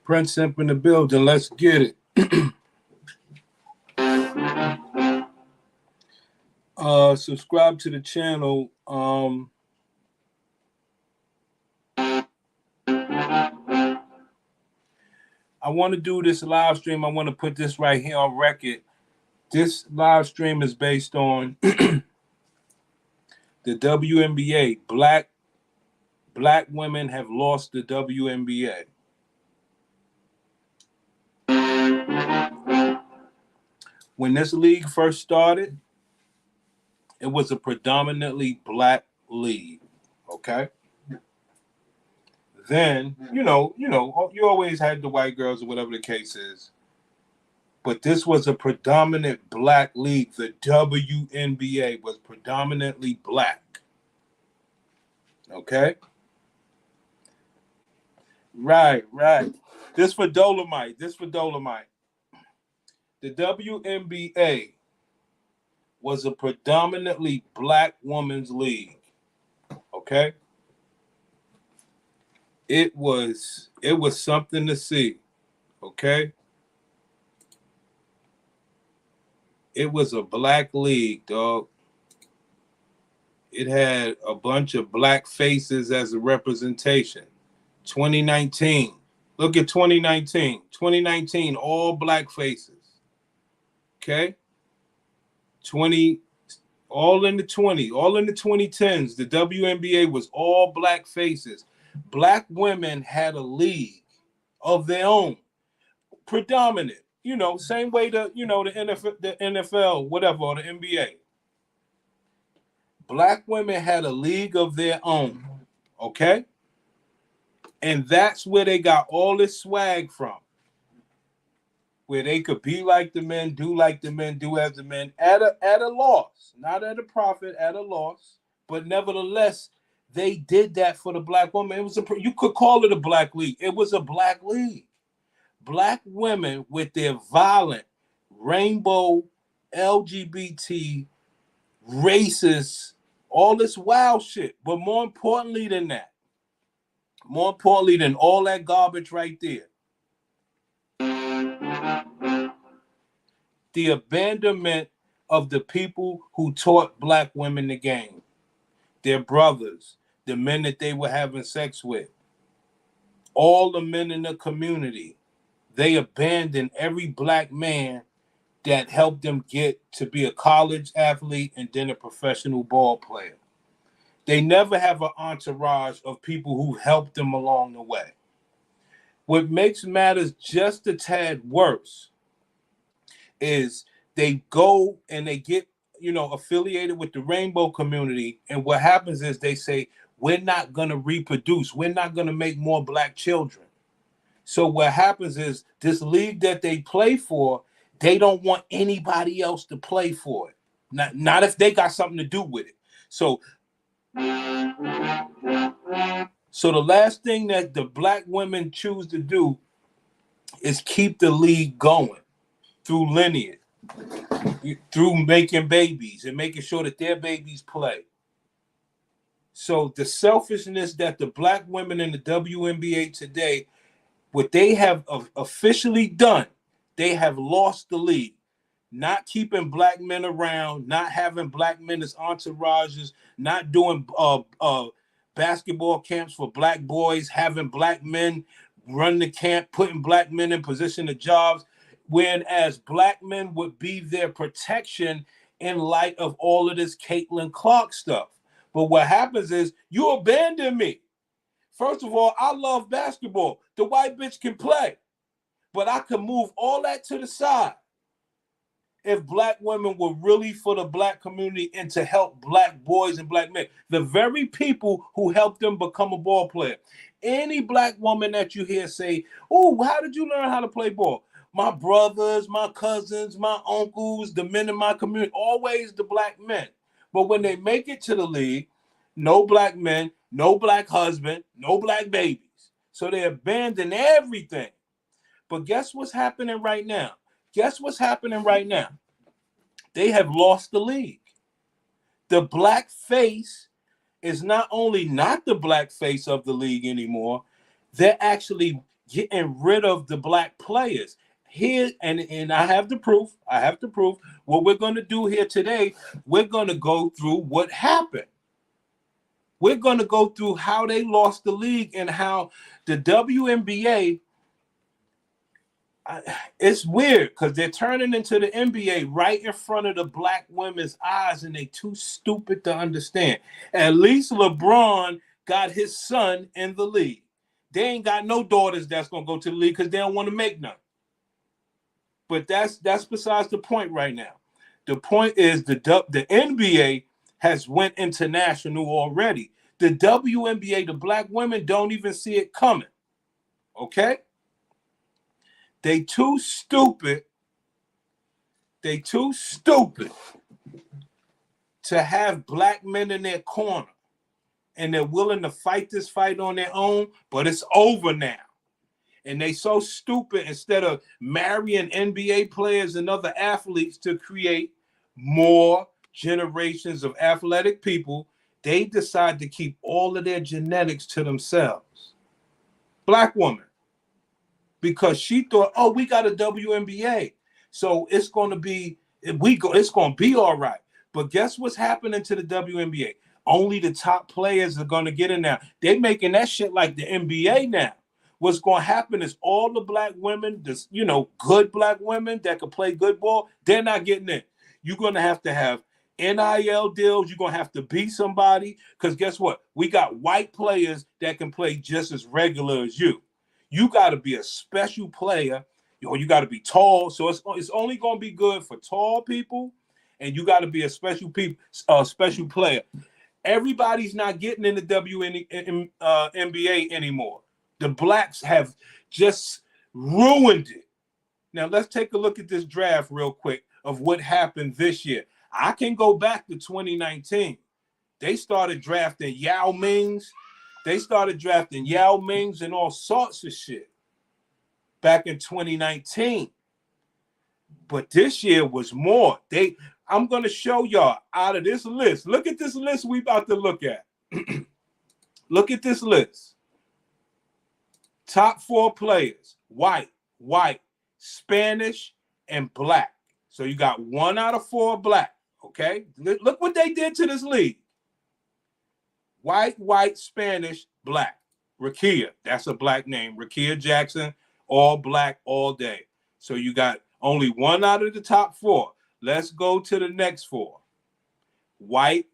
Prince Simp in the building. Let's get it. Subscribe to the channel. I want to do this live stream. I want to put this right here on record. This live stream is based on the WNBA. Black women have lost the WNBA. When this league first started, it was a predominantly black league. Okay. Then, you always had the white girls or whatever the case is. But this was a predominant black league. The WNBA was predominantly black. Okay? Right. This for Dolomite. The WNBA was a predominantly black women's league. Okay? It was something to see. Okay? It was a black league, dog. It had a bunch of black faces as a representation. 2019. Look at 2019. 2019, all black faces. Okay? All in the 2010s, the WNBA was all black faces. Black women had a league of their own, predominant. Same way the NFL, whatever, or the NBA. Black women had a league of their own, okay? And that's where they got all this swag from. Where they could be like the men, do like the men, do as the men, at a loss. Not at a profit, at a loss. But nevertheless, they did that for the black woman. You could call it a black league. It was a black league. Black women with their violent, rainbow, LGBT, racist, all this wild shit. But more importantly than that, more importantly than all that garbage right there, the abandonment of the people who taught black women the game, their brothers, the men that they were having sex with, all the men in the community. They abandoned every black man that helped them get to be a college athlete and then a professional ball player. They never have an entourage of people who helped them along the way. What makes matters just a tad worse is they go and they get, affiliated with the rainbow community. And what happens is they say, we're not going to reproduce. We're not going to make more black children. So what happens is this league that they play for, they don't want anybody else to play for it. Not if they got something to do with it. So the last thing that the black women choose to do is keep the league going through lineage, through making babies and making sure that their babies play. So the selfishness that the black women in the WNBA today, what they have officially done, they have lost the league. Not keeping black men around, not having black men as entourages, not doing basketball camps for black boys, having black men run the camp, putting black men in position of jobs, whereas black men would be their protection in light of all of this Caitlin Clark stuff. But what happens is you abandon me. First of all, I love basketball. The white bitch can play. But I can move all that to the side if black women were really for the black community and to help black boys and black men. The very people who helped them become a ball player. Any black woman that you hear say, oh, how did you learn how to play ball? My brothers, my cousins, my uncles, the men in my community, always the black men. But when they make it to the league, no black men, no black husband, no black babies. So they abandon everything. But guess what's happening right now? They have lost the league. The black face is not only not the black face of the league anymore, they're actually getting rid of the black players. Here, and I have the proof. I have the proof. What we're going to do here today, we're going to go through what happened. We're going to go through how they lost the league and how the WNBA, it's weird because they're turning into the NBA right in front of the black women's eyes, and they too stupid to understand. At least LeBron got his son in the league. They ain't got no daughters that's going to go to the league because they don't want to make none. But that's besides the point right now. The point is the NBA has went international already. The WNBA, the black women don't even see it coming. Okay? They too stupid. They too stupid to have black men in their corner. And they're willing to fight this fight on their own, but it's over now. And they so stupid, instead of marrying NBA players and other athletes to create more generations of athletic people, they decide to keep all of their genetics to themselves. Black woman. Because she thought, oh, we got a WNBA. So it's going to be, it's going to be all right. But guess what's happening to the WNBA? Only the top players are going to get in now. They're making that shit like the NBA now. What's going to happen is all the black women, good black women that can play good ball, they're not getting in. You're going to have NIL deals. You're going to have to be somebody. Because guess what? We got white players that can play just as regular as you. You got to be a special player. You got to be tall. So it's only going to be good for tall people. And you got to be a special player. Everybody's not getting in the NBA anymore. The blacks have just ruined it. Now, let's take a look at this draft real quick of what happened this year. I can go back to 2019. They started drafting Yao Mings. They started drafting Yao Mings and all sorts of shit back in 2019. But this year was more. I'm going to show y'all out of this list. Look at this list we about to look at. Look at this list. Top 4 players, white, Spanish, and black. So you got 1 out of 4 black, okay? Look what they did to this league. White, Spanish, black. Rakia, that's a black name. Rakia Jackson, all black, all day. So you got only 1 out of the top 4. Let's go to the next 4. White,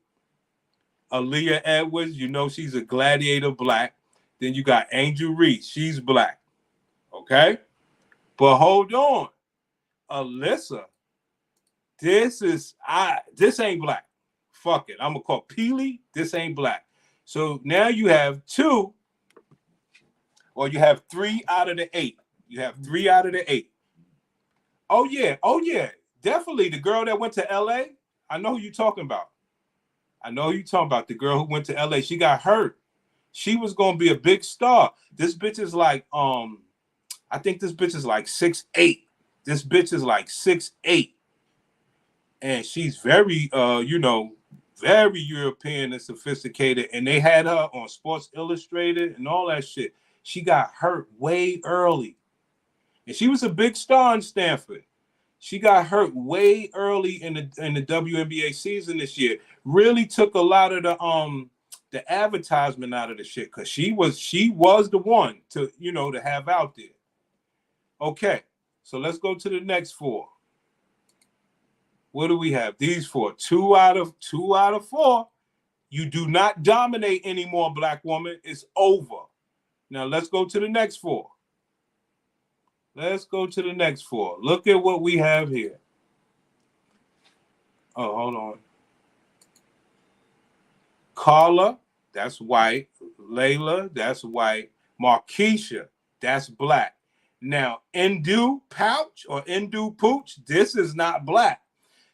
Aaliyah Edwards, she's a gladiator, black. Then you got Angel Reese. She's black. Okay? But hold on. Alyssa. This ain't black. Fuck it. I'm going to call Peely. This ain't black. So now you have 2, or you have 3 out of the 8. You have 3 out of the 8. Oh, yeah. Definitely the girl that went to LA. I know who you're talking about. The girl who went to LA. She got hurt. She was going to be a big star. This bitch is like, I think this bitch is like 6'8". This bitch is like 6'8". And she's very, very European and sophisticated. And they had her on Sports Illustrated and all that shit. She got hurt way early. And she was a big star in Stanford. She got hurt way early in the WNBA season this year. Really took a lot of the advertisement out of the shit, because she was the one to have out there. Okay, so let's go to the next 4. What do we have? These 4. 2 out of 4. You do not dominate anymore, black woman. It's over. Now let's go to the next 4. Let's go to the next 4. Look at what we have here. Oh, hold on. Carla, that's white. Layla, that's white. Markeisha, that's black. Now, Ndu Pouch or Ndu Pooch, this is not black.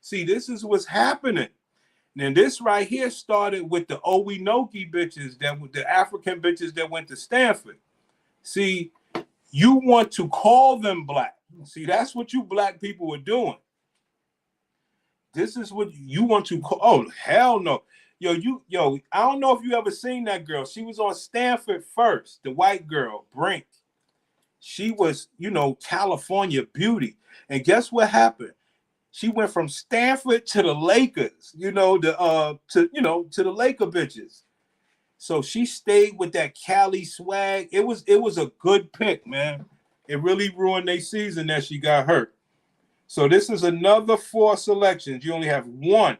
See, this is what's happening. Now, this right here started with the Owinoki bitches, the African bitches that went to Stanford. See, you want to call them black. See, that's what you black people are doing. This is what you want to call. Oh, hell no. Yo, I don't know if you ever seen that girl. She was on Stanford first, the white girl, Brink. She was, California beauty. And guess what happened? She went from Stanford to the Lakers, to the Laker bitches. So she stayed with that Cali swag. It was a good pick, man. It really ruined their season that she got hurt. So this is another 4 selections. You only have one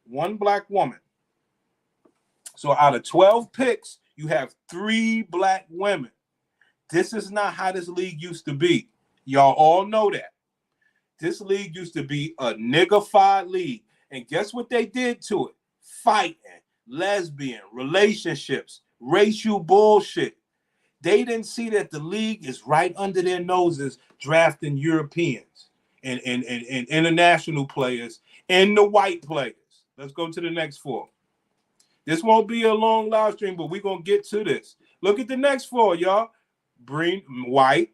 black woman. So out of 12 picks, you have 3 black women. This is not how this league used to be. Y'all all know that. This league used to be a niggified league. And guess what they did to it? Fighting, lesbian, relationships, racial bullshit. They didn't see that the league is right under their noses drafting Europeans and international players and the white players. Let's go to the next 4. This won't be a long live stream, but we're going to get to this. Look at the next 4, y'all. Breen, white,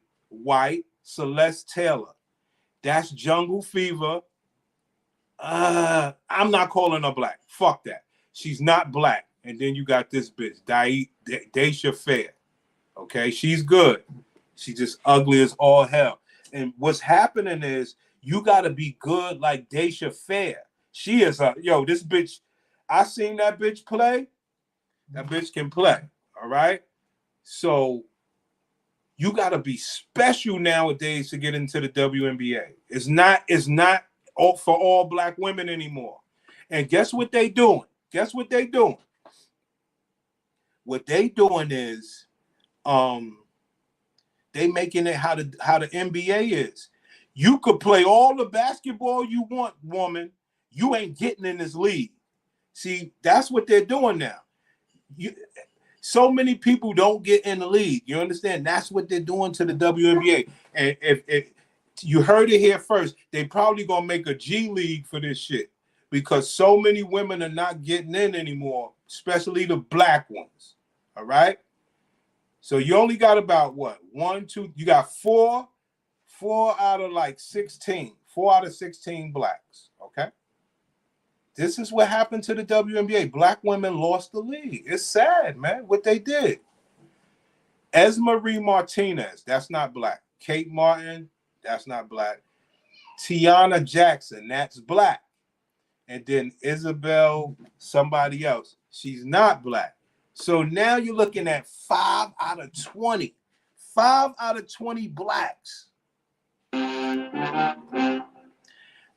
Celeste Taylor. That's Jungle Fever. I'm not calling her black. Fuck that. She's not black. And then you got this bitch, Daisha Fair. Okay, she's good. She's just ugly as all hell. And what's happening is you got to be good like Daisha Fair. She is this bitch. I seen that bitch play. That bitch can play. All right. So you got to be special nowadays to get into the WNBA. It's not for all black women anymore. And guess what they doing? What they doing is they making it how the NBA is. You could play all the basketball you want, woman. You ain't getting in this league. See, that's what they're doing now. So many people don't get in the league. You understand? That's what they're doing to the WNBA. And if you heard it here first, they probably gonna make a G League for this shit because so many women are not getting in anymore, especially the black ones. All right. So you only got about what? 1, 2. You got 4 out of like 16. 4 out of 16 blacks. Okay. This is what happened to the WNBA. Black women lost the league. It's sad, man, what they did. Esmarie Martinez, that's not black. Kate Martin, that's not black. Tiana Jackson, that's black. And then Isabel, somebody else, she's not black. So now you're looking at 5 out of 20. 5 out of 20 blacks.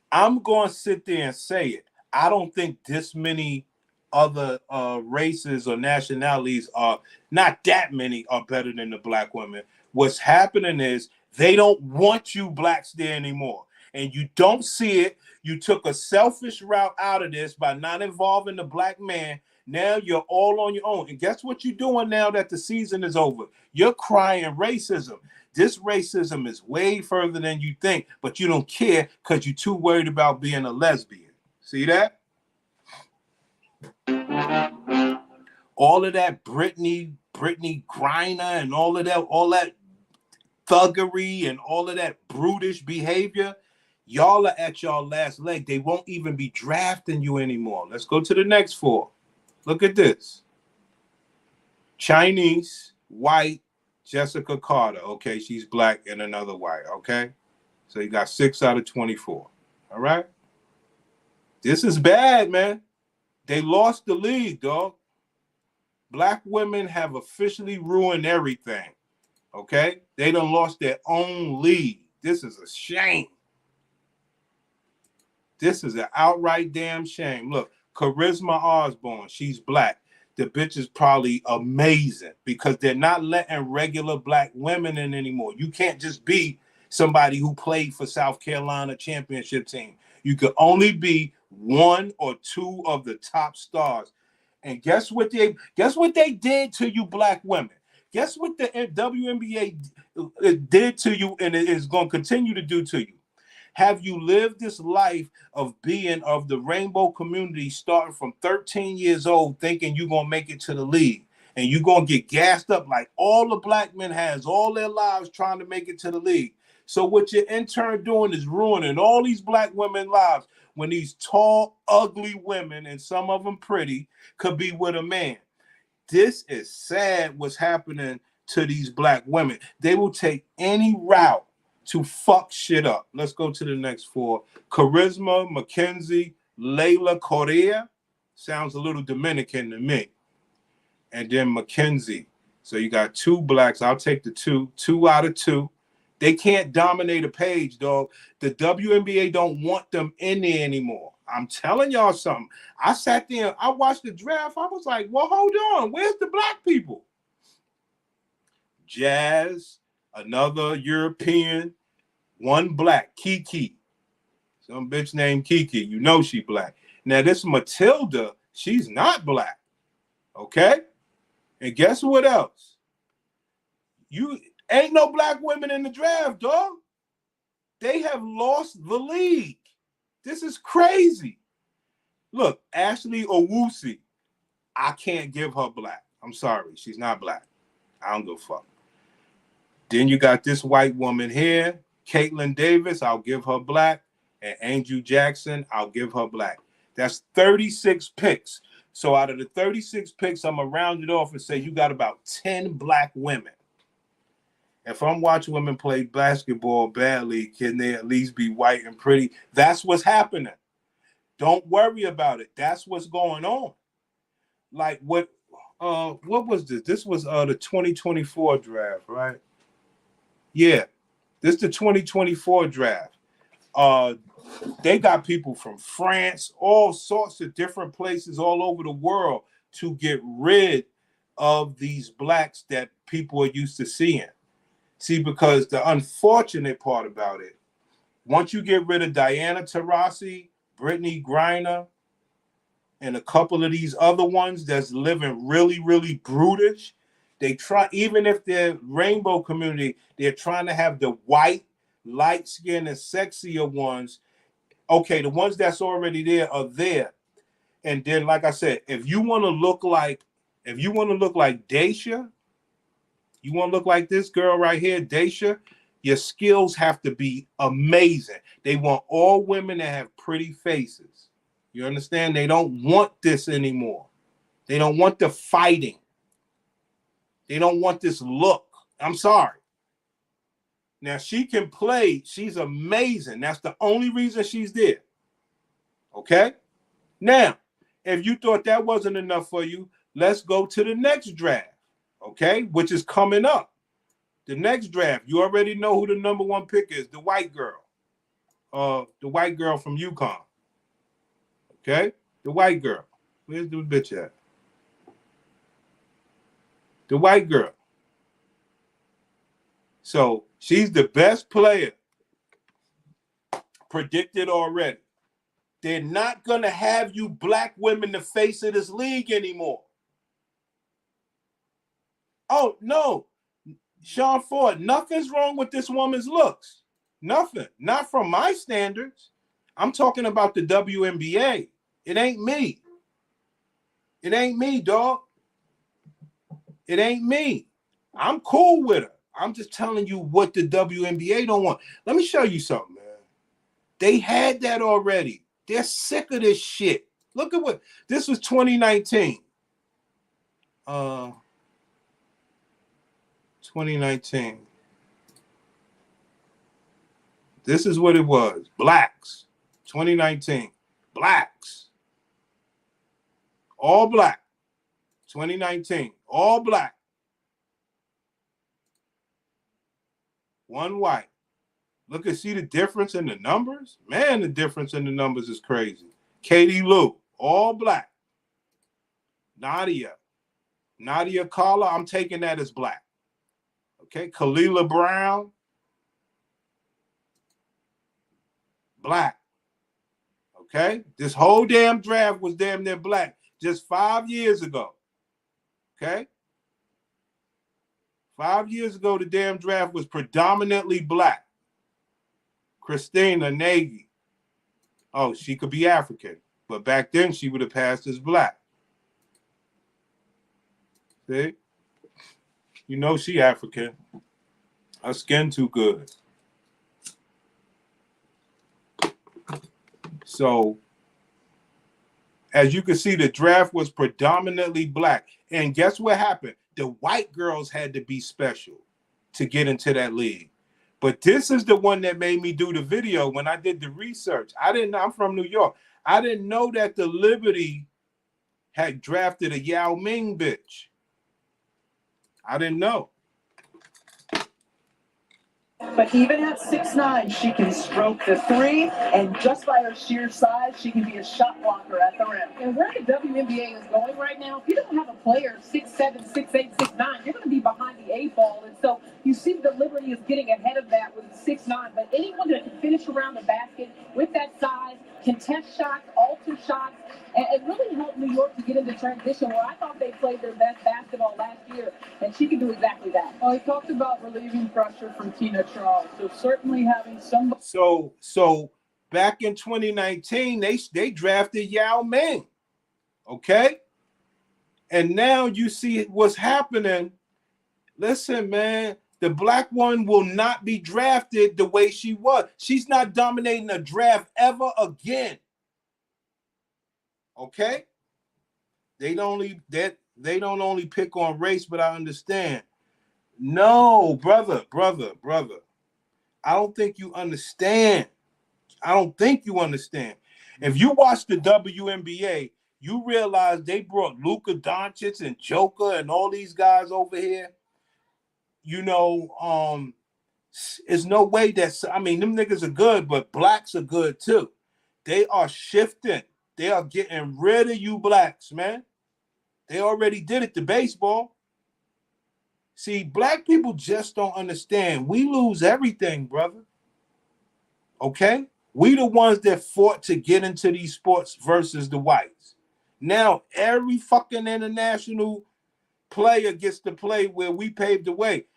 I'm going to sit there and say it. I don't think this many other races or nationalities are not that many are better than the black women. What's happening is they don't want you blacks there anymore. And you don't see it. You took a selfish route out of this by not involving the black man. Now you're all on your own. And guess what you're doing now that the season is over? You're crying racism. This racism is way further than you think, but you don't care because you're too worried about being a lesbian. See that? All of that Brittany Griner and all that thuggery and all of that brutish behavior, y'all are at y'all last leg. They won't even be drafting you anymore. Let's go to the next 4. Look at this. Chinese, white, Jessica Carter. Okay, she's black and another white. Okay, so you got 6 out of 24. All right. This is bad, man. They lost the league, dog. Black women have officially ruined everything. Okay? They done lost their own league. This is a shame. This is an outright damn shame. Look, Charisma Osborne, she's black. The bitch is probably amazing because they're not letting regular black women in anymore. You can't just be somebody who played for South Carolina championship team. You could only be 1 or 2 of the top stars. And guess what they did to you black women? Guess what the WNBA did to you and it is going to continue to do to you? Have you lived this life of being of the rainbow community starting from 13 years old thinking you're going to make it to the league and you're going to get gassed up like all the black men has all their lives trying to make it to the league? So what your intern doing is ruining all these black women's lives when these tall, ugly women, and some of them pretty, could be with a man. This is sad what's happening to these black women. They will take any route to fuck shit up. Let's go to the next four. Charisma, Mackenzie, Layla Correa. Sounds a little Dominican to me. And then Mackenzie. So you got two blacks. I'll take the two. 2 out of 2. They can't dominate a page, dog. The WNBA don't want them in there anymore. I'm telling y'all something. I sat there, I watched the draft. I was like, well, hold on. Where's the black people? Jazz, another European, one black, Kiki. Some bitch named Kiki. You know she black. Now, this Matilda, she's not black. Okay? And guess what else? You ain't no black women in the draft, dog. They have lost the league. This is crazy. Look, Ashley Owusu, I can't give her black. I'm sorry. She's not black. I don't give a fuck. Then you got this white woman here, Caitlin Davis, I'll give her black. And Angel Jackson, I'll give her black. That's 36 picks. So out of the 36 picks, I'm going to round it off and say you got about 10 black women. If I'm watching women play basketball badly, can they at least be white and pretty? That's what's happening. Don't worry about it. That's what's going on. Like what was this? This was the 2024 draft, right? Yeah. This is the 2024 draft. They got people from France, all sorts of different places all over the world to get rid of these blacks that people are used to seeing. See, because the unfortunate part about it, once you get rid of Diana Taurasi, Brittany Griner, and a couple of these other ones that's living really, really brutish, they try, even if they're rainbow community, they're trying to have the white, light-skinned, and sexier ones. Okay, the ones that's already there are there. And then, like I said, if you want to look like Daisha, you want to look like this girl right here, Daisha, your skills have to be amazing. They want all women that have pretty faces. You understand? They don't want this anymore. They don't want the fighting. They don't want this look. I'm sorry. Now, she can play. She's amazing. That's the only reason she's there. Okay? Now, if you thought that wasn't enough for you, let's go to the next draft. Okay? Which is coming up. The next draft, you already know who the number 1 pick is, the white girl. The white girl from UConn. Okay? The white girl. Where's the bitch at? The white girl. So she's the best player predicted already. They're not going to have you black women the face of this league anymore. Oh, no. Sean Ford, nothing's wrong with this woman's looks. Nothing. Not from my standards. I'm talking about the WNBA. It ain't me. It ain't me, dog. It ain't me. I'm cool with her. I'm just telling you what the WNBA don't want. Let me show you something, man. They had that already. They're sick of this shit. Look at what this was 2019. 2019. This is what it was. Blacks. 2019. Blacks. All black. 2019. All black. 1 white. Look and see the difference in the numbers. Man, the difference in the numbers is crazy. Katie Lou, all black. Nadia Carla, I'm taking that as black. Okay, Kalila Brown, black. Okay, this whole damn draft was damn near black just 5 years ago. Okay, 5 years ago, the damn draft was predominantly black. Christina Nagy. Oh, she could be African, but back then she would have passed as black. See? You know she African. Her skin too good. So, as you can see, the draft was predominantly black. And guess what happened? the white girls had to be special to get into that league. But this is the one that made me do the video when I did the research. I'm from New York. I didn't know that the Liberty had drafted a Yao Ming bitch. I didn't know. But even at 6'9", she can stroke the three, and just by her sheer size, she can be a shot blocker at the rim. And where the WNBA is going right now, if you don't have a player 6'7", 6'8", 6'9", you're going to be behind the eight ball. And so you see the Liberty is getting ahead of that with 6'9", but anyone that can finish around the basket with that size, contest shots, alter shots, and really help New York to get into transition where I thought they played their best basketball last year, and she can do exactly that. Well, he talked about relieving pressure from Tina Charles, so certainly having somebody. So back in 2019, they drafted Yao Ming, okay? And now you see what's happening. Listen, man, the black one will not be drafted the way she was. She's not dominating a draft ever again. Okay? They don't only pick on race, but I understand. No, brother. I don't think you understand. If you watch the WNBA, you realize they brought Luka Doncic and Joker and all these guys over here. You know, there's no way them niggas are good, but blacks are good too. They are shifting. They are getting rid of you blacks, man. They already did it to baseball. See, black people just don't understand. We lose everything, brother. Okay? We the ones that fought to get into these sports versus the whites. Now, every fucking international player gets to play where we paved the way.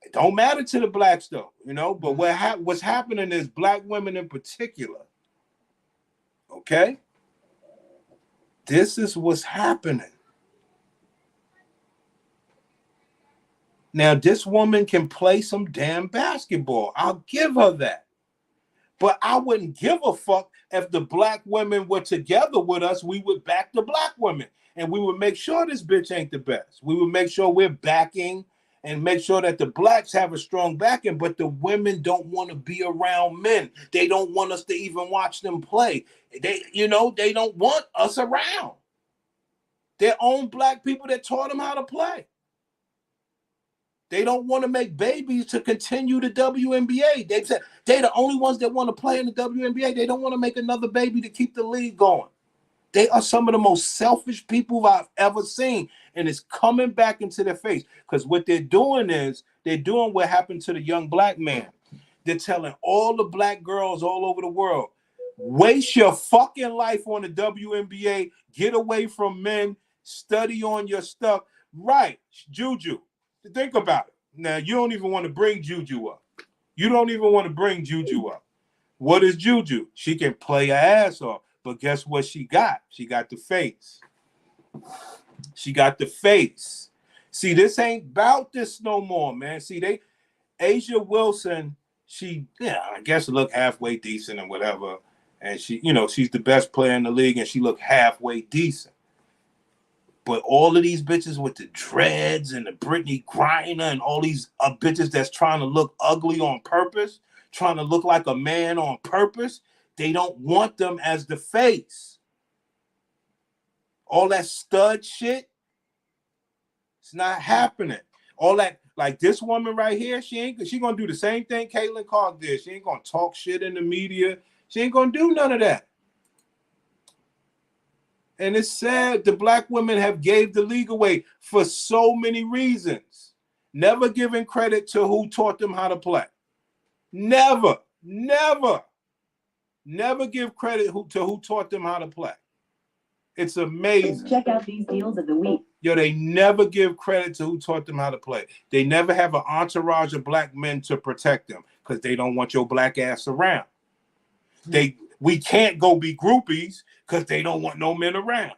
It don't matter to the blacks, though, you know? But what's happening is black women in particular, okay? This is what's happening. Now, this woman can play some damn basketball. I'll give her that. But I wouldn't give a fuck if the black women were together with us. We would back the black women. And we would make sure this bitch ain't the best. We would make sure we're backing and make sure that the blacks have a strong backing. But the women don't want to be around men. They don't want us to even watch them play. They don't want us around. Their own black people that taught them how to play. They don't want to make babies to continue the WNBA. They said they're the only ones that want to play in the WNBA. They don't want to make another baby to keep the league going. They are some of the most selfish people I've ever seen. And it's coming back into their face. Because what they're doing is they're doing what happened to the young black man. They're telling all the black girls all over the world, waste your fucking life on the WNBA. Get away from men. Study on your stuff. Right, Juju. Think about it. Now, you don't even want to bring Juju up. What is Juju? She can play her ass off. But guess what she got? She got the face. See, this ain't about this no more, man. See, Asia Wilson, I guess look halfway decent and whatever. And she's the best player in the league and she looked halfway decent. But all of these bitches with the dreads and the Brittany Griner and all these bitches that's trying to look ugly on purpose, trying to look like a man on purpose, they don't want them as the face. All that stud shit, it's not happening. All that, like this woman right here, she gonna do the same thing Caitlin Clark did. She ain't gonna talk shit in the media. She ain't gonna do none of that. And it's sad the black women have gave the league away for so many reasons. Never giving credit to who taught them how to play. Never give credit to who taught them how to play. It's amazing. Check out these deals of the week. Yo, they never give credit to who taught them how to play. They never have an entourage of black men to protect them because they don't want your black ass around. We can't go be groupies because they don't want no men around.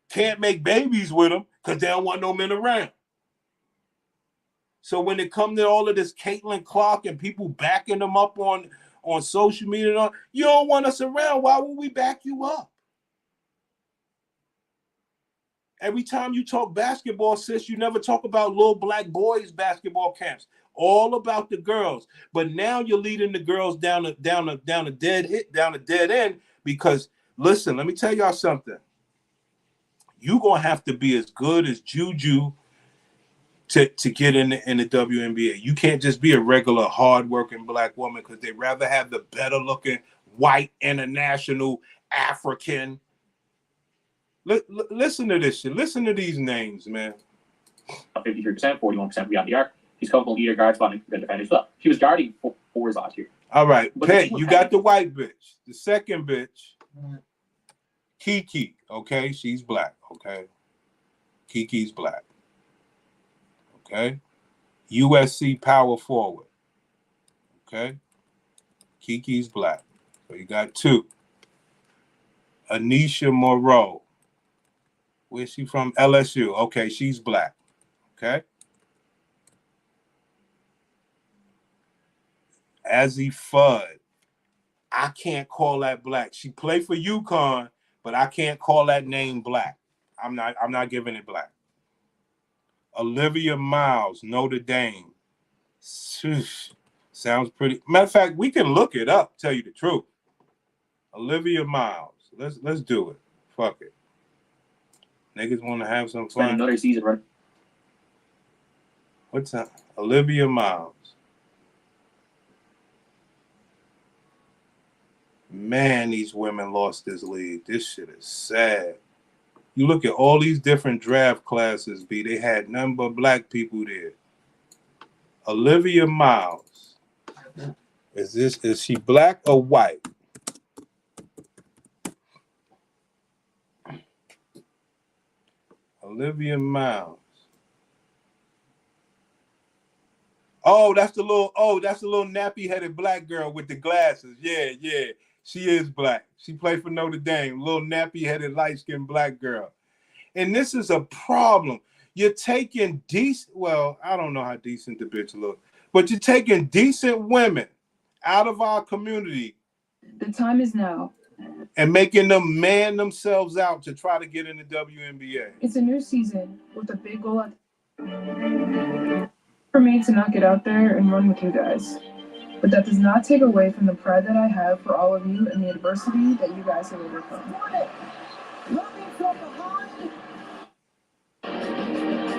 Can't make babies with them because they don't want no men around. So when it comes to all of this Caitlin Clark and people backing them up on social media, you don't want us around. Why would we back you up? Every time you talk basketball, sis, you never talk about little black boys basketball camps. All about the girls. But now you're leading the girls down a dead end because listen, let me tell y'all something. You're gonna have to be as good as Juju to get in the WNBA. You can't just be a regular hardworking black woman because they'd rather have the better looking white international African. Listen to this shit. Listen to these names, man. 53%, 41% beyond the arc. He's comfortable either guard spot and good defender as well. He was guarding fours last year. All right, Pet, you got the white bitch. The second bitch, Kiki. Okay, she's black. Okay, Kiki's black. Okay, USC power forward. Okay, Kiki's black. So you got two. Anisha Moreau. Where's she from? LSU. Okay, she's black. Okay. Azzy Fudd. I can't call that black. She played for UConn, but I can't call that name black. I'm not giving it black. Olivia Miles, Notre Dame. Sounds pretty. Matter of fact, we can look it up, tell you the truth. Olivia Miles. Let's do it. Fuck it. Niggas want to have some fun. Another season, right? What's that? Olivia Miles. Man, these women lost this league. This shit is sad. You look at all these different draft classes, B. They had none but black people there. Olivia Miles. Is she black or white? Olivia Miles. That's the little nappy-headed black girl with the glasses. Yeah. She is black. She played for Notre Dame. Little nappy-headed, light-skinned black girl. And this is a problem. You're taking I don't know how decent the bitch look, but you're taking decent women out of our community. The time is now. And making them man themselves out to try to get in the WNBA. It's a new season with a big goal for me to not get out there and run with you guys. But that does not take away from the pride that I have for all of you and the adversity that you guys have overcome.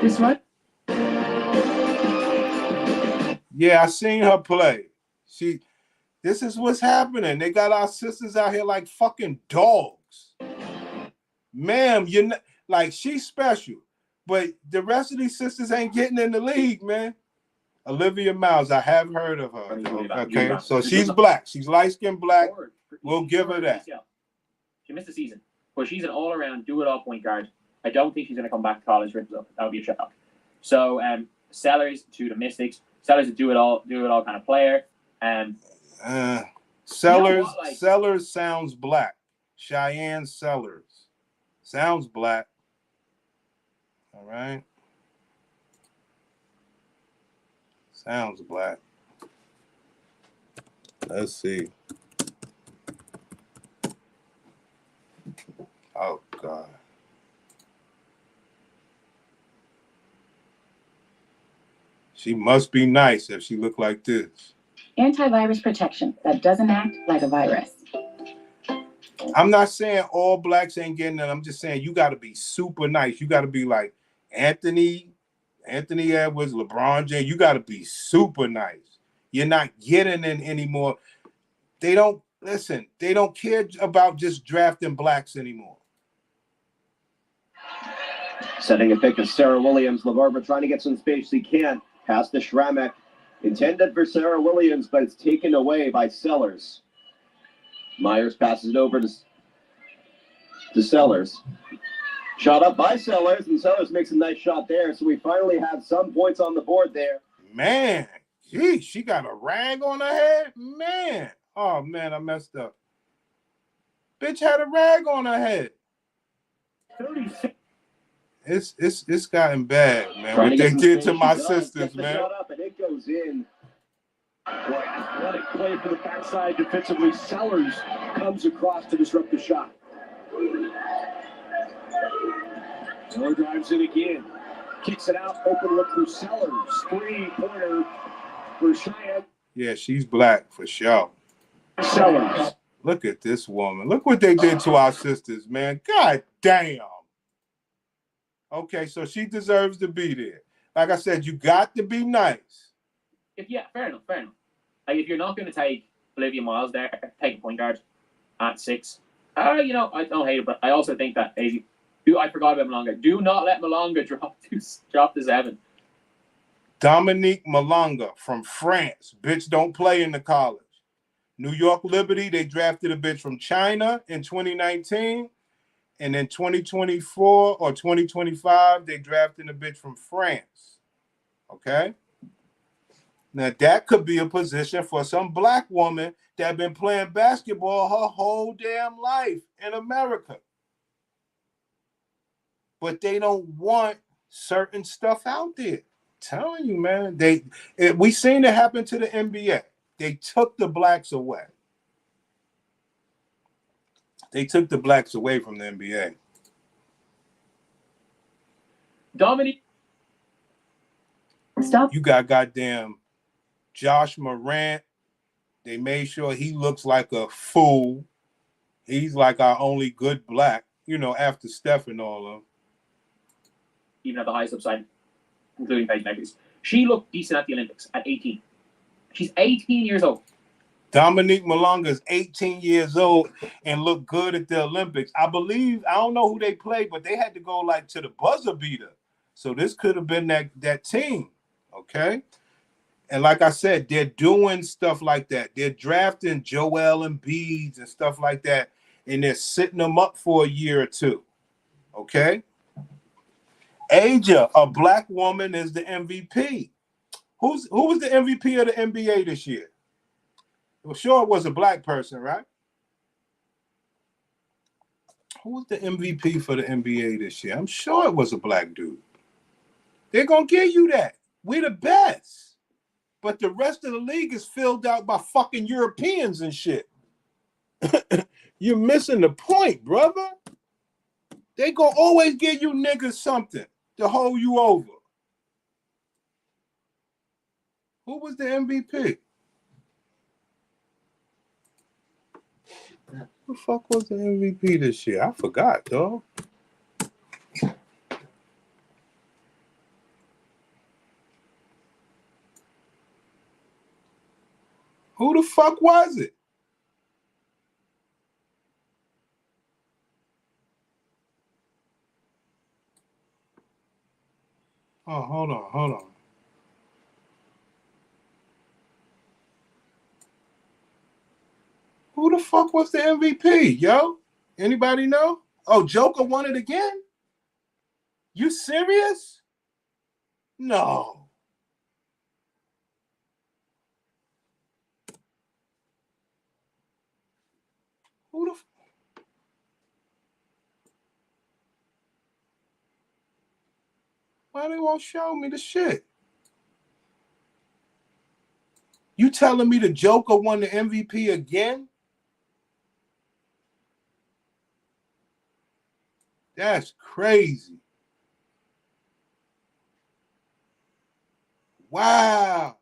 This one? Yeah, I seen her play. This is what's happening. They got our sisters out here like fucking dogs. Ma'am, you're not, like, she's special. But the rest of these sisters ain't getting in the league, man. Olivia Miles, I have heard of her. Okay, so she's black. She's light-skinned black. We'll give her that. She missed the season. But she's an all-around, do-it-all point guard. I don't think she's going to come back to college. That would be a shock. So, Sellers to the Mystics. Sellers a do-it-all kind of player. Sellers sounds black. Cheyenne Sellers sounds black. All right. Sounds black. Let's see. Oh God. She must be nice if she look like this. Antivirus protection that doesn't act like a virus. I'm not saying all blacks ain't getting it. I'm just saying you got to be super nice. You got to be like Anthony Edwards, LeBron James. You got to be super nice. You're not getting in anymore. They don't care about just drafting blacks anymore. Setting a pick of Sarah Williams. LaBarbera trying to get some space. He can't. Pass to Schramek. Intended for Sarah Williams, but it's taken away by Sellers. Myers passes it over to Sellers. Shot up by Sellers, and Sellers makes a nice shot there. So we finally have some points on the board there. Man, geez, she got a rag on her head? Man. Oh, man, I messed up. Bitch had a rag on her head. 36. It's gotten bad, man. What they did to my sisters, man. Shot up and it goes in. Boy, athletic play for the backside defensively. Sellers comes across to disrupt the shot. Moore drives it again. Kicks it out. Open look for Sellers. 3-pointer for Cheyenne. Yeah, she's black for sure. Sellers. Look at this woman. Look what they did to our sisters, man. God damn. Okay, so she deserves to be there. Like I said, you got to be nice. Yeah, fair enough. Like, if you're not going to take Olivia Miles there, take a point guard at 6. I don't hate it, but I also think that I forgot about Malonga. Do not let Malonga drop to 7. Dominique Malonga from France. Bitch don't play in the college. New York Liberty, they drafted a bitch from China in 2019. And in 2024 or 2025, they drafted a bitch from France. Okay? Now, that could be a position for some black woman that been playing basketball her whole damn life in America. But they don't want certain stuff out there. I'm telling you, man. We seen it happen to the NBA. They took the blacks away. They took the blacks away from the NBA. Dominique. Stop. You got goddamn Josh Morant. They made sure he looks like a fool. He's like our only good black, after Steph and all of them. Even at the highest upside, including Paige Beckers. She looked decent at the Olympics at 18. She's 18 years old. Dominique Malonga is 18 years old and looked good at the Olympics. I don't know who they played, but they had to go like to the buzzer beater. So this could have been that team, okay? And like I said, they're doing stuff like that. They're drafting Joel Embiid and stuff like that, and they're sitting them up for a year or two, okay? Aja, a black woman, is the MVP. Who was the MVP of the NBA this year? Well, sure it was a black person, right? Who was the MVP for the NBA this year? I'm sure it was a black dude. They're going to give you that. We're the best. But the rest of the league is filled out by fucking Europeans and shit. You're missing the point, brother. They going to always give you niggas something to hold you over. Who was the MVP? Who the fuck was the MVP this year? I forgot, dog. Who the fuck was it? Oh, hold on. Who the fuck was the MVP, yo? Anybody know? Oh, Joker won it again? You serious? No. Who the Why they won't show me the shit? You telling me the Joker won the MVP again? That's crazy. Wow.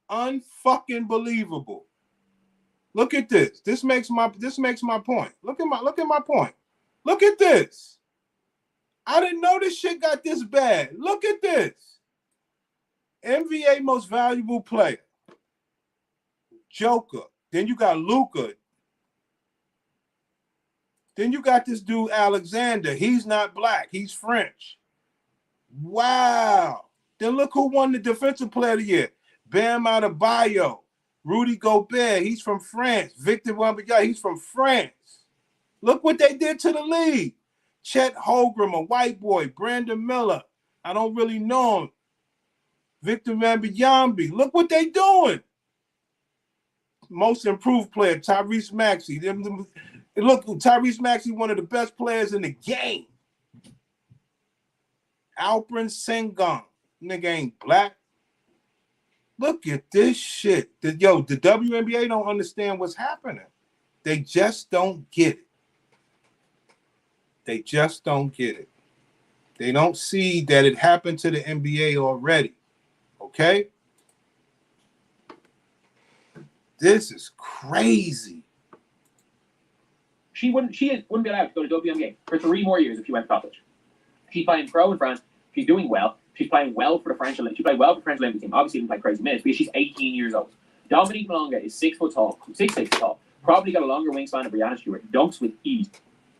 Unfucking believable. Look at this. This makes my point. Look at my point. Look at this. I didn't know this shit got this bad. Look at this. NBA most valuable player. Joker. Then you got Luka. Then you got this dude, Alexander. He's not black. He's French. Wow. Then look who won the defensive player of the year. Bam Adebayo. Rudy Gobert. He's from France. Victor Wnba. He's from France. Look what they did to the league. Chet Holmgren, a white boy. Brandon Miller. I don't really know him. Victor Wnba. Look what they doing. Most improved player, Tyrese Maxey. Look, Tyrese Maxey, one of the best players in the game. Alperen Sengun. Nigga ain't black. Look at this shit. The WNBA don't understand what's happening. They just don't get it. They just don't get it. They don't see that it happened to the NBA already. Okay? This is crazy. She wouldn't be allowed to go to WNBA for 3 more years if she went to college. She's playing pro in France. She's doing well. She's playing well for the French. She played well for the French Olympic team. Obviously, didn't play crazy minutes because she's 18 years old. Dominique Malonga is 6 foot tall, 6'6" tall. Probably got a longer wingspan than Brianna Stewart. Dunks with ease.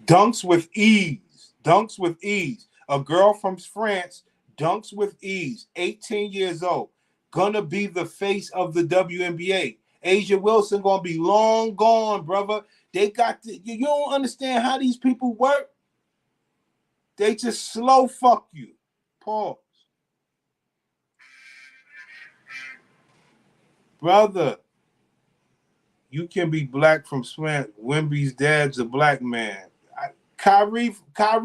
Dunks with ease. Dunks with ease. A girl from France dunks with ease. 18 years old. Gonna be the face of the WNBA. Asia Wilson gonna be long gone, brother. They got you don't understand how these people work. They just slow fuck you. Pause. Brother, you can be black from Swamp. Wemby's dad's a black man. Kyrie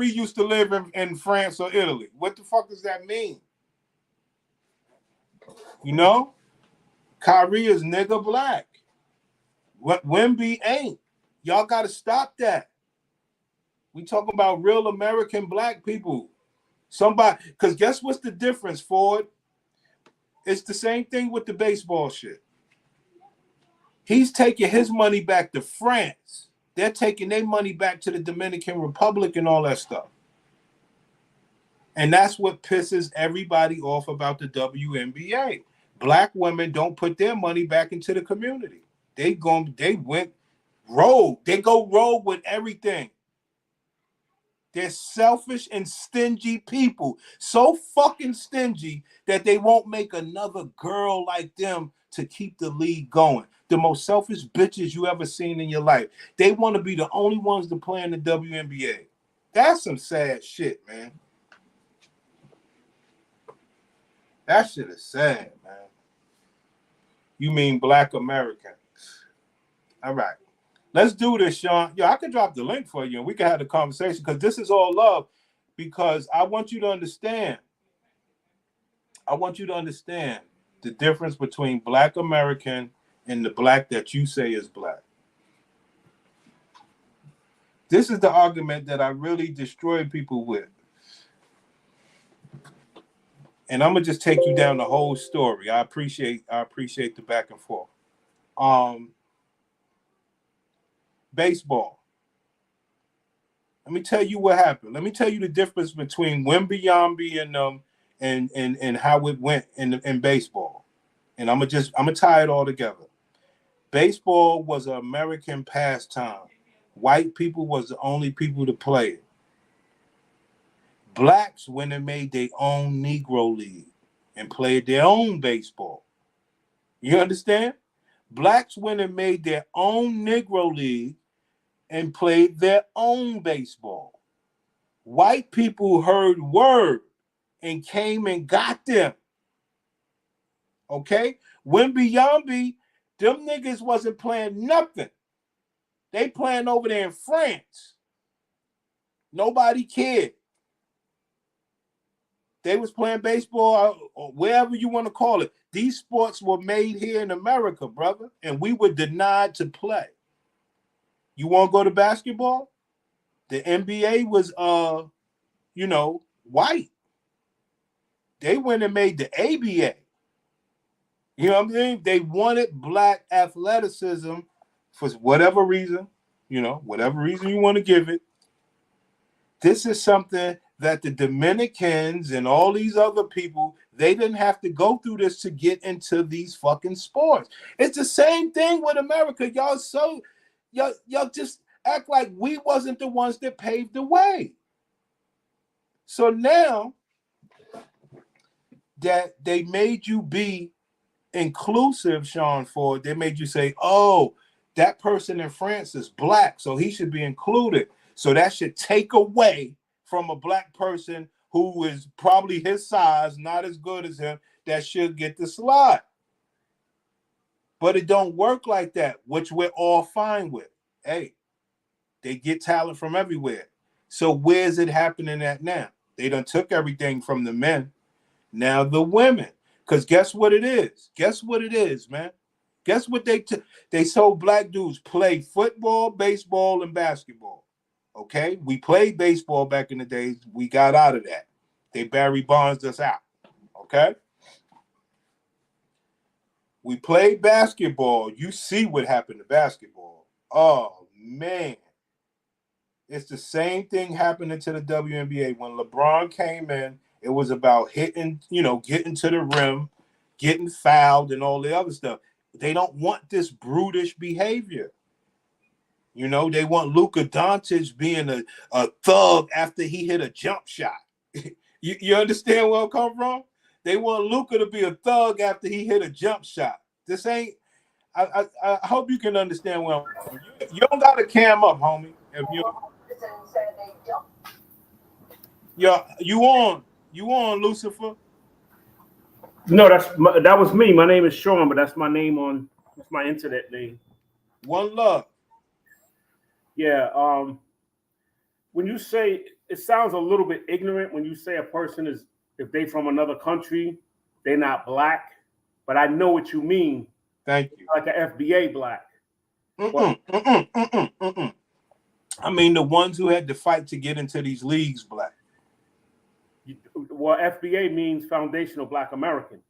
used to live in France or Italy. What the fuck does that mean? You know? Kyrie is nigga black. What Wemby ain't. Y'all got to stop that. We talking about real American black people. Somebody, because guess what's the difference, Ford? It's the same thing with the baseball shit. He's taking his money back to France. They're taking their money back to the Dominican Republic and all that stuff. And that's what pisses everybody off about the WNBA. Black women don't put their money back into the community. They went rogue. They go rogue with everything. They're selfish and stingy people. So fucking stingy that they won't make another girl like them to keep the league going. The most selfish bitches you ever seen in your life. They want to be the only ones to play in the WNBA. That's some sad shit, man. That shit is sad, man. You mean black Americans. All right. Let's do this, Sean. Yo, I can drop the link for you and we can have the conversation because this is all love because I want you to understand. I want you to understand the difference between black American and the black that you say is black. This is the argument that I really destroy people with. And I'm gonna just take you down the whole story. I appreciate the back and forth. Baseball. Let me tell you what happened. Let me tell you the difference between Wnba and how it went in baseball. And I'm gonna tie it all together. Baseball was an American pastime. White people was the only people to play it. Blacks went and made their own Negro League and played their own baseball. You understand? Blacks went and made their own Negro League and played their own baseball. White people heard word and came and got them. Okay? Wnba, them niggas wasn't playing nothing. They playing over there in France. Nobody cared. They was playing baseball or wherever you want to call it. These sports were made here in America, brother, and we were denied to play. You want to go to basketball? The NBA was, white. They went and made the ABA. You know what I'm saying? They wanted black athleticism for whatever reason, whatever reason you want to give it. This is something that the Dominicans and all these other people, they didn't have to go through this to get into these fucking sports. It's the same thing with America. Y'all just act like we wasn't the ones that paved the way. So now that they made you be inclusive, Sean Ford, they made you say, oh, that person in France is black, so he should be included. So that should take away from a black person who is probably his size, not as good as him, that should get the slot. But it don't work like that, which we're all fine with. Hey, they get talent from everywhere. So where's it happening at now? They done took everything from the men. Now the women. Because guess what it is? Guess what it is, man? Guess what they told black dudes play football, baseball, and basketball. Okay? We played baseball back in the days. We got out of that. They Barry Bonds us out. Okay? We played basketball. You see what happened to basketball. Oh, man. It's the same thing happening to the WNBA. When LeBron came in, it was about hitting, getting to the rim, getting fouled, and all the other stuff. They don't want this brutish behavior. They want Luka Doncic being a thug after he hit a jump shot. You understand where I come from? They want Luka to be a thug after he hit a jump shot. This ain't. I hope you can understand where I'm from. You don't got to cam up, homie. If you on Lucifer? No, that was me. My name is Sean, but that's my name that's my internet name. One love. Yeah. When you say, it sounds a little bit ignorant when you say a person is, if they from another country, they're not black. But I know what you mean. Thank you. Like an FBA black. I mean the ones who had to fight to get into these leagues black. Well, FBA means Foundational Black American.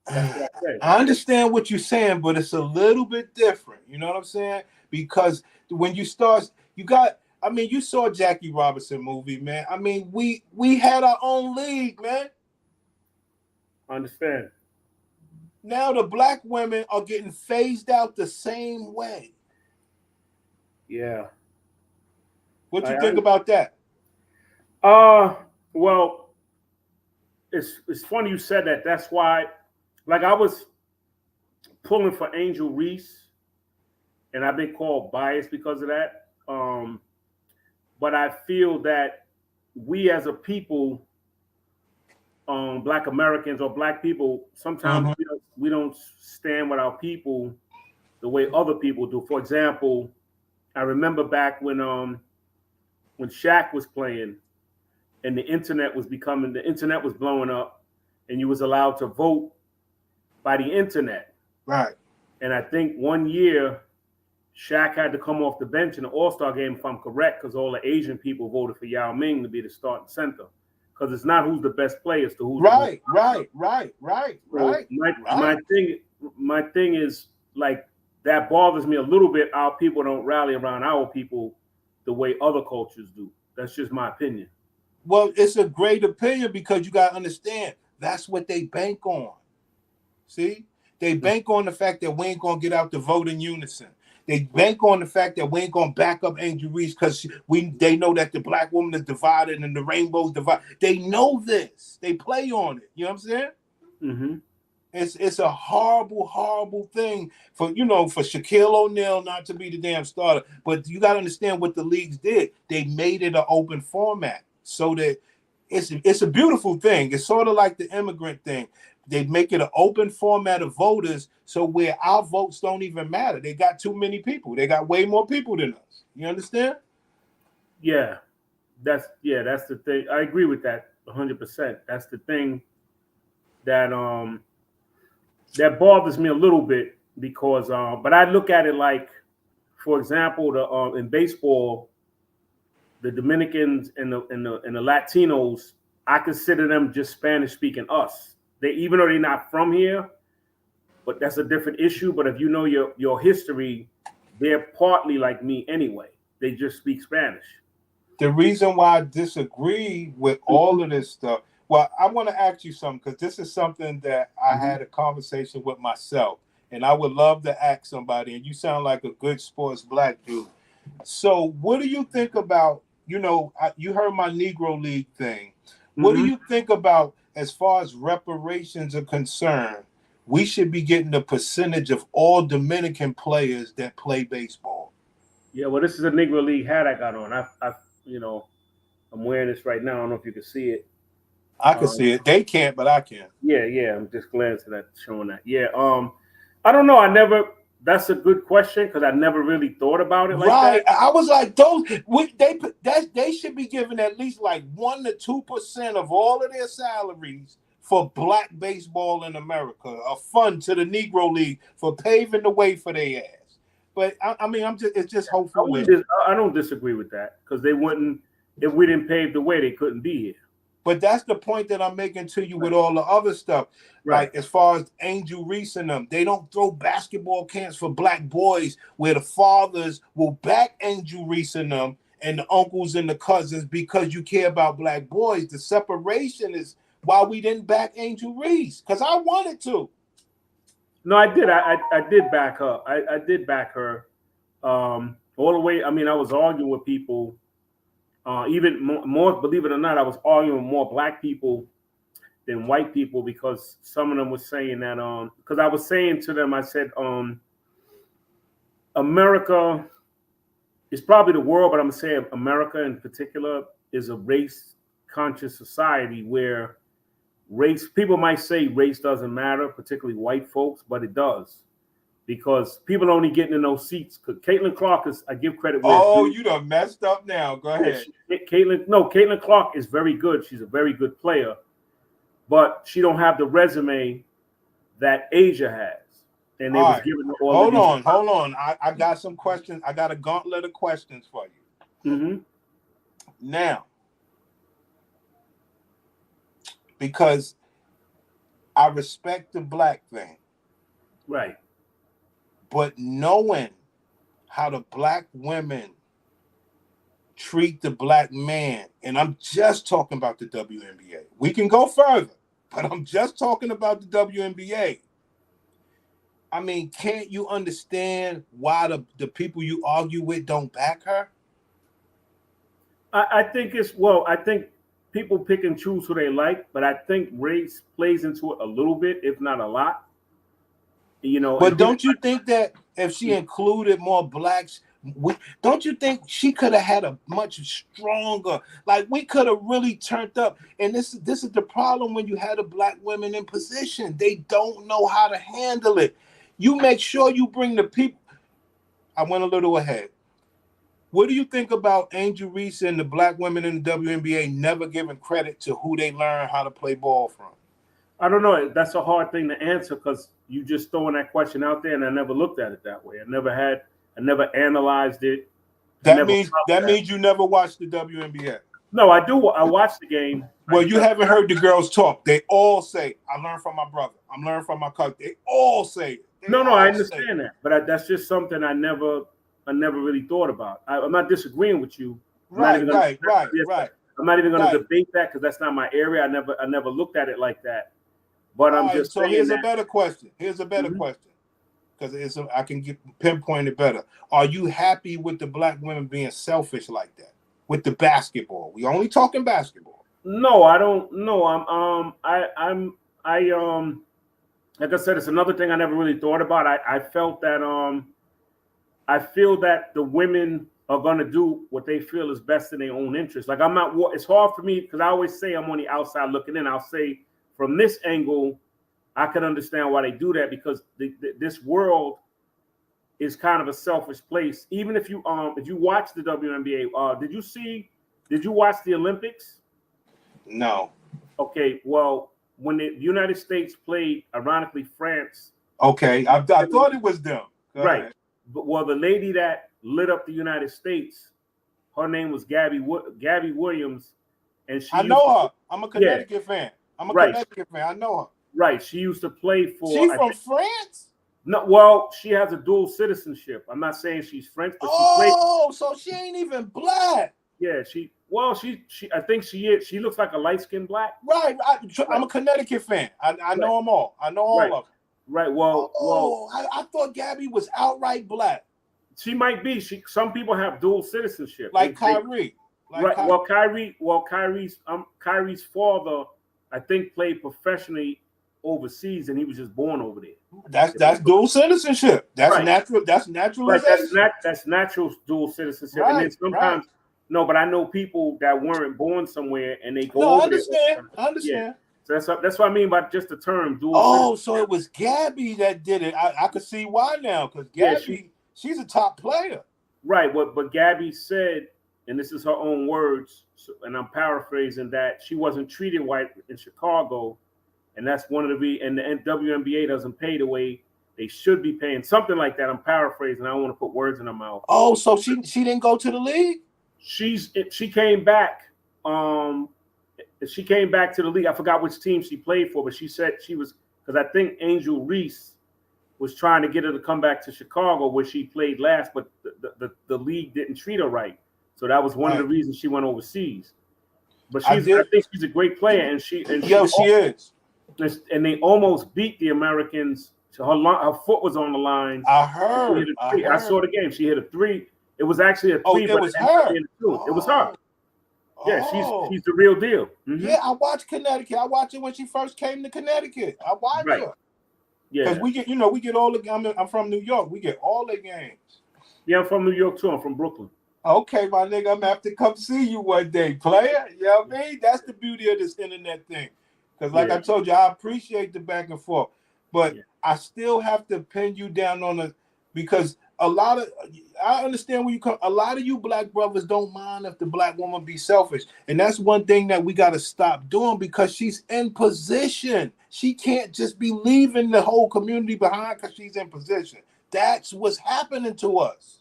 That's what I said. I understand what you're saying, but it's a little bit different. You know what I'm saying? Because when you start, you saw Jackie Robinson movie, man. I mean, we had our own league, man. I understand. Now the black women are getting phased out the same way. Yeah. What you think about that? Well, it's funny you said that. That's why, like, I was pulling for Angel Reese, and I've been called biased because of that. But I feel that we as a people, Black Americans or Black people, sometimes we don't stand with our people the way other people do. For example, I remember back when Shaq was playing and the internet was blowing up and you was allowed to vote by the internet. Right. And I think one year Shaq had to come off the bench in the All-Star game, if I'm correct, because all the Asian people voted for Yao Ming to be the starting center. Because it's not who's the best player, it's who's right. My thing is, like, that bothers me a little bit. Our people don't rally around our people the way other cultures do. That's just my opinion. Well, it's a great opinion because you got to understand that's what they bank on. See, they bank on the fact that we ain't gonna get out the vote in unison. They bank on the fact that we ain't gonna back up Angel Reese because they know that the black woman is divided and the rainbow's divided. They know this. They play on it. You know what I'm saying? Mm-hmm. It's a horrible thing for Shaquille O'Neal not to be the damn starter. But you got to understand what the leagues did. They made it an open format so that it's a beautiful thing. It's sort of like the immigrant thing. They make it an open format of voters, so where our votes don't even matter. They got too many people. They got way more people than us. You understand? Yeah, that's the thing. I agree with that 100%. That's the thing that that bothers me a little bit because, but I look at it like, for example, in baseball, the Dominicans and the Latinos, I consider them just Spanish speaking us. Even though they're not from here, but that's a different issue. But if you know your history, they're partly like me anyway. They just speak Spanish. The reason why I disagree with all of this stuff, well, I want to ask you something because this is something that I had a conversation with myself, and I would love to ask somebody. And you sound like a good sports black dude. So, what do you think about? You heard my Negro League thing. What do you think about as far as reparations are concerned? We should be getting a percentage of all Dominican players that play baseball. Yeah, well, this is a Negro League hat I got on. I'm wearing this right now. I don't know if you can see it. I can see it. They can't, but I can. Yeah. I'm just glancing at showing that. Yeah. I don't know. That's a good question because I never really thought about it like that. I was like, they should be giving at least like 1 to 2% of all of their salaries for black baseball in America, a fund to the Negro League for paving the way for their ass. But it's just hopeful. I don't disagree with that because they wouldn't, if we didn't pave the way, they couldn't be here. But that's the point that I'm making to you with all the other stuff. Right. Like as far as Angel Reese and them, they don't throw basketball camps for black boys where the fathers will back Angel Reese and them and the uncles and the cousins because you care about black boys. The separation is why we didn't back Angel Reese, because I wanted to. No, I did. I did back her. I did back her all the way. I mean, I was arguing with people. Even more, believe it or not, I was arguing with more black people than white people because some of them were saying that because I was saying to them, I said America is probably the world, but I'm gonna say America in particular is a race conscious society where race, people might say race doesn't matter, particularly white folks, but it does. Because people only getting in those seats. Because Caitlin Clark is, I give credit where Oh, it's due. you done messed up now. Go ahead. Caitlin Clark is very good. She's a very good player, but she don't have the resume that Asia has. And they All was right. giving her all Hold of these. on. I got some questions. I got a gauntlet of questions for you. Mm-hmm. Now, because I respect the black thing, Right. but knowing how the black women treat the black man, and I'm just talking about the WNBA. We can go further, but I'm just talking about the WNBA. I mean, can't you understand why the people you argue with don't back her? I think I think people pick and choose who they like, but I think race plays into it a little bit, if not a lot. You know, but don't you think that if she included more blacks, don't you think she could have had a much stronger, like we could have really turned up? And this is the problem when you had the black women in position. They don't know how to handle it. You make sure you bring the people. I went a little ahead. What do you think about Angel Reese and the black women in the WNBA never giving credit to who they learn how to play ball from? I don't know. That's a hard thing to answer because you just throwing that question out there, and I never looked at it that way. I never analyzed it. That means you never watched the WNBA. No, I do. I watched the game. Well, you haven't heard the girls talk. They all say, "I learned from my brother. I'm learning from my cousin." They all say it. No, I understand that, but that's just something I never really thought about. I'm not disagreeing with you. Right. I'm not even going to debate that because that's not my area. I never looked at it like that. But I'm just saying. So here's a better question. Because I can pinpoint it better. Are you happy with the black women being selfish like that with the basketball? We only talking basketball. No, I don't. No, I'm like I said, it's another thing I never really thought about. I felt that I feel that the women are gonna do what they feel is best in their own interest. Like I'm not. It's hard for me because I always say I'm on the outside looking in. I'll say from this angle, I can understand why they do that because this world is kind of a selfish place. Even if you watch the WNBA, did you watch the Olympics? No. Okay, well, when the United States played, ironically, France. Okay, I thought it was them. Right. But well, the lady that lit up the United States, her name was Gabby Williams, and I know her. I'm a Connecticut fan. Connecticut fan. I know her. Right. She used to play for. She from France? No. Well, she has a dual citizenship. I'm not saying she's French, but she played. Oh, so she ain't even black. Yeah. Well, I think she is. She looks like a light-skinned black. Right. I'm a Connecticut fan. I know them all. I know all of them. Right. Well. I thought Gabby was outright black. She might be. Some people have dual citizenship. Like Kyrie. Right. Kyrie's father, I think, played professionally overseas, and he was just born over there. That's dual citizenship. That's natural. That's naturalization. Right. That's natural dual citizenship. Right, and then sometimes, no, but I know people that weren't born somewhere and they go over there. I understand. Yeah. So that's what I mean by just the term dual. Oh, so it was Gabby that did it. I could see why now, because Gabby, she's a top player. Right. But Gabby said, and this is her own words, and I'm paraphrasing, that she wasn't treated white in Chicago. And that's one of the and the WNBA doesn't pay the way they should be paying, something like that. I'm paraphrasing. I don't want to put words in her mouth. Oh, so she didn't go to the league? She came back she came back to the league. I forgot which team she played for, but she said she was, because I think Angel Reese was trying to get her to come back to Chicago where she played last, but the league didn't treat her right. So that was one of the reasons she went overseas. But I think she's a great player, and she is. And they almost beat the Americans. So her foot was on the line. I heard. I saw the game. She hit a 3. It was actually a 3. Oh, it was her. It was her. Yeah, she's the real deal. Mm-hmm. Yeah, I watched Connecticut. I watched it when she first came to Connecticut. I watched her. Yeah, because we get all the. I'm from New York. We get all the games. Yeah, I'm from New York too. I'm from Brooklyn. Okay, my nigga, I'm gonna have to come see you one day, player. You know what I mean? That's the beauty of this internet thing. Because like I told you, I appreciate the back and forth, but I still have to pin you down on the, because I understand where you come. A lot of you black brothers don't mind if the black woman be selfish. And that's one thing that we got to stop doing, because she's in position. She can't just be leaving the whole community behind because she's in position. That's what's happening to us.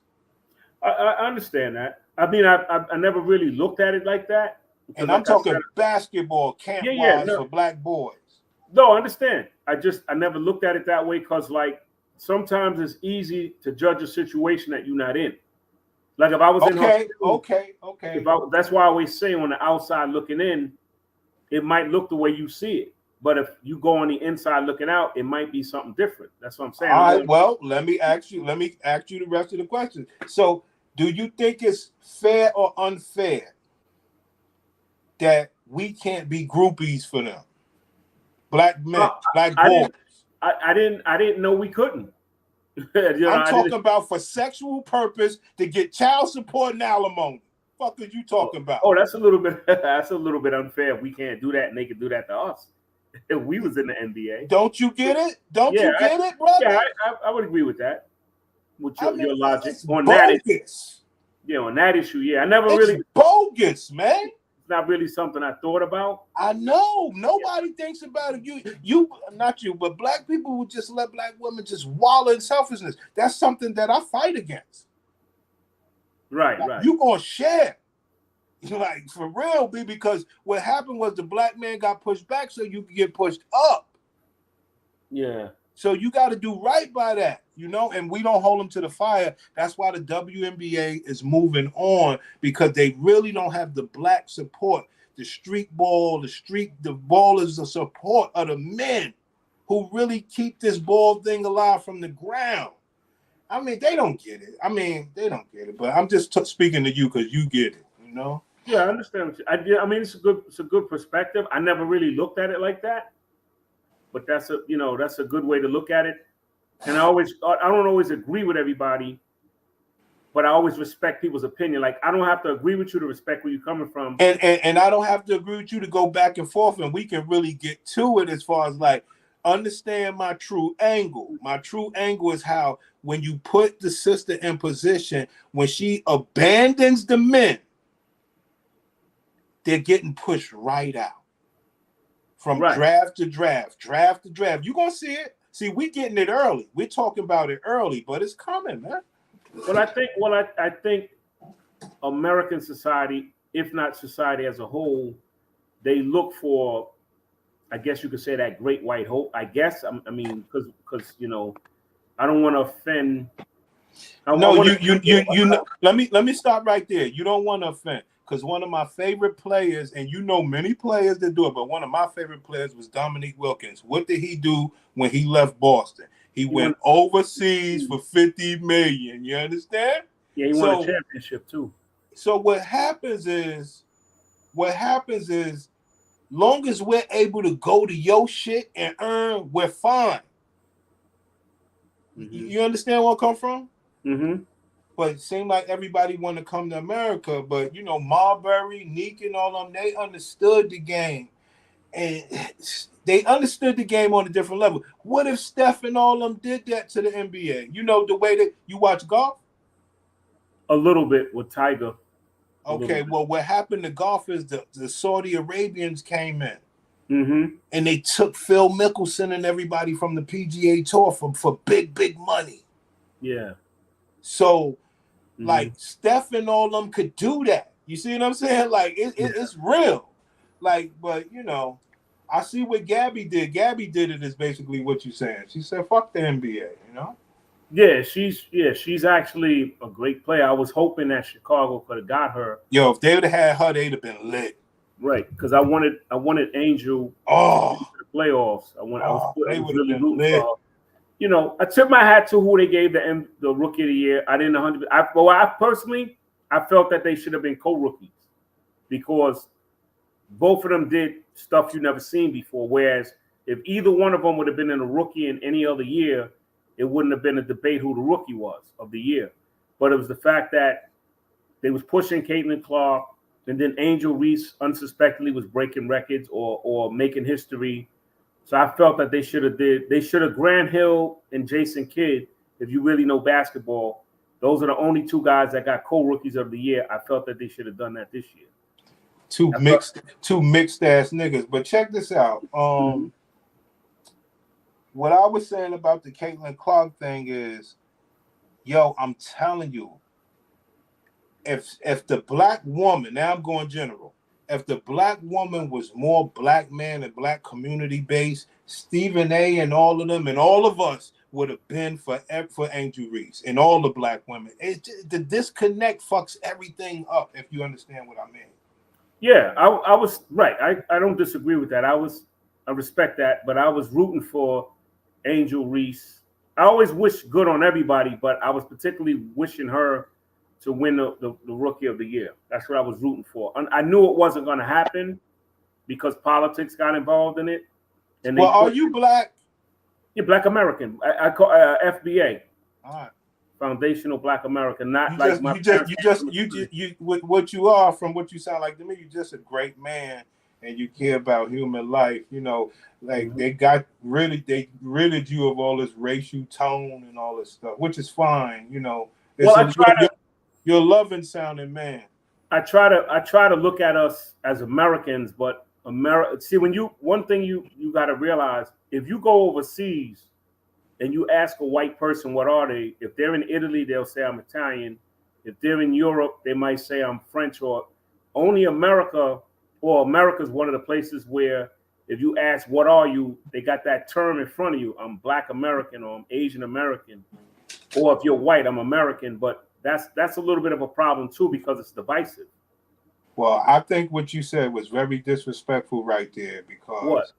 I understand that. I mean, I never really looked at it like that. And I'm talking basketball camp-wise for black boys. No, I understand. I never looked at it that way, because like sometimes it's easy to judge a situation that you're not in. Like if I was in her school, that's why I always say on the outside looking in, it might look the way you see it. But if you go on the inside looking out, it might be something different. That's what I'm saying. All right, well, let me ask you the rest of the question. So do you think it's fair or unfair that we can't be groupies for them? Black men, black boys. I didn't know we couldn't. I'm talking about for sexual purpose to get child support and alimony. Fuck are you talking about? Oh, that's a little bit unfair. We can't do that and they can do that to us. If we was in the NBA. Don't you get it? Don't you get it, brother? Yeah, I would agree with that. With your logic on bogus. That issue. Yeah, on that issue, yeah. I never really bogus, man. It's not really something I thought about. I know. Nobody thinks about it. You not you, but black people would just let black women just wallow in selfishness. That's something that I fight against. Right. You gonna share. Like for real, because what happened was the black man got pushed back so you could get pushed up. Yeah. So you got to do right by that, and we don't hold them to the fire. That's why the WNBA is moving on, because they really don't have the black support, the street ball, the ball is the support of the men who really keep this ball thing alive from the ground. I mean, they don't get it. But I'm just speaking to you because you get it, Yeah, I understand. I mean, it's a good perspective. I never really looked at it like that, but that's a good way to look at it. And I don't always agree with everybody, but I always respect people's opinion. Like I don't have to agree with you to respect where you're coming from, and I don't have to agree with you to go back and forth, and we can really get to it as far as like understand my true angle. My true angle is how when you put the sister in position, when she abandons the men, they're getting pushed right out. From draft to draft. You're going to see it. See, we getting it early. We're talking about it early, but it's coming, man. Well, I think American society, if not society as a whole, they look for, I guess you could say, that great white hope. I guess, I mean, because I don't want to offend. Let me stop right there. You don't want to offend. Because one of my favorite players, and many players that do it, but one of my favorite players was Dominique Wilkins. What did he do when he left Boston? He went overseas for $50 million. You understand? Yeah, he won a championship too. So what happens is, long as we're able to go to your shit and earn, we're fine. Mm-hmm. You understand where I come from? Mm-hmm. But it seemed like everybody want to come to America. But, Marbury, Neek, and all of them, they understood the game. And they understood the game on a different level. What if Steph and all of them did that to the NBA? The way that you watch golf? A little bit with Tiger. Okay, well, what happened to golf is the Saudi Arabians came in. Mm-hmm. And they took Phil Mickelson and everybody from the PGA Tour for big, big money. Yeah. So, like, Steph and all of them could do that. You see what I'm saying? Like, it's real. like, but you know, I see what Gabby did. Gabby did it is basically what you're saying. She said, "Fuck the NBA," you know. Yeah, she's actually a great player. I was hoping that Chicago could have got her. Yo, if they would have had her, they'd have been lit. Right, because I wanted Angel Oh, to the playoffs. I was they would have really been rooting lit. for her. You know, I took my hat to who they gave the rookie of the year. I didn't 100. I personally, I felt that they should have been co-rookies because both of them did stuff you never seen before. Whereas if either one of them would have been in a rookie in any other year, it wouldn't have been a debate who the rookie was of the year. But it was the fact that they was pushing Caitlin Clark, and then Angel Reese unsuspectedly was breaking records or making history. So I felt that they should have Grant Hill and Jason Kidd. If you really know basketball, those are the only two guys that got co-rookies of the year. I felt that they should have done that this year. Two mixed ass niggas. But check this out. What I was saying about the Caitlin Clark thing is, yo, I'm telling you, if the black woman, now I'm going general, if the black woman was more black man and black community based, Stephen A. and all of them and all of us would have been for Angel Reese and all the black women. The disconnect fucks everything up, if you understand what I mean. Yeah, I was right. I don't disagree with that. I respect that, but I was rooting for Angel Reese. I always wish good on everybody, but I was particularly wishing her to win the rookie of the year. That's what I was rooting for. I knew it wasn't going to happen because politics got involved in it. And well, are you black? Yeah, Black American. I call FBA. All right. Foundational Black American. Not what you are, from what you sound like to me, you're just a great man and you care about human life. You know, like they ridded you of all this racial tone and all this stuff, which is fine. You know, you're a loving sounding man. I try to look at us as Americans, but see, one thing you got to realize, if you go overseas and you ask a white person what are they, if they're in Italy, they'll say I'm Italian. If they're in Europe, they might say I'm French. Or only America's one of the places where if you ask what are you, they got that term in front of you. I'm Black American or I'm Asian American. Or if you're white, I'm American. But that's a little bit of a problem too, because it's divisive. Well, I think what you said was very disrespectful right there, because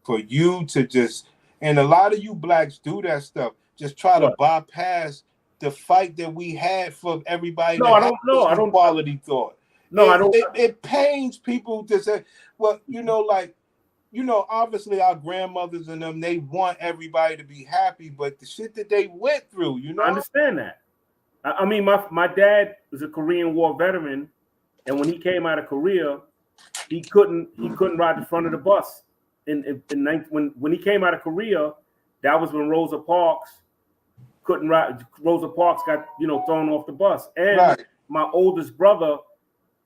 for you to just, and a lot of you blacks do that stuff, just try to bypass the fight that we had for everybody. No, I don't quality thought. No, I don't. It pains people to say, well, obviously our grandmothers and them, they want everybody to be happy, but the shit that they went through, I understand that. I mean, my dad was a Korean War veteran, and when he came out of Korea, he couldn't ride the front of the bus. When he came out of Korea, that was when Rosa Parks couldn't ride. Rosa Parks got thrown off the bus, and my oldest brother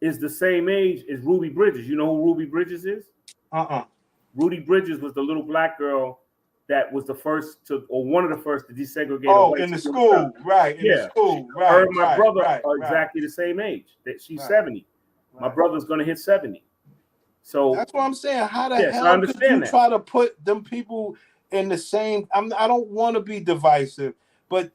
is the same age as Ruby Bridges. You know who Ruby Bridges is? Ruby Bridges was the little black girl that was the first to, or one of the first to desegregate. Oh, in the school, right? In the school, right? Her and my brother are exactly the same age. That she's 70. My brother's going to hit 70. So that's what I'm saying. How the hell could you try to put them people in the same? I don't want to be divisive, but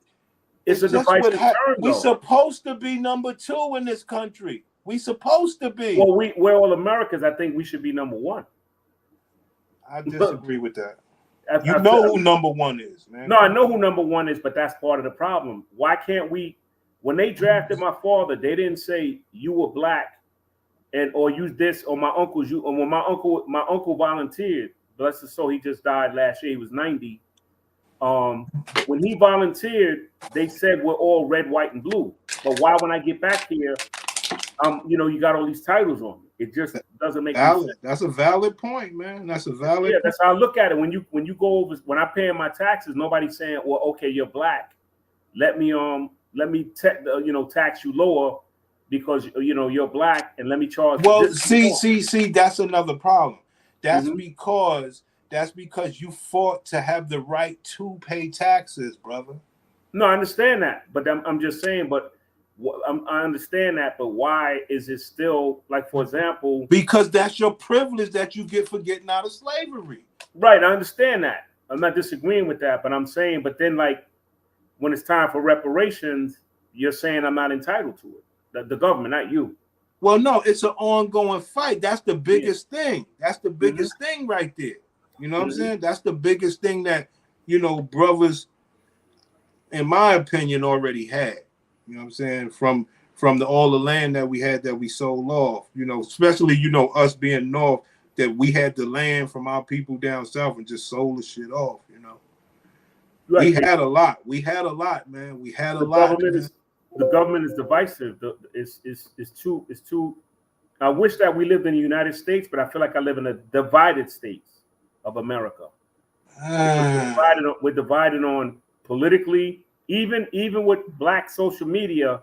it's a divisive term. We're supposed to be number 2 in this country. We supposed to be. Well, we're all Americans. I think we should be number 1. I disagree with that. You know who number 1 is, man. No, I know who number 1 is, but that's part of the problem. Why can't we? When they drafted my father, they didn't say you were black, or use this, or my uncle's you. Or when my uncle volunteered, bless his soul, he just died last year. He was 90. When he volunteered, they said we're all red, white, and blue. But why, when I get back here, you got all these titles on me? It just doesn't make sense. That's a valid point, man. That's a valid. Yeah, that's how I look at it. When you go over, when I pay my taxes, nobody's saying, "Well, okay, you're black. Let me tax you lower because you're black, and let me charge." Well, see, that's another problem. That's because you fought to have the right to pay taxes, brother. No, I understand that, but I'm just saying. But I understand that, but why is it still like, for example? Because that's your privilege that you get for getting out of slavery. Right, I understand that. I'm not disagreeing with that, but I'm saying, but then like when it's time for reparations, you're saying I'm not entitled to it. The government, not you. Well, no, it's an ongoing fight. That's the biggest thing. That's the biggest thing right there. You know what I'm saying? That's the biggest thing that, you know, brothers, in my opinion, already had. You know what I'm saying? From all the land that we had that we sold off, you know, especially, you know, us being North, that we had the land from our people down South and just sold the shit off, you know. Right. We had a lot. We had a lot, man. We had a lot. The government is divisive. It's too. I wish that we lived in the United States, but I feel like I live in a divided states of America. We're divided on politically. Even with Black social media,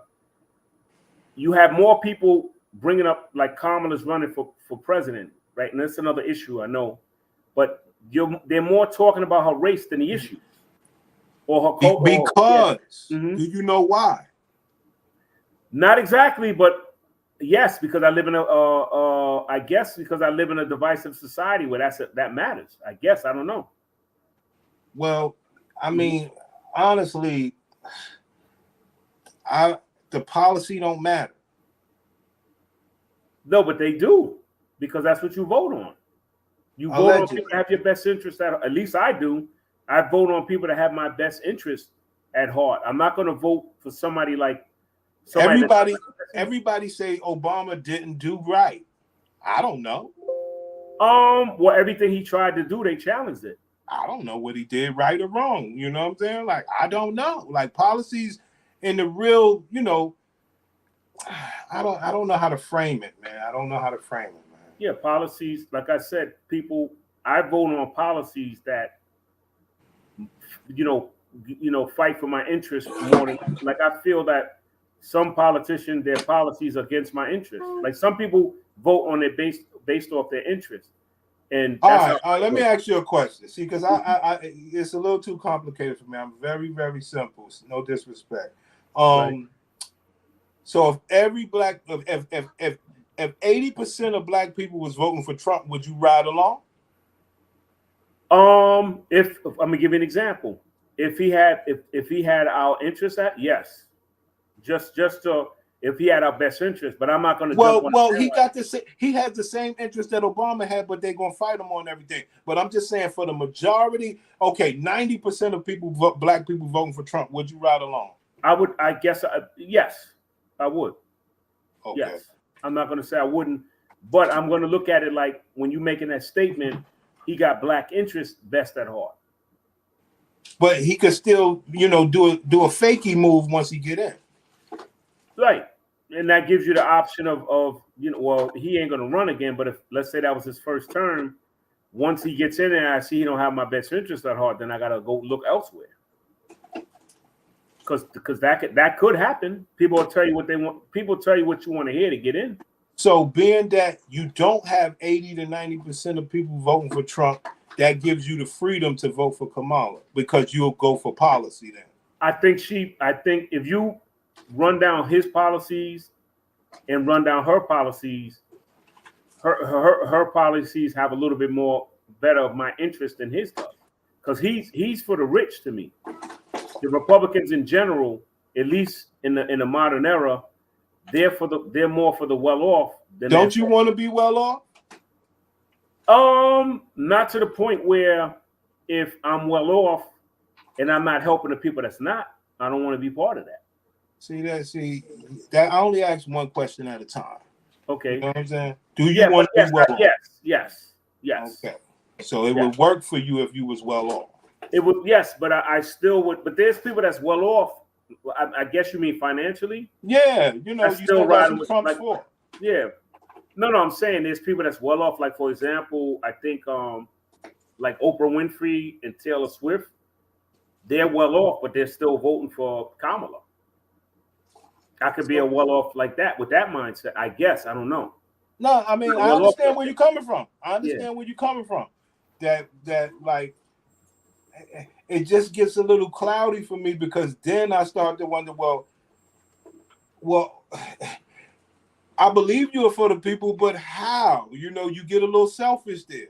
you have more people bringing up like Kamala's running for president, right? And that's another issue, I know. But they're more talking about her race than the issue. Or her because do you know why? Not exactly, but yes, because I live in I guess because I live in a divisive society where that matters. I guess, I don't know. Well, I mean, honestly, the policy don't matter. No, but they do, because that's what you vote on. You vote on people that have your best interest at least I do. I vote on people that have my best interest at heart. I'm not going to vote for somebody like everybody say Obama didn't do right. I don't know. Well, everything he tried to do, they challenged it. I don't know what he did right or wrong. You know what I'm saying? Like, I don't know. Like, policies in the real, you know, I don't know how to frame it, man. I don't know how to frame it, man. Yeah, policies, like I said, I vote on policies that, you know, fight for my interests more than, like, I feel that some politicians, their policies are against my interests. Like, some people vote on it based off their interests. And all right, let me ask you a question. See, because I it's a little too complicated for me. I'm very, very simple. No disrespect. Right. So if if 80% of Black people was voting for Trump, would you ride along? If I'm gonna give you an example, if he had our interest at, yes, just to. If he had our best interest, but I'm not going to. Well, he has the same interest that Obama had, but they're going to fight him on everything. But I'm just saying, for the majority, okay, 90% of people, Black people voting for Trump, would you ride along? I would. I guess. Yes, I would. Okay. Yes, I'm not going to say I wouldn't, but I'm going to look at it like when you're making that statement, he got Black interest best at heart. But he could still, you know, do a fakey move once he get in. Right. And that gives you the option of you know, well, he ain't going to run again, but if, let's say that was his first term, once he gets in there, I see he don't have my best interest at heart, then I got to go look elsewhere. Because that could happen. People will tell you what they want. People tell you what you want to hear to get in. So being that you don't have 80 to 90% of people voting for Trump, that gives you the freedom to vote for Kamala because you'll go for policy then. I think if you run down his policies and run down her policies, her policies have a little bit more better of my interest than his does, because he's for the rich to me. The Republicans in general, at least in the modern era, they're more for the well off. Don't you want to be well off? Not to the point where if I'm well off and I'm not helping the people that's not, I don't want to be part of that. See that I only ask one question at a time. Okay. You know what I'm saying? Do you want to be well off? Yes. Okay. So it would work for you if you was well off. It would, yes, but I still would. But there's people that's well off. I guess you mean financially? Yeah, you know, you still riding with Trump for. Yeah. No, I'm saying there's people that's well off. Like, for example, I think like Oprah Winfrey and Taylor Swift, they're well off, but they're still voting for Kamala. I could be a well off like that with that mindset, I guess. I don't know. No, I mean, I understand where you're coming from. Where you're coming from. That like, it just gets a little cloudy for me, because then I start to wonder, well, Well, I believe you are for the people, but how? You get a little selfish there.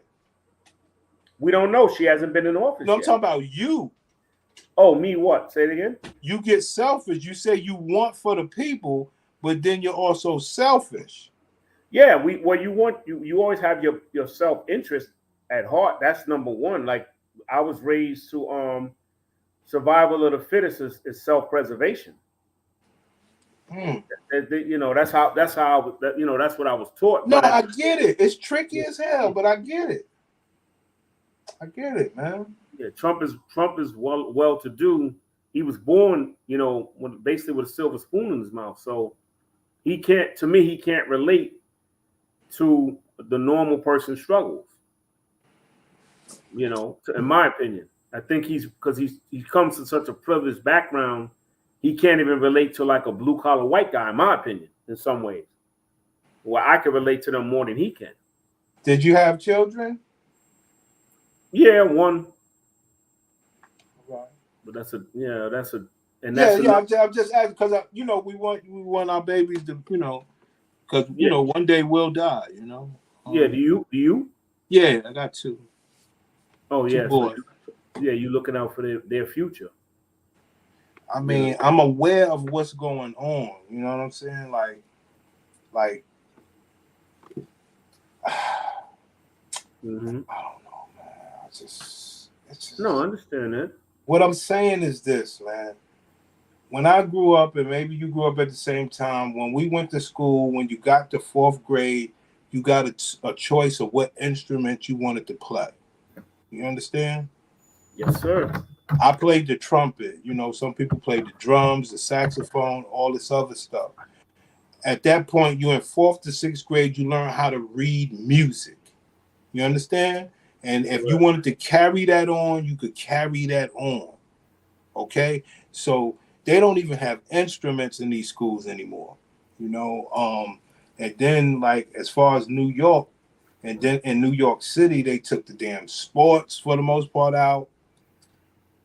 We don't know. She hasn't been in office No, I'm yet. talking about you. Oh, me what? Say it again. You get selfish. You say you want for the people, but then you're also selfish. Yeah, you always have your self-interest at heart. That's number one. Like I was raised to survival of the fittest is self-preservation. That's how that's what I was taught. No, But I get it. It's tricky as hell, but I get it. I get it, man. yeah, Trump is well to do. He was born, basically with a silver spoon in his mouth. So he can't relate to the normal person's struggles. In my opinion, I think he comes from such a privileged background, he can't even relate to like a blue collar white guy. In my opinion, in some ways, where I can relate to them more than he can. Did you have children? Yeah, one. Right. But that's I'm just asking because we want our babies to because one day we'll die. Yeah. Do you? Yeah, I got two. Oh yeah. Two boys. You looking out for their future. I mean, I'm aware of what's going on. You know what I'm saying? Like. Mm-hmm. I don't know, man. It's just No, I understand that. What I'm saying is this, man. When I grew up, and maybe you grew up at the same time, when we went to school, when you got to 4th grade, you got a choice of what instrument you wanted to play. You understand? Yes, sir. I played the trumpet. Some people played the drums, the saxophone, all this other stuff. At that point, you're in 4th to 6th grade, you learn how to read music. You understand? And if you wanted to carry that on, you could carry that on. Okay? So they don't even have instruments in these schools anymore. And then like as far as New York, and then in New York City, they took the damn sports for the most part out.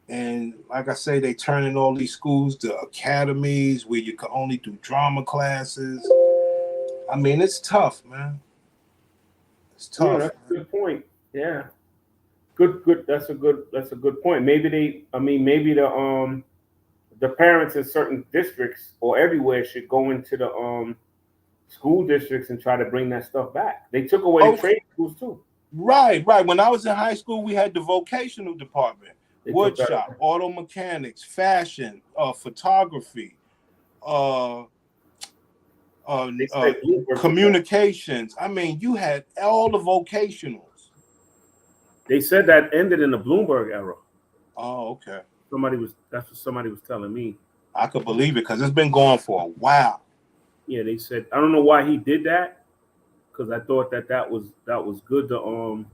And like I say, they turning all these schools to academies where you can only do drama classes. I mean, it's tough, man. It's tough. Yeah, that's a good point. Yeah. Good. That's a good point. Maybe the parents in certain districts or everywhere should go into the school districts and try to bring that stuff back. They took away the trade schools too. Right. When I was in high school, we had the vocational department, wood shop, auto mechanics, fashion, photography, communications. I mean, you had all the vocationals. They said that ended in the Bloomberg era. Oh, okay. That's what somebody was telling me. I could believe it because it's been going for a while. Yeah, they said I don't know why he did that because I thought that was good to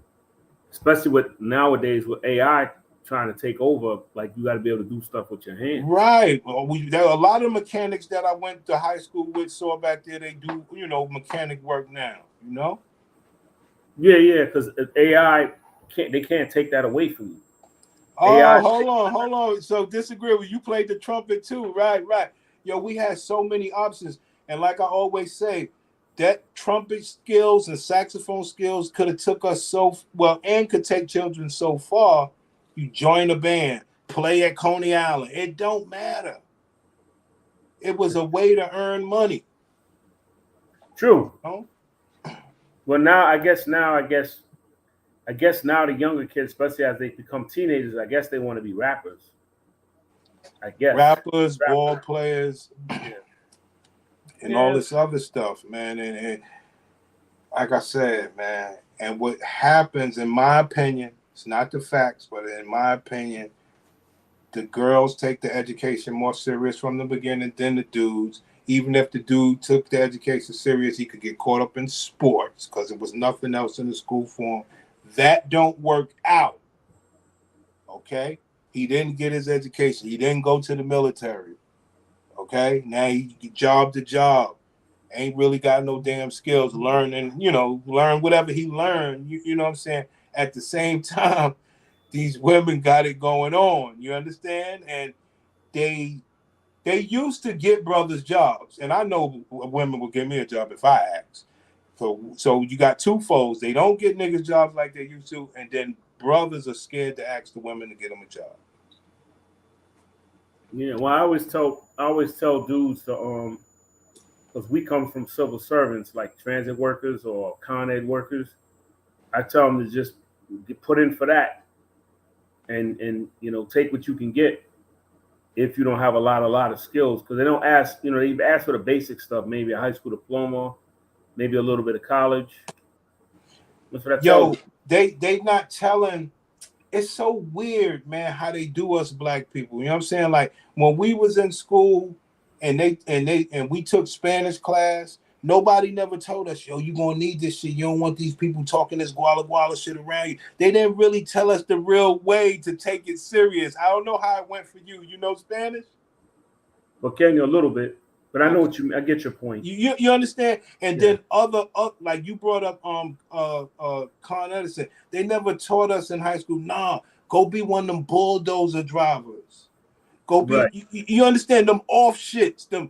especially with nowadays with AI trying to take over. Like you got to be able to do stuff with your hands. Right. Well, there are a lot of mechanics that I went to high school with saw back there. They do mechanic work now. Yeah, because AI can't take that away from you. Oh, AI, hold on. So disagree with you. Played the trumpet too, right? Yo, we had so many options, and like I always say, that trumpet skills and saxophone skills could have took us so well, and could take children so far. You join a band, play at Coney Island. It don't matter. It was a way to earn money. True. Well, I guess now the younger kids, especially as they become teenagers, I guess they want to be rappers. I guess rappers, ball players, and all this other stuff, man. And like I said, man, and what happens, in my opinion, it's not the facts, but in my opinion, the girls take the education more serious from the beginning than the dudes. Even if the dude took the education serious, he could get caught up in sports because there was nothing else in the school for him. That don't work out. Okay? He didn't get his education. He didn't go to the military. Okay? Now he job to job. Ain't really got no damn skills. Learn whatever he learned. You know what I'm saying? At the same time, these women got it going on. You understand? And they They used to get brothers jobs, and I know women will give me a job if I ask. So you got two folds. They don't get niggas jobs like they used to, and then brothers are scared to ask the women to get them a job. Yeah, well, I always tell dudes to because we come from civil servants like transit workers or Con Ed workers. I tell them to just put in for that, and take what you can get if you don't have a lot of skills, because they don't ask. They ask for the basic stuff, maybe a high school diploma, maybe a little bit of college. That's what I tell Yo, them. they not telling. It's so weird, man, how they do us black people. You know what I'm saying? Like when we was in school and we took Spanish class, nobody never told us, yo, you gonna need this shit. You don't want these people talking this guala guala shit around you. They didn't really tell us the real way to take it serious. I don't know how it went for you. You know Spanish? But can you a little bit? But I know what you. I get your point. You understand? And Yeah. then other like you brought up Con Edison. They never taught us in high school. Nah, go be one of them bulldozer drivers. Go be Right. you understand them off shits. Them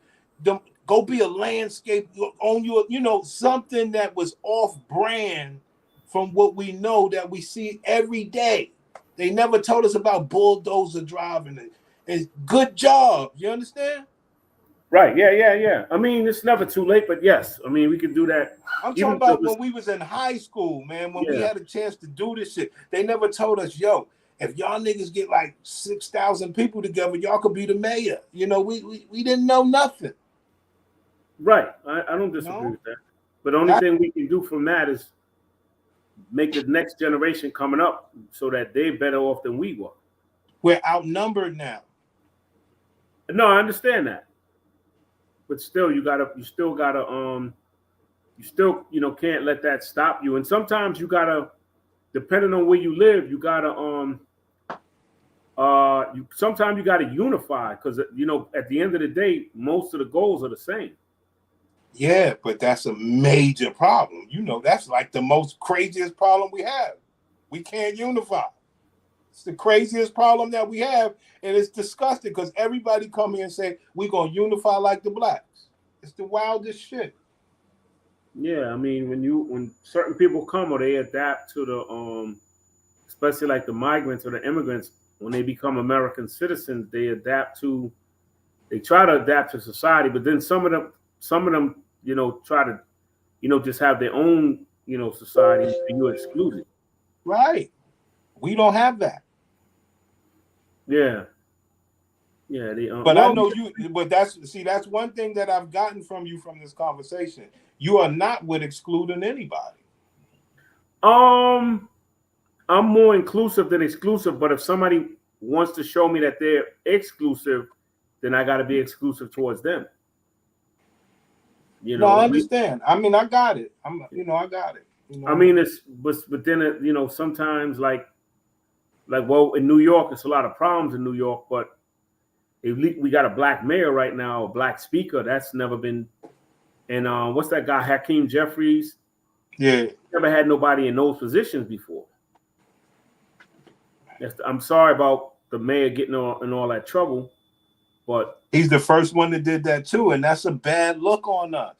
go be a landscape on something that was off brand from what we know that we see every day. They never told us about bulldozer driving and good job. You understand? Right. Yeah. I mean, it's never too late, but yes, I mean, we could do that. I'm Even talking about though when we was in high school, man, when we Yeah. had a chance to do this shit. They never told us, yo, if y'all niggas get like 6,000 people together, y'all could be the mayor. We didn't know nothing. Right. I don't disagree with that. But the only thing we can do from that is make the next generation coming up so that they're better off than we were. We're outnumbered now. No, I understand that. But still, you still can't let that stop you. And sometimes you gotta, depending on where you live, you gotta sometimes you gotta unify, because at the end of the day, most of the goals are the same. Yeah, but that's a major problem. That's like the most craziest problem we have. We can't unify. It's the craziest problem that we have, and it's disgusting because everybody come here and say we're gonna unify like the blacks. It's the wildest shit. Yeah, I mean, when certain people come or they adapt to the especially like the migrants or the immigrants, when they become American citizens, they try to adapt to society, but then some of them try to just have their own society, and you're excluded. Right. We don't have that. Yeah. But I know you. But that's one thing that I've gotten from you from this conversation. You are not with excluding anybody. I'm more inclusive than exclusive, but if somebody wants to show me that they're exclusive, then I got to be exclusive towards them. No, I understand. I mean, I got it. I got it. I mean, but then sometimes like well, in New York, it's a lot of problems in New York, but we got a black mayor right now, a black speaker. That's never been. And what's that guy, Hakeem Jeffries? Yeah, never had nobody in those positions before. I'm sorry about the mayor getting in all that trouble, but he's the first one that did that too, and that's a bad look on us.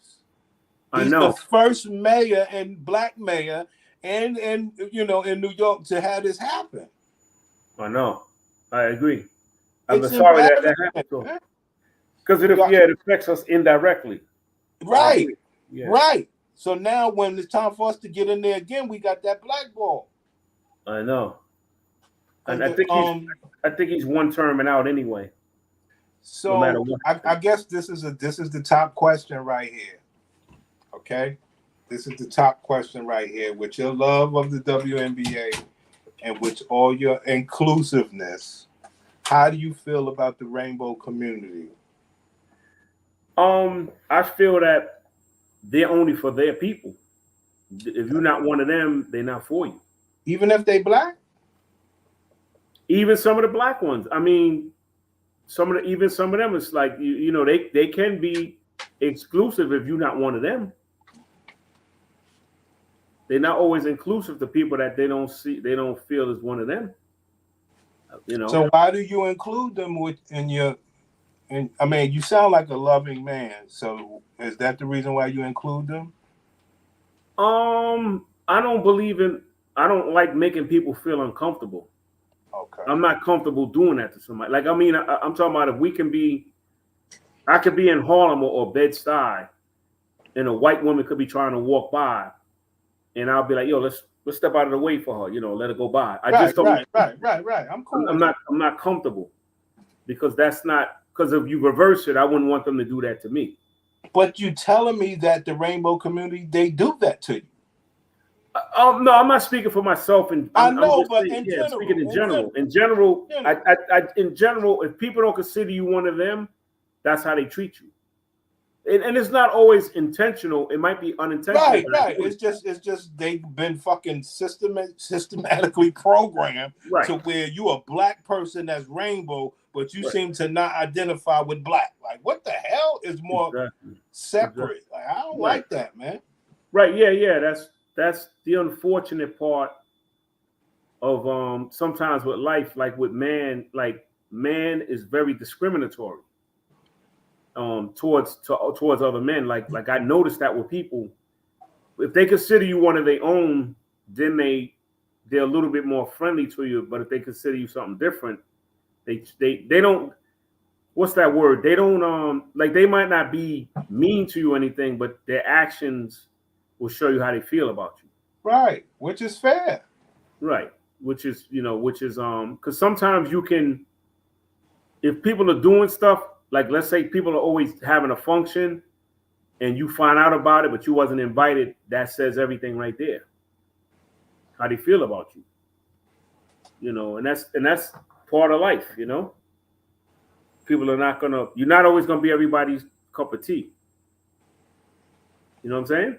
I He's know. the first mayor and black mayor, and in New York to have this happen. I know. I agree. I'm It's sorry that happened. Because it affects us indirectly. Right. Yeah. Right. So now when it's time for us to get in there again, we got that black ball. I know. And I think he's one term and out anyway. So no matter what. I guess this is the top question right here. Okay? This is the top question right here. With your love of the WNBA and with all your inclusiveness, how do you feel about the rainbow community? I feel that they're only for their people. If you're not one of them, they're not for you. Even if they black? Even some of the black ones. I mean, some of them, it's like they can be exclusive if you're not one of them. They're not always inclusive to people that they don't feel is one of them. So why do you include them in And I mean, you sound like a loving man. So is that the reason why you include them? I don't believe in. I don't like making people feel uncomfortable. Okay. I'm not comfortable doing that to somebody. Like, I mean, I'm talking about if we can be. I could be in Harlem or Bed-Stuy, and a white woman could be trying to walk by, and I'll be like, "Yo, let's step out of the way for her. You know, let her go by." I just don't. Right. I'm cool. I'm not comfortable because that's not because if you reverse it, I wouldn't want them to do that to me. But you telling me that the rainbow community, they do that to you? No, I'm not speaking for myself, and I know, I'm but saying, in general, speaking in general. In general, if people don't consider you one of them, that's how they treat you. And it's not always intentional. It might be unintentional. Right. It's just they've been fucking systematically programmed to where you a black person that's rainbow, but you seem to not identify with black. Like, what the hell is more separate? Exactly. Like, I don't like that, man. Right. Yeah. That's the unfortunate part of sometimes with life, like with man, like man is very discriminatory towards other men. Like I noticed that with people, if they consider you one of their own, then they're a little bit more friendly to you. But if they consider you something different, they don't. What's that word? They don't like they might not be mean to you or anything, but their actions will show you how they feel about you. Right, which is fair. Right, which is because sometimes you can, if people are doing stuff like, let's say people are always having a function, and you find out about it, but you wasn't invited. That says everything right there. How they feel about you, and that's part of life, People are not gonna. You're not always gonna be everybody's cup of tea. You know what I'm saying?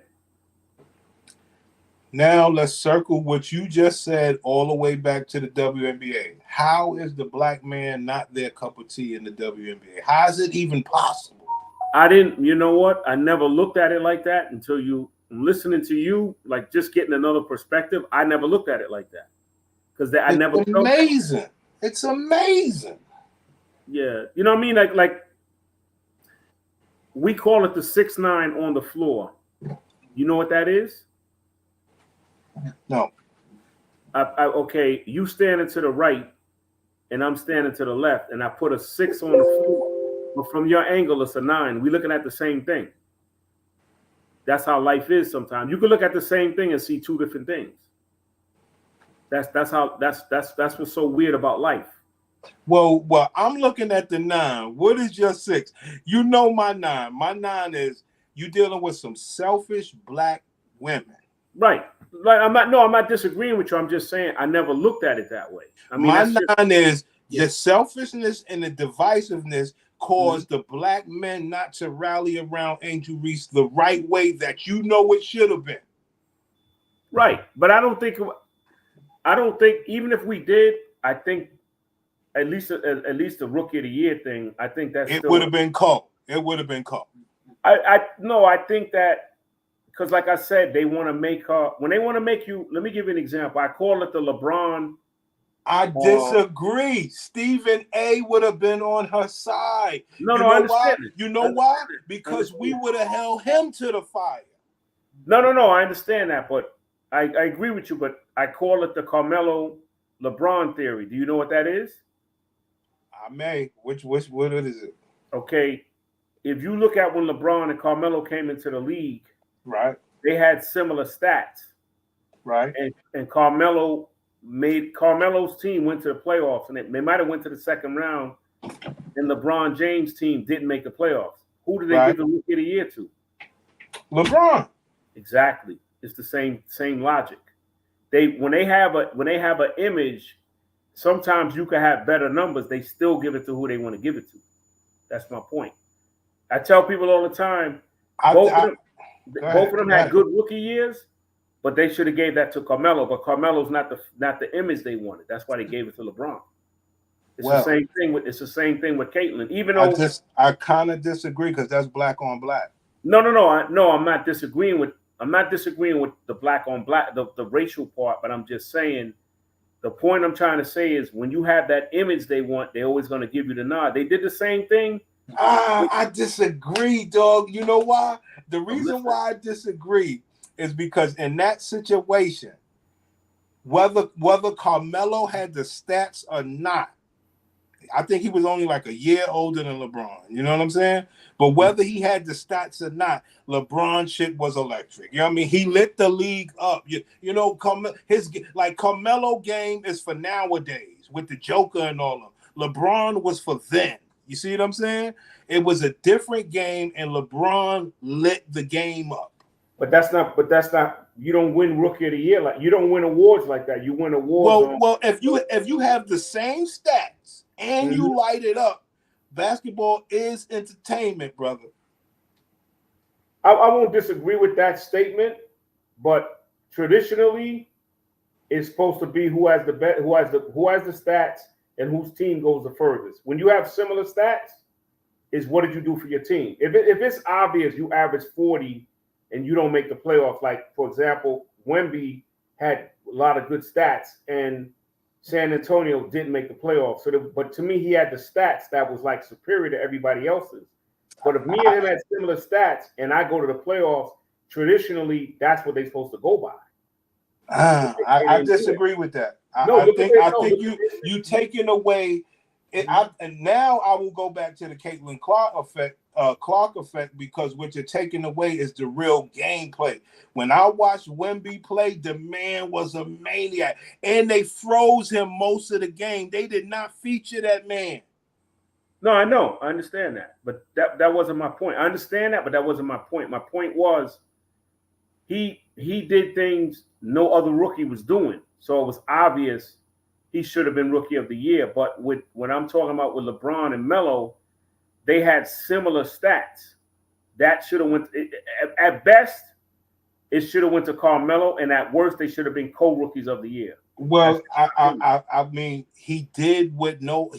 Now let's circle what you just said all the way back to the WNBA. How is the black man not their cup of tea in the WNBA? How is it even possible? I didn't. You know what? I never looked at it like that until I'm listening to you, like just getting another perspective. I never looked at it like that because I never. It's amazing. It's amazing. Yeah, you know what I mean. Like we call it the 6'9" on the floor. You know what that is? No. Okay, you standing to the right, and I'm standing to the left, and I put a 6 on the floor. But from your angle, it's a 9. We're looking at the same thing. That's how life is. Sometimes you can look at the same thing and see two different things. That's what's so weird about life. Well, I'm looking at the 9. What is your 6? You know my 9. My 9 is you dealing with some selfish black women. Right. Like I'm not disagreeing with you. I'm just saying I never looked at it that way. I mean, my 9 is the selfishness and the divisiveness caused the black men not to rally around Angel Reese the right way that it should have been. Right. But I don't think even if we did, I think at least the rookie of the year thing, I think that it would have been called. It would have been called. I think that because, like I said, they want to make her. When they want to make you, let me give you an example. I call it the LeBron. I disagree. Stephen A. would have been on her side. No, I understand. You know why? Because we would have held him to the fire. No. I understand that, but I agree with you. But I call it the Carmelo LeBron theory. Do you know what that is? I may. What is it? Okay, if you look at when LeBron and Carmelo came into the league. Right. They had similar stats. Right. And Carmelo's team went to the playoffs, and they might have went to the second round, and LeBron James' team didn't make the playoffs. Who did they give the rookie of the year to? LeBron. Exactly. It's the same logic. When they have an image, sometimes you can have better numbers. They still give it to who they want to give it to. That's my point. I tell people all the time, both of them had good rookie years, but they should have gave that to Carmelo. But Carmelo's not the image they wanted. That's why they gave it to LeBron. It's the same thing with Caitlyn. Even though I kind of disagree because that's black on black. No. I'm not disagreeing with the black on black, the racial part. But I'm just saying the point I'm trying to say is when you have that image they want, they're always going to give you the nod. They did the same thing I disagree, dog. You know why? The reason listening. why I disagree is because in that situation, whether Carmelo had the stats or not, I think he was only like a year older than LeBron. You know what I'm saying? But whether he had the stats or not, LeBron shit was electric. You know what I mean? He lit the league up. You know, his like Carmelo game is for nowadays with the Joker and all of them. LeBron was for then. You see what I'm saying? It was a different game, and LeBron lit the game up. But that's not. You don't win Rookie of the Year like you don't win awards like that. You win awards. Well, if you have the same stats and you light it up, basketball is entertainment, brother. I won't disagree with that statement, but traditionally, it's supposed to be who has the stats and whose team goes the furthest. When you have similar stats, is what did you do for your team? If it's obvious you average 40 and you don't make the playoffs, like for example, Wnba had a lot of good stats and San Antonio didn't make the playoffs. But to me, he had the stats that was like superior to everybody else's. But if me and him had similar stats and I go to the playoffs, traditionally that's what they're supposed to go by. I disagree with that. I think you taking away. And now I will go back to the Caitlin Clark effect, because what you're taking away is the real gameplay. When I watched Wnba play, the man was a maniac, and they froze him most of the game. They did not feature that man. No, I know, I understand that, but that wasn't my point. I understand that, but that wasn't my point. My point was he did things no other rookie was doing, so it was obvious he should have been Rookie of the Year. But with what I'm talking about with LeBron and Melo, they had similar stats. That should have went at best. It should have went to Carmelo, and at worst, they should have been co-rookies of the year. Well, I mean, he did what no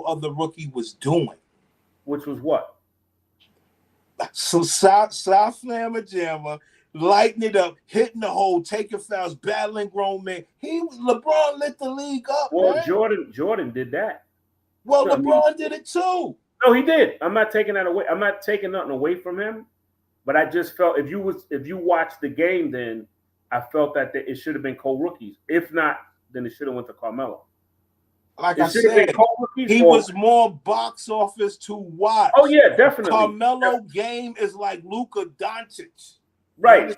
other rookie was doing. Which was what? So South Slammer Jammer, lighting it up, hitting the hole, taking fouls, battling grown men. LeBron lit the league up. Well, man. Jordan did that. Well, LeBron did it too. No, he did. I'm not taking that away. I'm not taking nothing away from him. But I just felt if you watched the game, then I felt that it should have been co-rookies. If not, then it should have went to Carmelo. Like I said, he was more box office to watch. Oh yeah, definitely. Carmelo game is like Luka Doncic. Right.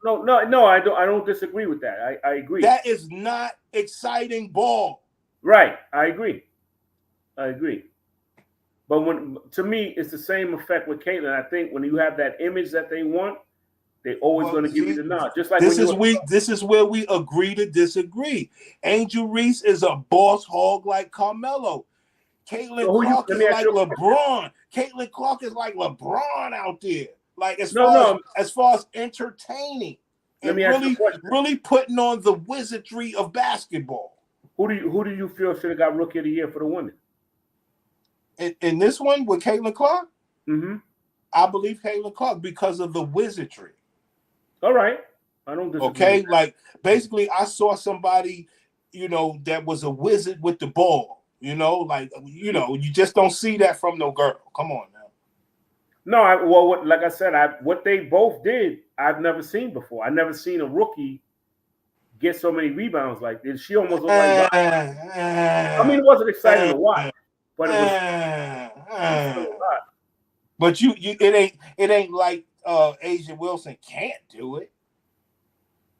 No, I don't disagree with that. I agree. That is not exciting ball. Right. I agree. But to me, it's the same effect with Caitlin. I think when you have that image that they want, they're always going to give you the nod. Just like this is where we agree to disagree. Angel Reese is a boss hog like Carmelo. Caitlin Clark is like LeBron. Caitlin Clark is like LeBron out there. Like as far as entertaining and really putting on the wizardry of basketball. Who do you feel should have got Rookie of the Year for the women? In this one with Caitlin Clark, I believe Caitlin Clark because of the wizardry. All right, I don't disagree. Okay, like basically, I saw somebody, that was a wizard with the ball. You just don't see that from no girl. Come on now. No, like I said, what they both did, I've never seen before. I've never seen a rookie get so many rebounds like this. She almost looked like. I mean, it wasn't exciting to watch. But it was but it ain't like Asia Wilson can't do it.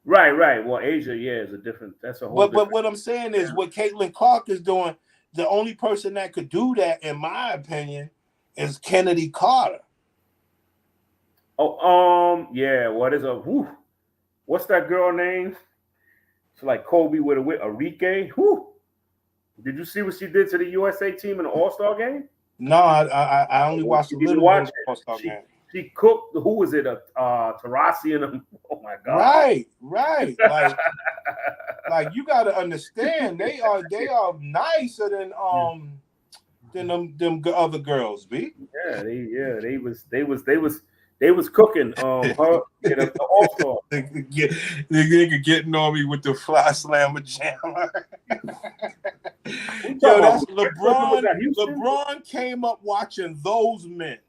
Right. Well, Asia, is a different. That's a whole. But what I'm saying is, what Caitlin Clark is doing, the only person that could do that, in my opinion, is Kennedy Carter. Oh, yeah. What's that girl name? It's like Kobe with Enrique. Did you see what she did to the USA team in the All-Star game? No, I only watched a little bit of the All-Star game. She cooked. Who was it? Taurasi and them. Oh my God! Right. Like you got to understand, they are nicer than them other girls, B. Yeah, they was cooking. Her in the All-Star. The nigga getting on me with the fly slammer jammer. Yo, that's Was LeBron. that Houston? LeBron came up watching those men.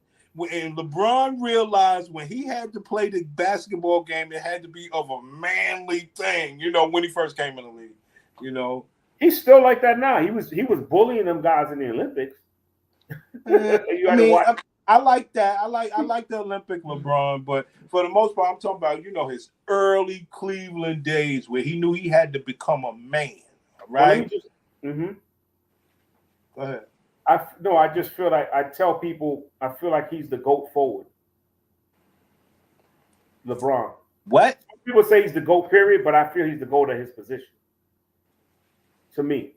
And LeBron realized when he had to play the basketball game, it had to be of a manly thing, when he first came in the league, He's still like that now. He was bullying them guys in the Olympics. You had to watch. I like that. I like the Olympic LeBron, but for the most part, I'm talking about, his early Cleveland days where he knew he had to become a man, right? Well, Go ahead. I just feel like I tell people I feel like he's the GOAT forward. LeBron. What? People say he's the GOAT period, but I feel he's the GOAT at his position. To me.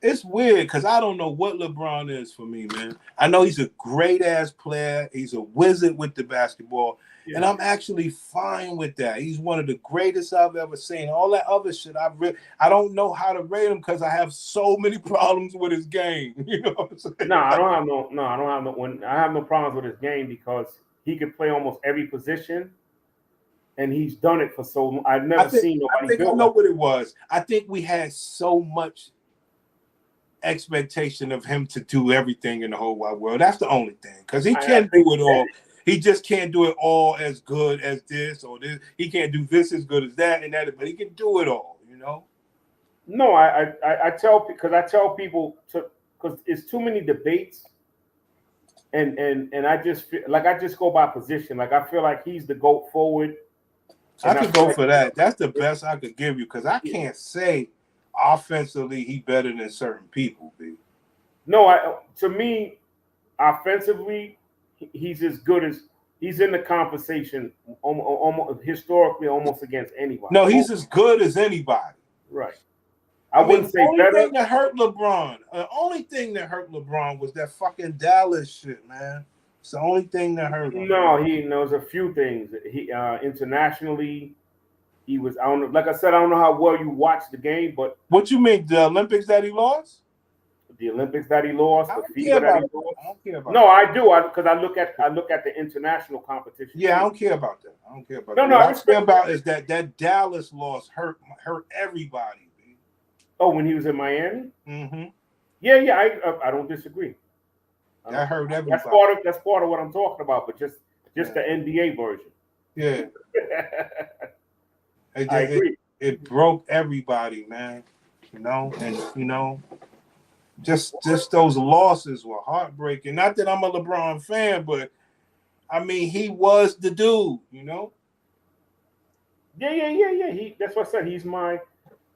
It's weird because I don't know what LeBron is for me, man. I know he's a great ass player. He's a wizard with the basketball. Yeah. And I'm actually fine with that. He's one of the greatest I've ever seen. All that other shit, I don't know how to rate him because I have so many problems with his game. You know what I'm saying? I have no problems with his game because he can play almost every position. And he's done it for so long. I've never seen nobody do it. I know what it was. I think we had so much expectation of him to do everything in the whole wide world. That's the only thing. Because he can't do it all. He just can't do it all as good as this or this. He can't do this as good as that and that, but he can do it all, No, I tell people because it's too many debates. And I just feel like I just go by position. Like I feel like he's the GOAT forward. I could go for that. That's the best I could give you because I can't say offensively he better than certain people, B. No, to me, offensively, he's as good as he's in the conversation almost historically almost against anybody. No, he's as good as anybody. Right. I wouldn't say better. The only thing that hurt LeBron was that fucking Dallas shit, man. It's the only thing that hurt him. No, he knows a few things. He internationally, he was. I don't know. Like I said, I don't know how well you watched the game, but what you mean the Olympics that he lost? The Olympics that he lost, I the don't FIBA care that about he that. lost. I don't care about No, that. I do. Because I look at the international competition. Yeah, I don't care about that. I don't care about No, that. no, What I care about is that Dallas loss hurt everybody. Man. Oh, when he was in Miami? Mm-hmm. Yeah, I don't disagree. That hurt everybody. That's part of what I'm talking about, but just the NBA version. Yeah. I agree. It broke everybody, man. And just those losses were heartbreaking. Not that I'm a LeBron fan, but I mean he was the dude, Yeah. That's what I said. He's my.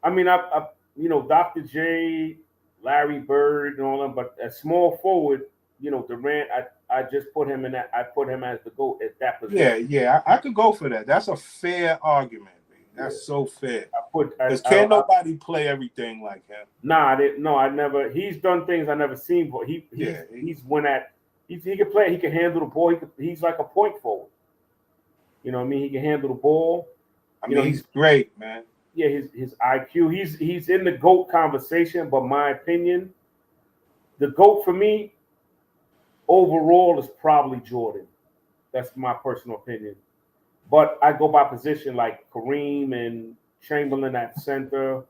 I mean, Dr. J, Larry Bird, and all them, but as small forward, Durant, I just put him in that. I put him as the GOAT at that position. Yeah, I could go for that. That's a fair argument. That's so fair. Because can't nobody play everything like him. I never. He's done things I never seen before. He's went at. He can play. He can handle the ball. He's like a point forward. You know what I mean? He can handle the ball. He's great, man. Yeah, his IQ. He's in the GOAT conversation, but my opinion, the GOAT for me, overall is probably Jordan. That's my personal opinion. But I go by position like Kareem and Chamberlain at center,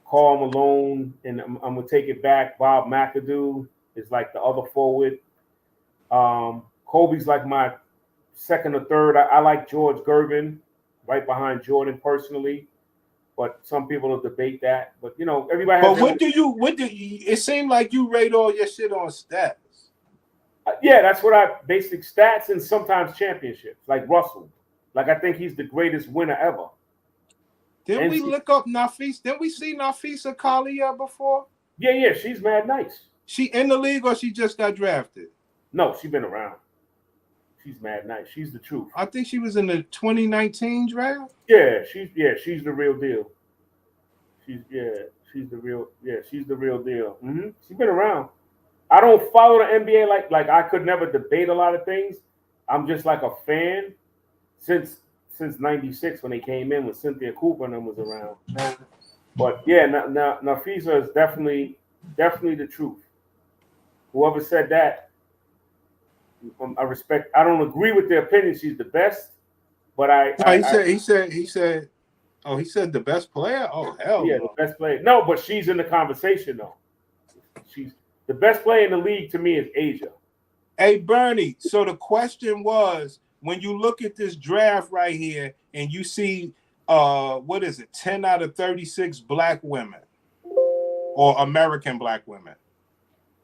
Karl Malone, and I'm going to take it back. Bob McAdoo is like the other forward. Kobe's like my second or third. I like George Gervin right behind Jordan personally, but some people will debate that. But everybody. But what do you? It seemed like you rate all your shit on stats. Yeah, that's what basic stats and sometimes championships, like Russell. Like I think he's the greatest winner ever. Didn't we look up Nafisa? Didn't we see Nafisa Kalia before? Yeah, she's mad nice. She in the league or she just got drafted? No, she's been around. She's mad nice. She's the truth. I think she was in the 2019 draft. Yeah, she's the real deal. She's the real deal. Mm-hmm. She's been around. I don't follow the NBA like I could never debate a lot of things. I'm just like a fan since '96 when they came in when Cynthia Cooper and them was around. But yeah, Nafisa is definitely the truth. Whoever said that, I respect. I don't agree with their opinion. She's the best, but he said Oh, he said the best player? Oh, hell Yeah, no. the best player. No, but she's in the conversation though. She's the best player in the league to me is Asia. Hey, Bernie, so the question was, when you look at this draft right here and you see, what is it, 10 out of 36 black women or American black women,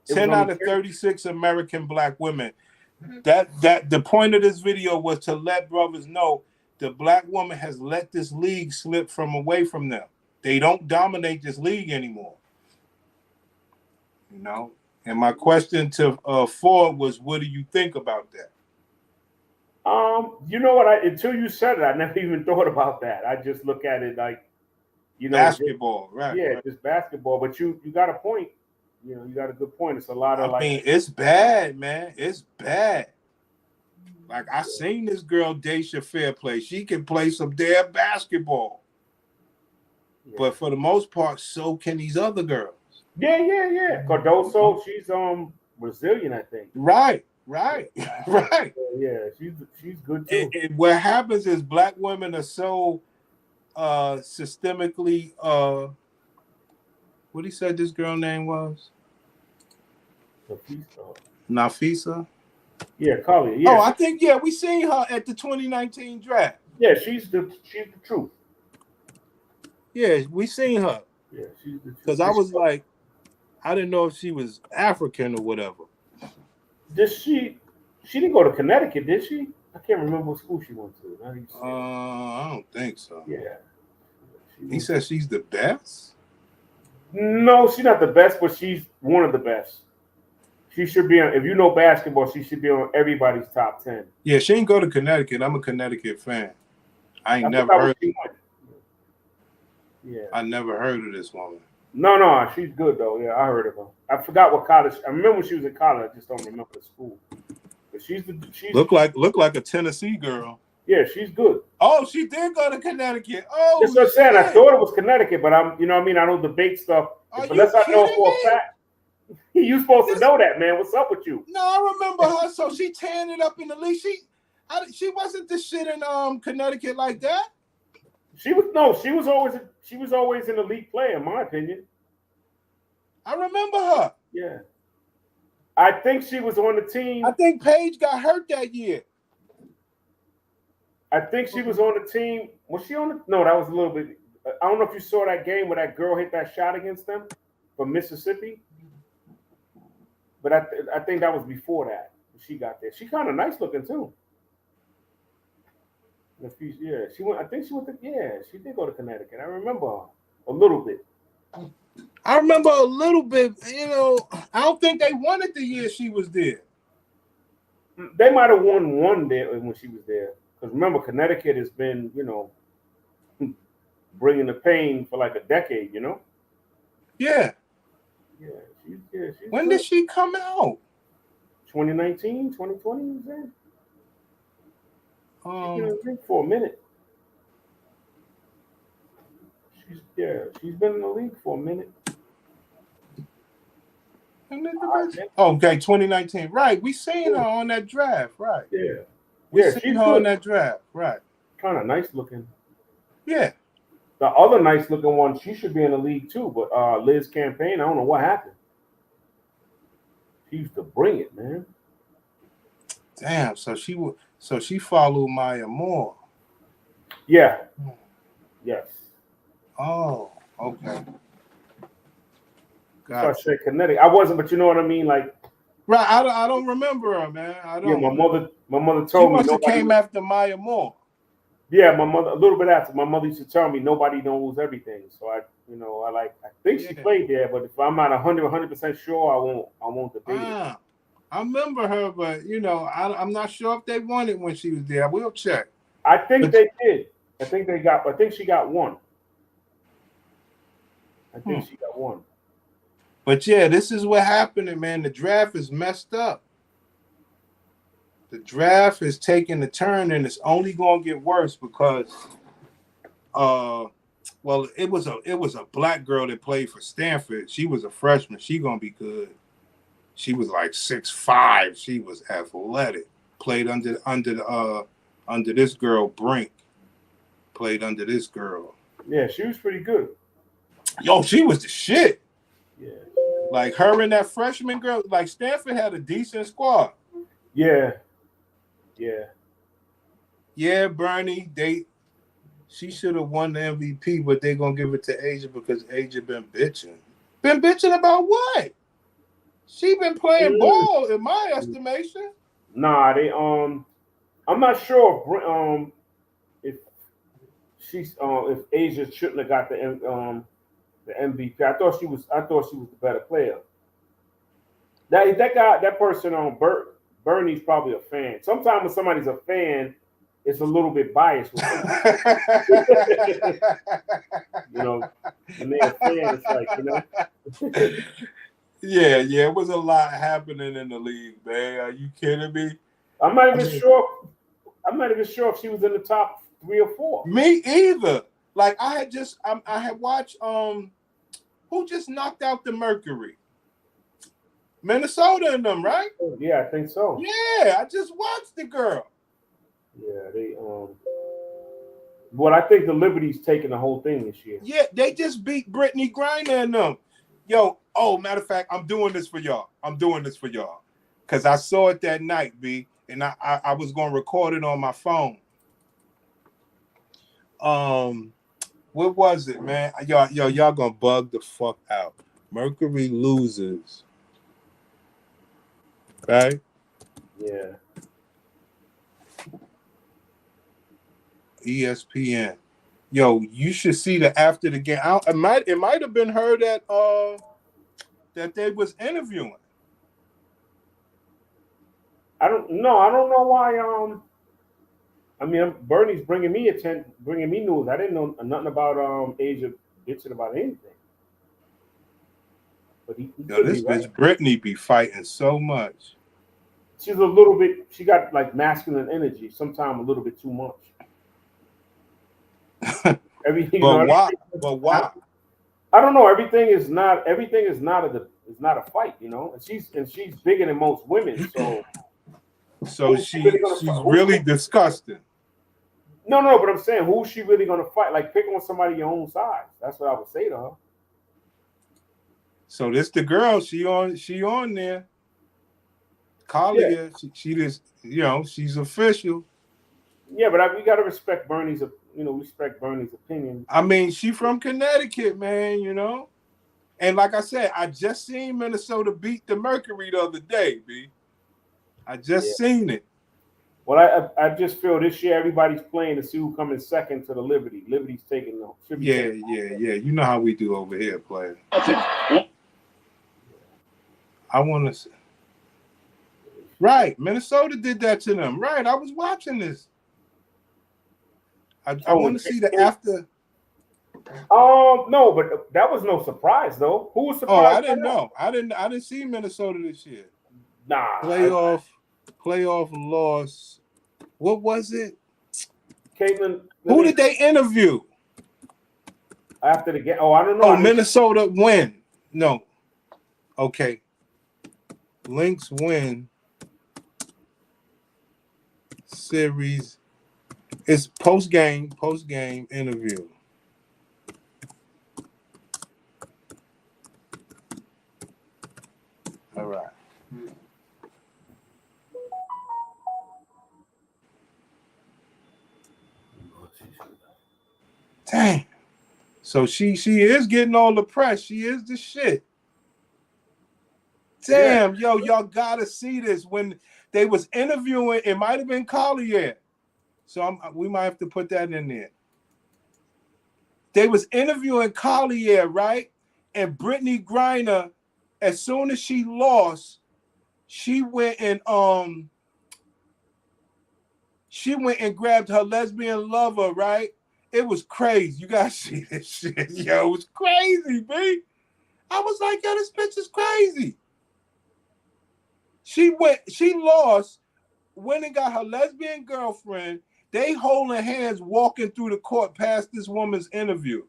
10 out of 36 American black women, that the point of this video was to let brothers know the black woman has let this league slip from away from them. They don't dominate this league anymore. You know? And my question to Ford was, what do you think about that? You know what? Until you said it, I never even thought about that. I just look at it like, you know, basketball, right? Yeah, right. just basketball. But you got a point. You know, you got a good point. It's a lot of I mean, it's bad, man. It's bad. Like, I seen this girl, Daisha Fairplay. She can play some damn basketball. Yeah. But for the most part, so can these other girls. Yeah. Cardoso, she's Brazilian, I think. Right. Yeah, she's good too. What happens is black women are so systemically what he said this girl name was? Nafisa. Yeah, Carly. Yeah. Oh, I think we seen her at the 2019 draft. Yeah, she's the truth. Yeah, we seen her. Yeah, she's the truth. Because I was like, I didn't know if she was African or whatever. She didn't go to Connecticut, did she? I can't remember what school she went to. I don't think so. Yeah. He said she's the best? No, she's not the best, but she's one of the best. She should be on, if you know basketball, she should be on everybody's top 10. Yeah, she ain't go to Connecticut. I'm a Connecticut fan. I never heard. Yeah. I never heard of this woman. No, she's good though. Yeah, I heard of her. I forgot what college. I remember when she was in college. I just don't remember the school. But she's look like a Tennessee girl. Yeah, she's good. Oh, she did go to Connecticut. Oh, that's what I'm saying. I thought it was Connecticut, but I don't debate stuff unless I know for a fact. You supposed to know that, man. What's up with you? No, I remember her. So she tearing it up in the league. She wasn't the shit in Connecticut like that. She was always an elite player, in my opinion. I remember her. Yeah. I think she was on the team. I think Paige got hurt that year. I think she was on the team. Was she on the? No, that was a little bit. I don't know if you saw that game where that girl hit that shot against them from Mississippi. But I think that was before that. She got there. She kind of nice looking too. Yeah, she went. I think she went to. Yeah, she did go to Connecticut. I remember her a little bit. I remember a little bit. You know, I don't think they won it the year she was there. They might have won one there when she was there. Because remember, Connecticut has been, bringing the pain for like a decade. Yeah. Yeah. When did she come out? 2019, 2020. Was that? She's been in the league for a minute. She's been in the league for a minute. Okay, 2019. Right. We seen her on that draft, right. Yeah. We seen her on that draft, right. Kind of nice looking. Yeah. The other nice looking one, she should be in the league too, but Liz Campaign, I don't know what happened. She used to bring it, man. Damn, so she followed Maya Moore. Yeah. Yes. Oh, okay. So I said Connecticut. I wasn't, but you know what I mean, like. Right, I don't remember her, man. I don't. Yeah, my mother told me. She must have came after Maya Moore. Yeah, my mother a little bit after. My mother used to tell me nobody knows everything. So I think she played there, but if I'm not 100% sure, I won't debate it. I remember her, but I'm not sure if they won it when she was there. We'll check. I think they did. I think she got one. I think she got one. But yeah, this is what happened, man. The draft is messed up. The draft is taking a turn, and it's only going to get worse because, it was a black girl that played for Stanford. She was a freshman. She gonna be good. She was like 6'5". She was athletic. Played under this girl Brink. Played under this girl. Yeah, she was pretty good. Yo, she was the shit. Yeah. Like her and that freshman girl, like Stanford had a decent squad. Yeah. Yeah. Yeah, Bernie, she should have won the MVP, but they're gonna give it to Asia because Asia been bitching. Been bitching about what? She been playing ball in my estimation. Nah, I'm not sure if she's if Asia shouldn't have got the MVP. I thought she was the better player. That person on Bernie's probably a fan. Sometimes when somebody's a fan, it's a little bit biased with them. You know, when they're a fan, it's like, you know. Yeah, it was a lot happening in the league, man. Are you kidding me? I'm not even sure if she was in the top 3 or 4. Me either. Like I had watched who just knocked out the Mercury? Minnesota and them, right? Yeah, I think so. Yeah, I just watched the girl. Yeah, they but I think the Liberty's taking the whole thing this year. Yeah, they just beat Brittany Griner and them. Yo, matter of fact, I'm doing this for y'all. Because I saw it that night, B, and I was gonna record it on my phone. What was it, man? Y'all gonna bug the fuck out. Mercury loses. Right? Yeah. ESPN. Yo, you should see that after the game. It might have been her that they was interviewing. I don't know why. I mean, Bernie's bringing me news. I didn't know nothing about Asia bitching about anything. But This bitch Brittany be fighting so much. She's a little bit. She got like masculine energy. Sometimes a little bit too much. But why? I don't know. Everything is not a fight, you know. And she's bigger than most women, so she's really disgusting. No, but I'm saying, who's she really gonna fight? Like, pick on somebody your own size. That's what I would say to her. So this the girl. She on there. Collier. Yeah. She just, she's official. Yeah, but we gotta respect Bernie's opinion. I mean, she from Connecticut, man. And like I said, I just seen Minnesota beat the Mercury the other day, B. I just seen it. Well, I just feel this year everybody's playing to see who comes in second to the Liberty. Liberty's taking them. Yeah. You know how we do over here, player. I want to. Right, Minnesota did that to them. Right, I was watching this. I want to see the after. No, but that was no surprise though. Who was surprised? Oh, I didn't know. I didn't see Minnesota this year. Nah. Playoff loss. What was it? Caitlin. Who did they interview? After the game. Oh, I don't know. Minnesota win. No. Okay. Lynx win. Series. It's post game interview. All right. Dang. So she is getting all the press. She is the shit. Damn, yo, y'all gotta see this. When they was interviewing, it might have been Collier. So we might have to put that in there. They was interviewing Collier, right? And Brittany Griner, as soon as she lost, she went and grabbed her lesbian lover, right? It was crazy. You guys see this shit. Yo, it was crazy, B. I was like, yo, this bitch is crazy. She lost, went and got her lesbian girlfriend. They holding hands, walking through the court past this woman's interview.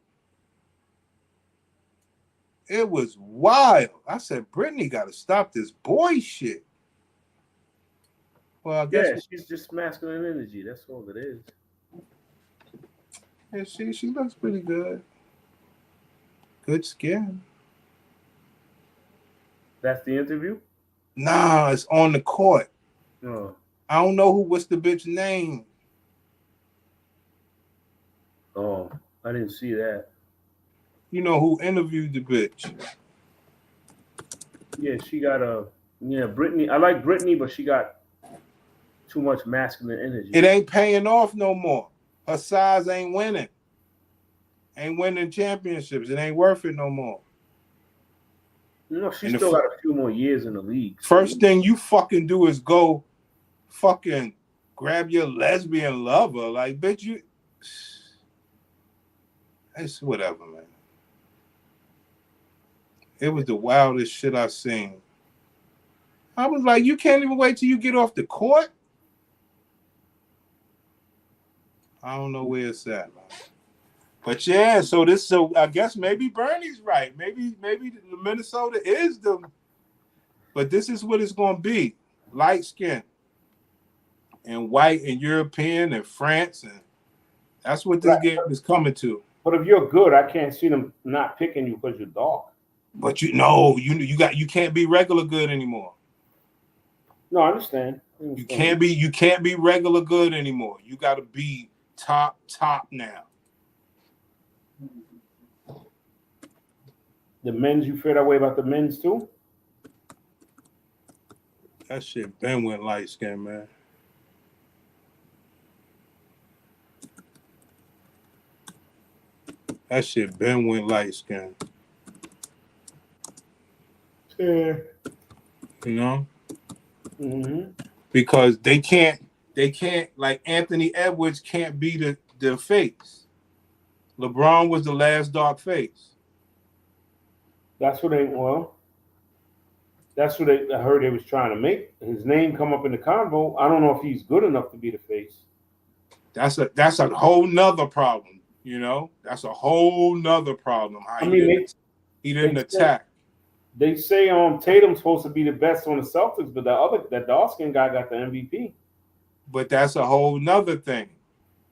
It was wild. I said, Brittany got to stop this boy shit. Well, I guess she's just masculine energy. That's all it is. And she looks pretty good. Good skin. That's the interview? Nah, it's on the court. Oh. I don't know what's the bitch name. Oh, I didn't see that. You know who interviewed the bitch? Yeah, she got Brittany. I like Brittany, but she got too much masculine energy. It ain't paying off no more. Her size ain't winning. Ain't winning championships. It ain't worth it no more. She's still got a few more years in the league. First thing you fucking do is go fucking grab your lesbian lover. Like, bitch, you... It's whatever, man. It was the wildest shit I've seen. I was like, you can't even wait till you get off the court? I don't know where it's at, man. But yeah, so I guess maybe Bernie's right. Maybe Minnesota is the, but this is what it's gonna be. Light skin and white and European and France, and that's what this game is coming to. But if you're good, I can't see them not picking you because you're dark. But you can't be regular good anymore. No, I understand. You can't be regular good anymore. You gotta be top now. The men's, you feel that way about the men's too? That shit Ben went light skin, man. That shit Ben went light skin. Yeah. You know? Mm-hmm. Because they can't like Anthony Edwards can't be the face. LeBron was the last dark face. That's what I heard they was trying to make his name come up in the convo. I don't know if he's good enough to be the face. That's a whole nother problem, you know? That's a whole nother problem. He didn't attack. They say Tatum's supposed to be the best on the Celtics, but that dark-skinned guy got the MVP. But that's a whole nother thing.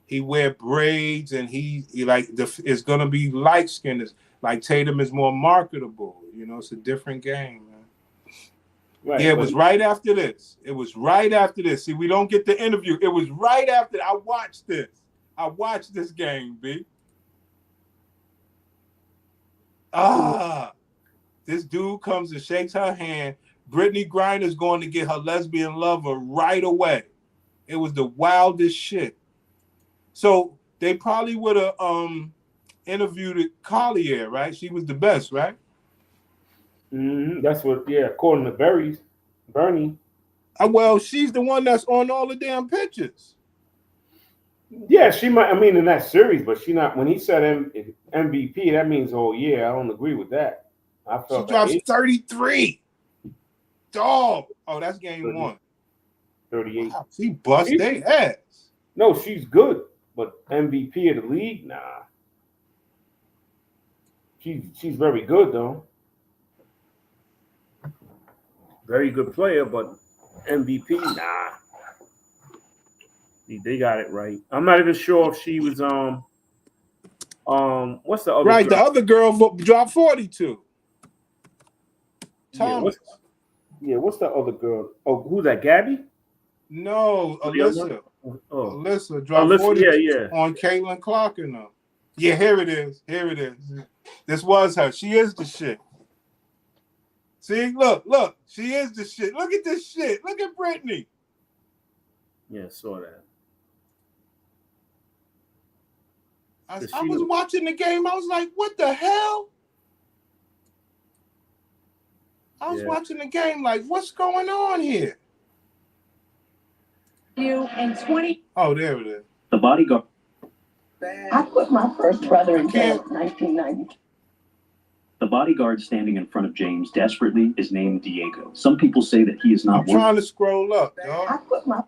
He wear braids and he it's gonna be light skinned. Like Tatum is more marketable. You know, it's a different game, man. Right, yeah, it was right after this. See, we don't get the interview. It was right after I watched this. I watched this game, B. This dude comes and shakes her hand. Brittany Griner's going to get her lesbian lover right away. It was the wildest shit. So they probably would have interviewed Collier, right? She was the best, right? Mm-hmm. That's what, according to Bernie. Well, she's the one that's on all the damn pictures. Yeah, she might. I mean, in that series, but she not. When he said MVP, that means, oh yeah, I don't agree with that. I felt she drops 33. Dog. Oh, that's game 1. 38. Wow, she bust their ass. No, she's good, but MVP of the league, nah. She's very good though. Very good player, but MVP, nah. They got it right. I'm not even sure if she was what's the other right? girl? The other girl dropped 42. Thomas. What's the other girl? Oh, who's that? Gabby? No, Alyssa. Oh. Alyssa dropped 40 on Caitlin Clark and them. Yeah, here it is. This was her. She is the shit. See, look. She is the shit. Look at this shit. Look at Brittany. Yeah, saw that. I was watching the game. I was like, what the hell? I was watching the game like, what's going on here? You and 20. Oh, there it is. The bodyguard. I put my first brother in jail in 1990. The bodyguard standing in front of James desperately is named Diego. Some people say that he is not. I'm trying to scroll up, dog. I put my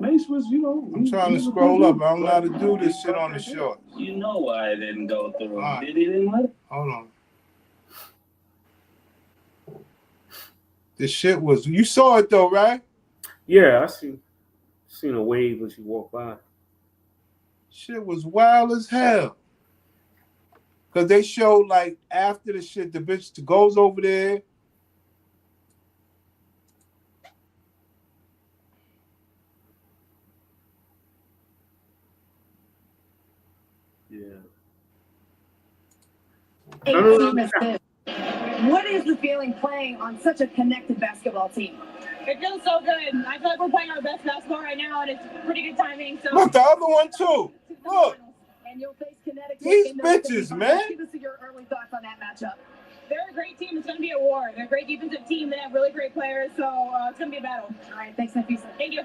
Mace was, I'm trying to scroll up. I don't know how to do this shit on the short. You know why I didn't go through. Right. Did he didn't let it? Hold on. This shit was. You saw it though, right? Yeah, I seen a wave when she walked by. Shit was wild as hell. Cause they showed like after the shit, the bitch goes over there. Yeah. What is the feeling playing on such a connected basketball team? It feels so good. I feel like we're playing our best basketball right now, and it's pretty good timing. So Look, the other one too. Look. And you'll face Connecticut. These bitches, man. Give us your early thoughts on that matchup. they're a great team. It's going to be a war. They're a great defensive team. They have really great players, so it's going to be a battle. All right, thanks, Nafisa. Thank you.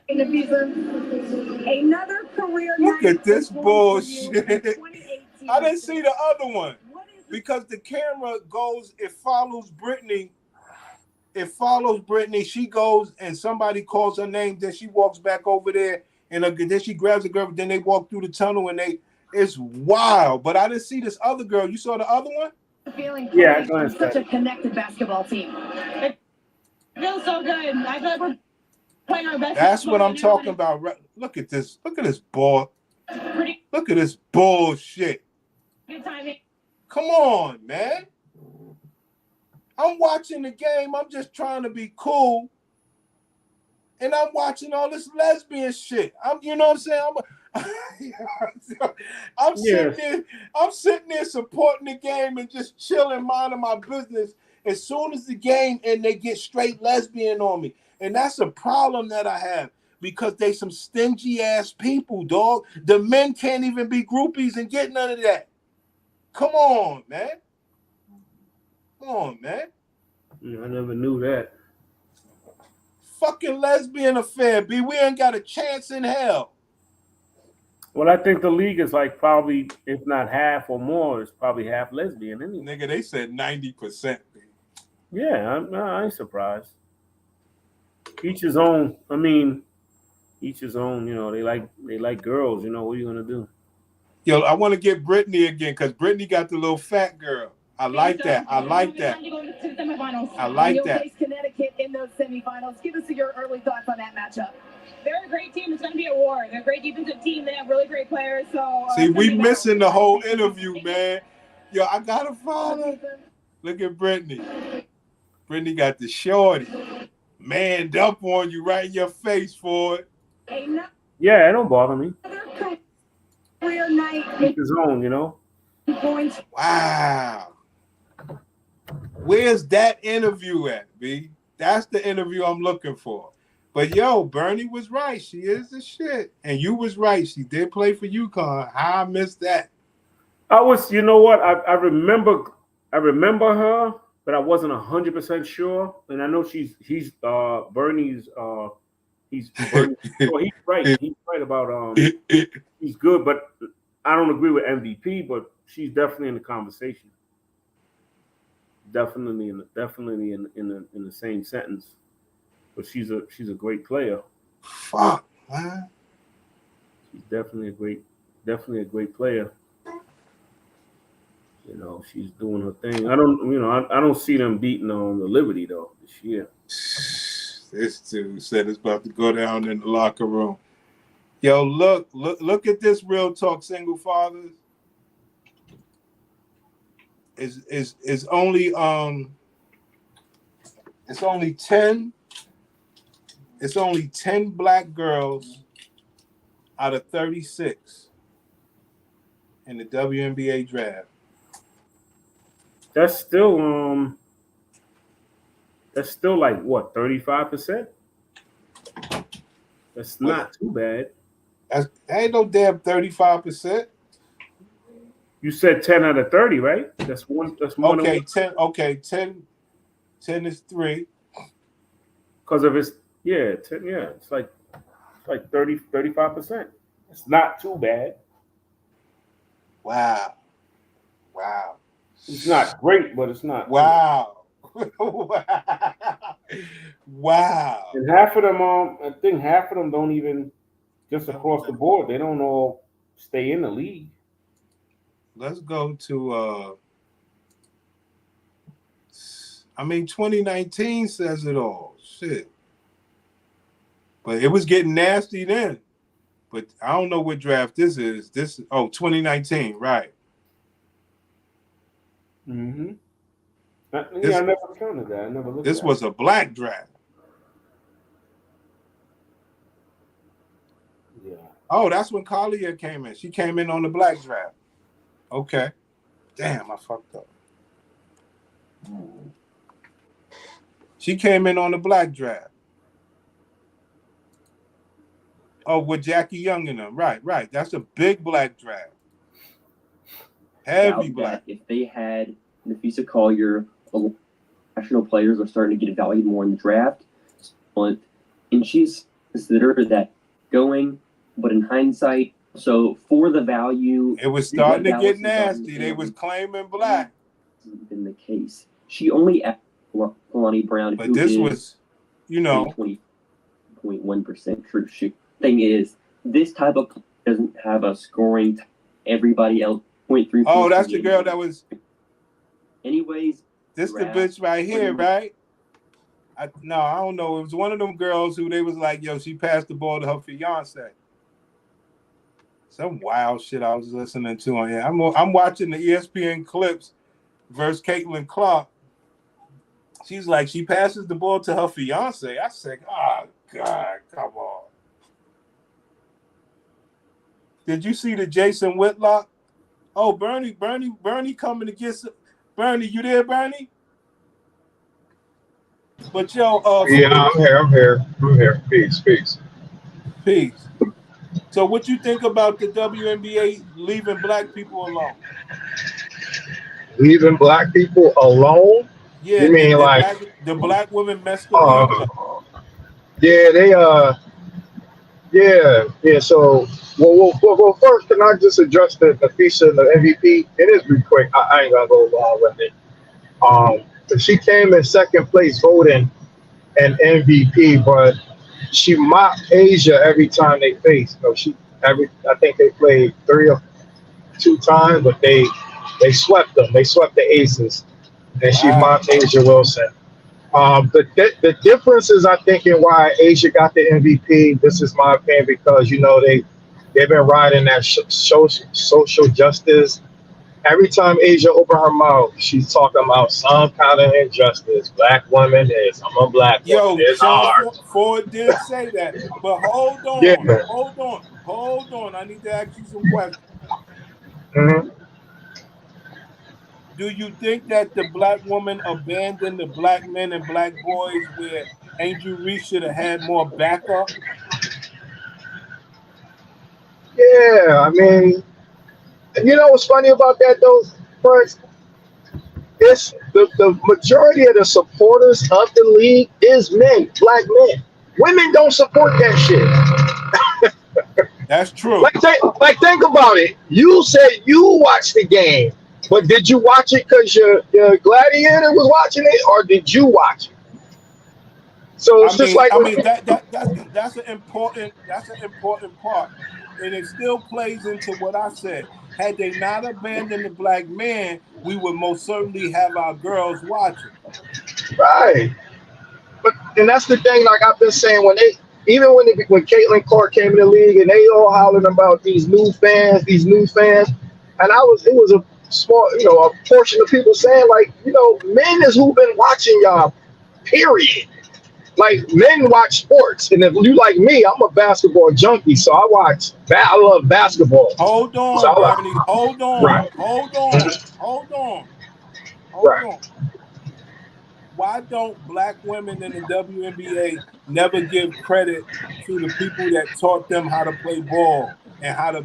Nafisa, another career. Look at this bullshit. I didn't see the other one because the camera goes, it follows Brittany. It follows Brittany. She goes and somebody calls her name. Then she walks back over there and then she grabs the girl. Then they walk through the tunnel and it's wild. But I didn't see this other girl. You saw the other one? Yeah, it's such a connected basketball team. It feels so good. I feel like we're playing our best. That's what I'm talking about. Look at this. Look at this ball. Look at this bullshit. Good timing. Come on, man. I'm watching the game. I'm just trying to be cool. And I'm watching all this lesbian shit. You know what I'm saying? I'm sitting there supporting the game and just chilling, minding my business. As soon as the game and they get straight lesbian on me. And that's a problem that I have because they some stingy ass people, dog. The men can't even be groupies and get none of that. Come on, man. Come on, man. I never knew that. Fucking lesbian affair, B. We ain't got a chance in hell. Well, I think the league is like probably, if not half or more, it's probably half lesbian. Anyway. Nigga, they said 90%. B. Yeah, I ain't surprised. Each his own. I mean, each his own. You know, they like girls. You know, what are you gonna do? Yo, I want to get Brittany again because Brittany got the little fat girl. I like that. I like that. I like that. Face Connecticut in those semifinals. Give us your early thoughts on that matchup. They're a great team. It's going to be a war. They're a great defensive team. They have really great players. So see, we missing the whole interview, man. Yo, I gotta follow. Look at Brittany. Brittany got the shorty. Manned up on you right in your face for it. Yeah, it don't bother me. Career night. Each his own, you know. Wow. Where's that interview at, B? That's the interview I'm looking for. But yo, Bernie was right. She is the shit. And you was right. She did play for UConn. How I missed that. You know what? I remember her, but I wasn't 100% sure. And I know he's Bernie's he's Bernie. So he's right. He's right about he's good, but I don't agree with MVP, but she's definitely in the conversation. Definitely in the same sentence. But she's a great player. Fuck, man. She's definitely a great player. You know, she's doing her thing. I don't see them beating on the Liberty though this year. This dude said it's about to go down in the locker room. Yo, look at this Real Talk Single Fathers. It's only 10 black girls out of 36 in the WNBA draft. That's still like what, 35%? That's not too bad. That ain't no damn 35%. You said 10 out of 30, right? That's one. That's more than one. 10. Okay, 10 is 3. Because of his 10, it's like 35%. It's not too bad. Wow. It's not great, but it's not. Wow. Wow. And half of them, I think half of them don't even, just across the board, they don't all stay in the league. Let's go to 2019 says it all. Shit. But it was getting nasty then. But I don't know what draft this is. 2019, right? Mm-hmm. I This never counted that. I never looked this at was a black draft. Yeah. Oh, that's when Kalia came in. She came in on the black draft. Okay. Damn, I fucked up. She came in on the black draft. Oh, with Jackie Young in them. Right. That's a big black draft. Heavy black. If they had Nafisa Collier, national players are starting to get valued more in the draft. And she's considered that going, but in hindsight, so for the value, it was starting to get nasty. They was claiming black. Hasn't been the case. She only asked Kalani Brown, but this was, 20.1% true shoot. Thing is, this type of doesn't have a scoring. Everybody else 0.3. Oh, that's the girl that was. Anyways, this the bitch right here, right? I don't know. It was one of them girls who they was like, yo, she passed the ball to her fiance. Some wild shit I was listening to on here. I'm watching the ESPN clips versus Caitlin Clark. She's like, she passes the ball to her fiance. I said, oh, God, come on. Did you see the Jason Whitlock? Oh, Bernie coming to get some. Bernie, you there, Bernie? But yo, yeah, I'm here. Peace. So what you think about the WNBA leaving black people alone? Leaving black people alone? Yeah, you mean the black women messed the league up. Yeah, they yeah. So well, first, can I just address the Nafisa and the MVP? It is pretty quick. I ain't gonna go long with it. She came in second place voting an MVP, but she mocked Asia every time they faced. I think they played 3 or 2 times, but they swept them. They swept the Aces, and she mocked Asia Wilson. The difference is, I think, in why Asia got the MVP. This is my opinion, because they've been riding that social justice. Every time Asia opened her mouth, she's talking about some kind of injustice. Black women is, I'm a black woman. It's hard. Ford did say that, but hold on. Yeah. Hold on. I need to ask you some questions. Mm-hmm. Do you think that the black woman abandoned the black men and black boys where Angel Reese should have had more backup? Yeah, I mean, you know what's funny about that though, Prince? It's the majority of the supporters of the league is men, black men. Women don't support that shit. That's true. Like think about it. You said you watched the game, but did you watch it because your gladiator was watching it, or did you watch it? So it's that's an important part, and it still plays into what I said. Had they not abandoned the black man, we would most certainly have our girls watching. Right. And that's the thing, like I've been saying, when Caitlin Clark came in the league and they all hollering about these new fans, and it was a small, a portion of people saying, like, men is who've been watching y'all, period. Like, men watch sports, and if you like me, I'm a basketball junkie, so I love basketball. Hold on, so Bernie. Hold on. Right. Hold on. Why don't black women in the WNBA never give credit to the people that taught them how to play ball and how to,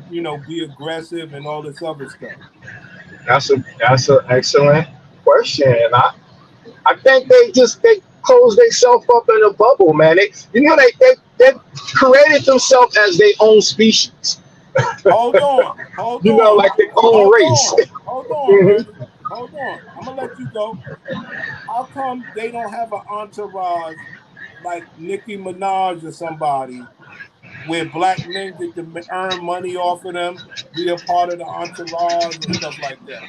be aggressive and all this other stuff? That's an excellent question. And I think they closed themselves up in a bubble, man. They created themselves as their own species. Hold on. Like their own race. Hold on. I'm gonna let you go. How come they don't have an entourage like Nicki Minaj or somebody, where black men get to earn money off of them, be a part of the entourage and stuff like that?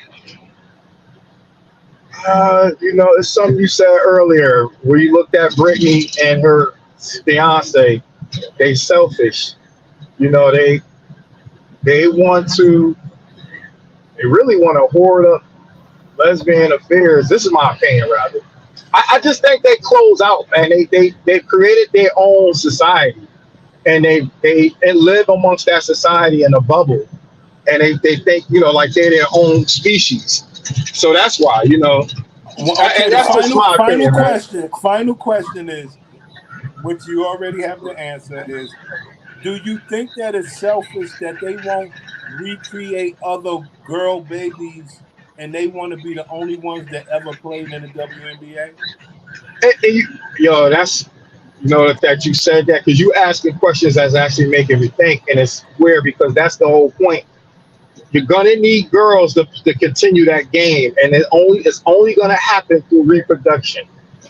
It's something you said earlier where you looked at Britney and her fiance. They selfish. You know, they want to, they really want to hoard up lesbian affairs. This is my opinion, rather. I just think they close out, man. They've created their own society, and they live amongst that society in a bubble, and they think, you know, like they're their own species. So that's why, you know. Well, okay, And the that's just my final opinion, man. question is, which you already have the answer, is do you think that it's selfish that they won't recreate other girl babies and they want to be the only ones that ever played in the WNBA? Yo, that's, you know, that you said that because you asking questions that's actually making me think, and it's weird because that's the whole point. You're gonna need girls to continue that game, and it's only gonna happen through reproduction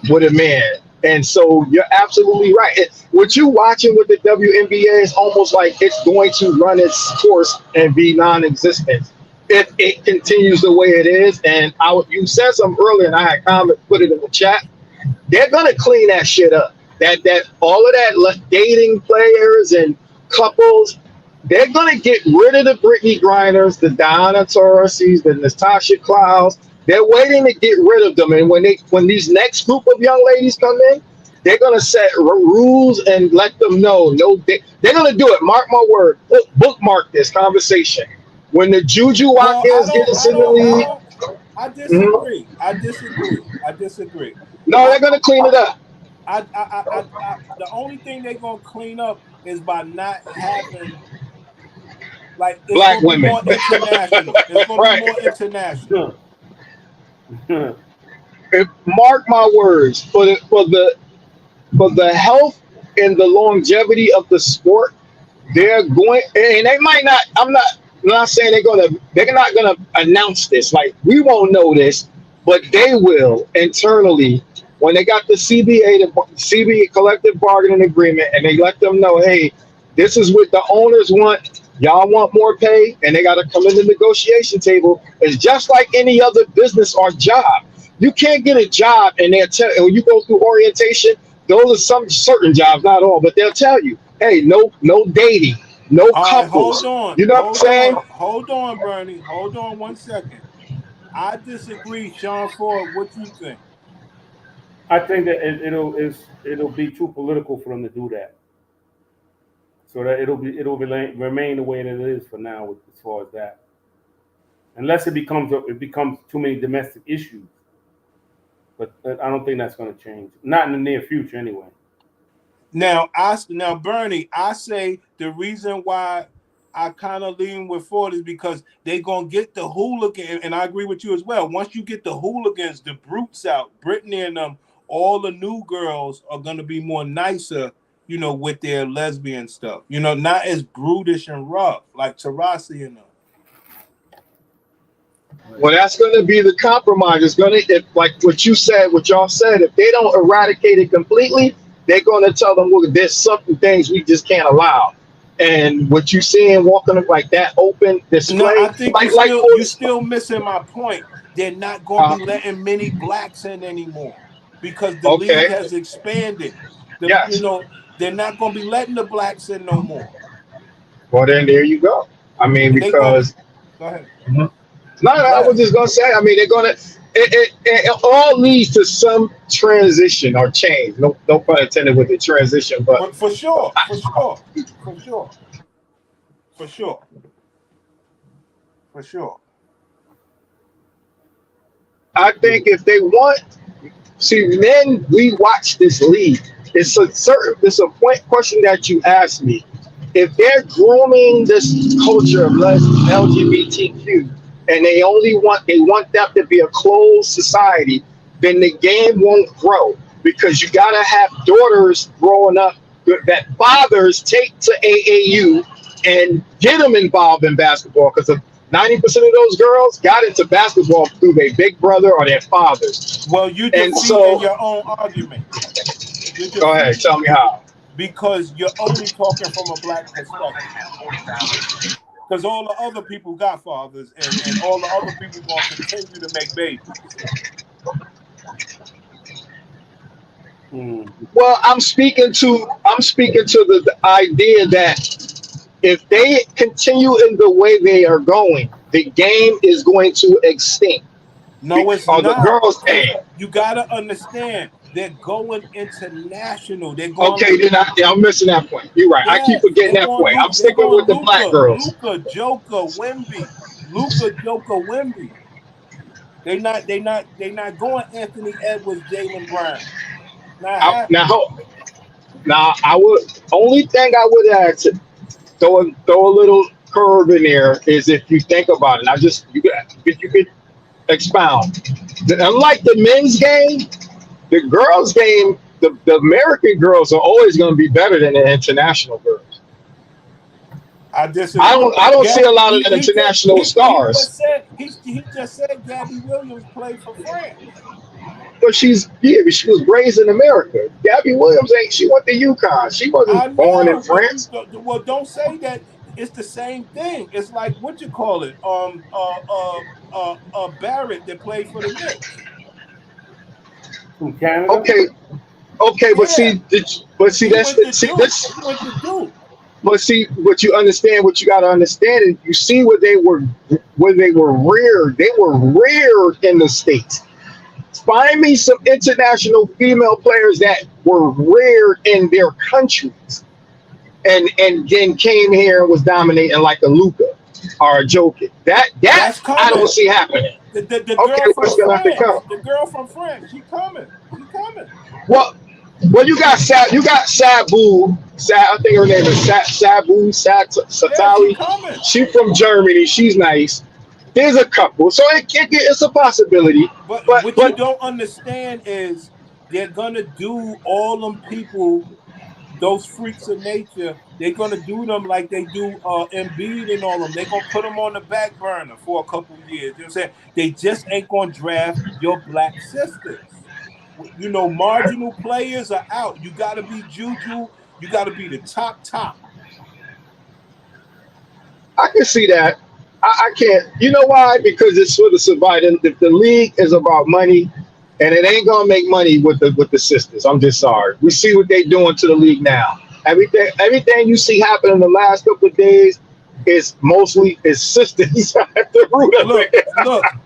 with a man. And so you're absolutely right. What you watching with the WNBA is almost like it's going to run its course and be non-existent if it continues the way it is. And you said something earlier, and I had put it in the chat. They're gonna clean that shit up. That all of that dating players and couples, they're gonna get rid of the Brittany Griners, the Diana Taurasi's, the Natasha Clouds. They're waiting to get rid of them, and when these next group of young ladies come in, they're gonna set rules and let them know. No, they're gonna do it. Mark my word. Bookmark this conversation. When the Juju Watkins gets in the league, I disagree. I disagree. no, they're gonna clean it up. The only thing they're gonna clean up is by not having, like, it's Black gonna be women. more international. It's gonna Right. be more international. Mark my words, for the health and the longevity of the sport, they're going, and they might not. I'm not saying they're not gonna announce this. Like, we won't know this, but they will internally when they got the CBA collective bargaining agreement, and they let them know, hey, this is what the owners want. Y'all want more pay, and they got to come in the negotiation table. It's just like any other business or job. You can't get a job, and when you go through orientation, those are some certain jobs, not all, but they'll tell you, hey, no dating, no All couples. right, hold on. You know what I'm saying? Hold on, Bernie. Hold on 1 second. I disagree, Sean Ford. What you think? I think that it'll be too political for them to do that. So that it'll remain the way that it is for now, as far as that. Unless it becomes too many domestic issues. But I don't think that's going to change. Not in the near future, anyway. Now, Bernie, I say the reason why I kind of lean with Ford is because they're going to get the hooligan, and I agree with you as well. Once you get the hooligans, the brutes out, Brittany and them, all the new girls are going to be more nicer, you know, with their lesbian stuff. You know, not as brutish and rough like Taurasi and them. Well, that's going to be the compromise. It's going to, like what y'all said, if they don't eradicate it completely, they're going to tell them, well, there's certain things we just can't allow. And what you seeing walking like that open display, no, I think you're still missing my point. They're not going to be letting many blacks in anymore because the league has expanded. Yes. You know, they're not going to be letting the blacks in no more. Well, then there you go. I mean, because go ahead. Mm-hmm. No, I was just gonna say. I mean, they're gonna. It all leads to some transition or change. No pun intended with the transition, but for sure. I think if they want, see, then we watch this league. It's a question that you asked me. If they're grooming this culture of LGBTQ, and they want that to be a closed society, then the game won't grow, because you got to have daughters growing up that fathers take to AAU and get them involved in basketball, because 90% of those girls got into basketball through their big brother or their fathers. Well, you're defeating your own argument. Go ahead, tell me how. Because you're only talking from a black perspective. Because all the other people got fathers, and all the other people going to continue to make babies. Well, I'm speaking to the idea that if they continue in the way they are going, the game is going to extinct. No, it's Or the not. girls' game. You gotta understand, they're going international. They're going. Okay, then I'm missing that point. You're right. I keep Yes, forgetting they're that going. point. I'm They're sticking going. with the black girls. Luka, Joker, Wemby. Luka, Joker, Wemby. They're not going Anthony Edwards, Jaylen Brown. Not happening. Now, I would only thing I would add to throw a little curve in there is if you think about it. You could expound. Unlike the men's game, the girls' game, the American girls are always going to be better than the international girls. I disagree. I don't see a lot of international stars. He just said Gabby Williams played for France. But she was raised in America. Gabby Williams she went to UConn. She wasn't born in France. Well, don't say that. It's the same thing. It's like what you call it. Barrett that played for the Knicks. From Canada. Okay, but see, that's He went to Duke. But see, what you got to understand is you see where they were reared. They were reared in the States. Find me some international female players that were reared in their countries and then came here and was dominating like a Luka or a Jokic. That I don't see happening. The girl from France, she coming. Well, you got Sabu. I think her name is Sabu Satali. Yeah, she's from Germany. She's nice. There's a couple, so it's a possibility. But what you don't understand is they're gonna do all them people, those freaks of nature. They're gonna do them like they do Embiid and all them. They're gonna put them on the back burner for a couple years. You know what I'm saying? They just ain't gonna draft your black sisters. You know, marginal players are out. You gotta be Juju. You gotta be the top. I can see that. I can't. You know why? Because it's for the survival. If the league is about money, and it ain't gonna make money with the sisters. I'm just sorry. We see what they're doing to the league now. Everything you see happen in the last couple of days is mostly sisters at the root of it.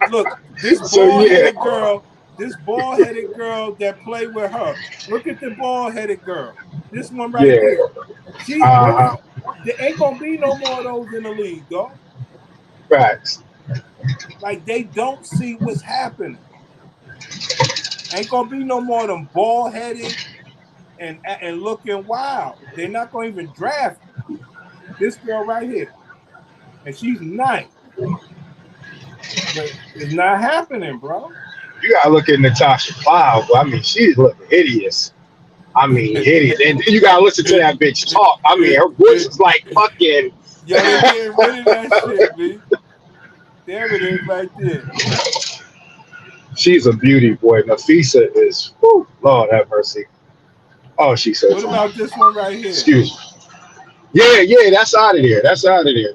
Look. This bald-headed girl that played with her. Look at the bald-headed girl. This one right here. There ain't gonna be no more of those in the league, though. Facts. Like they don't see what's happening. Ain't gonna be no more of them bald-headed and looking wild. They're not gonna even draft this girl right here, and she's nice. But it's not happening, bro. You gotta look at Natasha Cloud. I mean, she's looking hideous. Hideous. And then you gotta listen to that bitch talk. Her voice is like fucking. Yo, they're getting rid of that shit, man. There it is right there. She's a beauty, boy. Nafisa is, whew, Lord have mercy. Oh, she's so. What about this one right here? Excuse me. Yeah, that's out of there.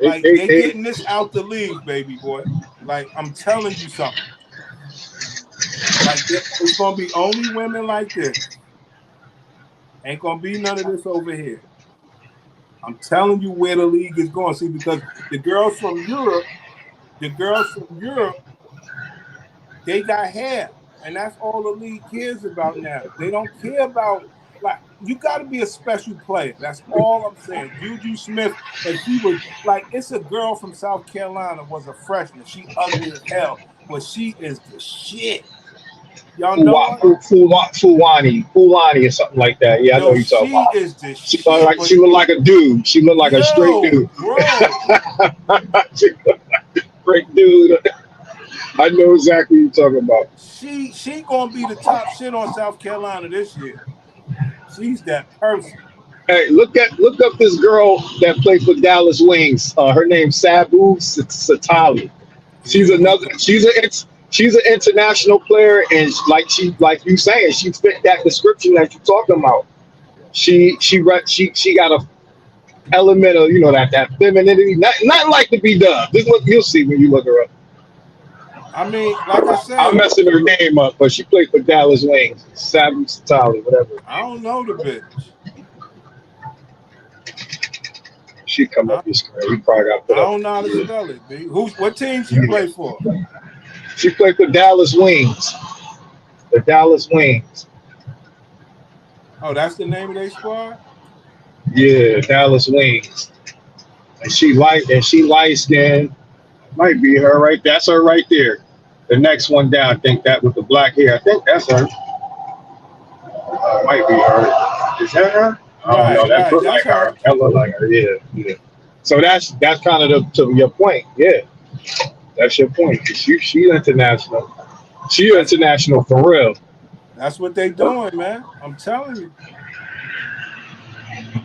Like, they getting this out the league, baby boy. Like, I'm telling you something. Like, it's gonna be only women like this. Ain't gonna be none of this over here. I'm telling you where the league is going. See, because the girls from Europe, they got hair, and that's all the league cares about now. They don't care about, like, you got to be a special player. That's all I'm saying. Juju Smith, and she was like, it's a girl from South Carolina, was a freshman. She ugly as hell, but she is the shit. Y'all know Fulani or something like that. Yeah, I know you're talking about. She is the she shit. She looked like a dude. She looked like a straight dude. Bro. She looked like a straight dude. I know exactly what you're talking about. She gonna be the top shit on South Carolina this year. She's that person. Hey, look up this girl that played for Dallas Wings. Her name's Sabu Satali. She's an international player, and like you saying, she fit that description that you're talking about. She got a element of that femininity, nothing like to be done. This is what you'll see when you look her up. I mean, like I said, I'm messing her name up, but she played for Dallas Wings. Sabu Satali, whatever. I don't know the bitch. She come up your screen. We probably got I put up. don't know how to spell it, B. What team she Yeah. play for? She played for Dallas Wings. The Dallas Wings. Oh, that's the name of their squad? Yeah, Dallas Wings. And she light skinned. Might be her right. That's her right there. The next one down, I think that with the black hair. I think that's her. Might be her. Is that her? I don't know. That Right. look That's like her. her. That look like her. Yeah. So that's kind of to your point. Yeah, that's your point. She international. She international for real. That's what they doing, man. I'm telling you.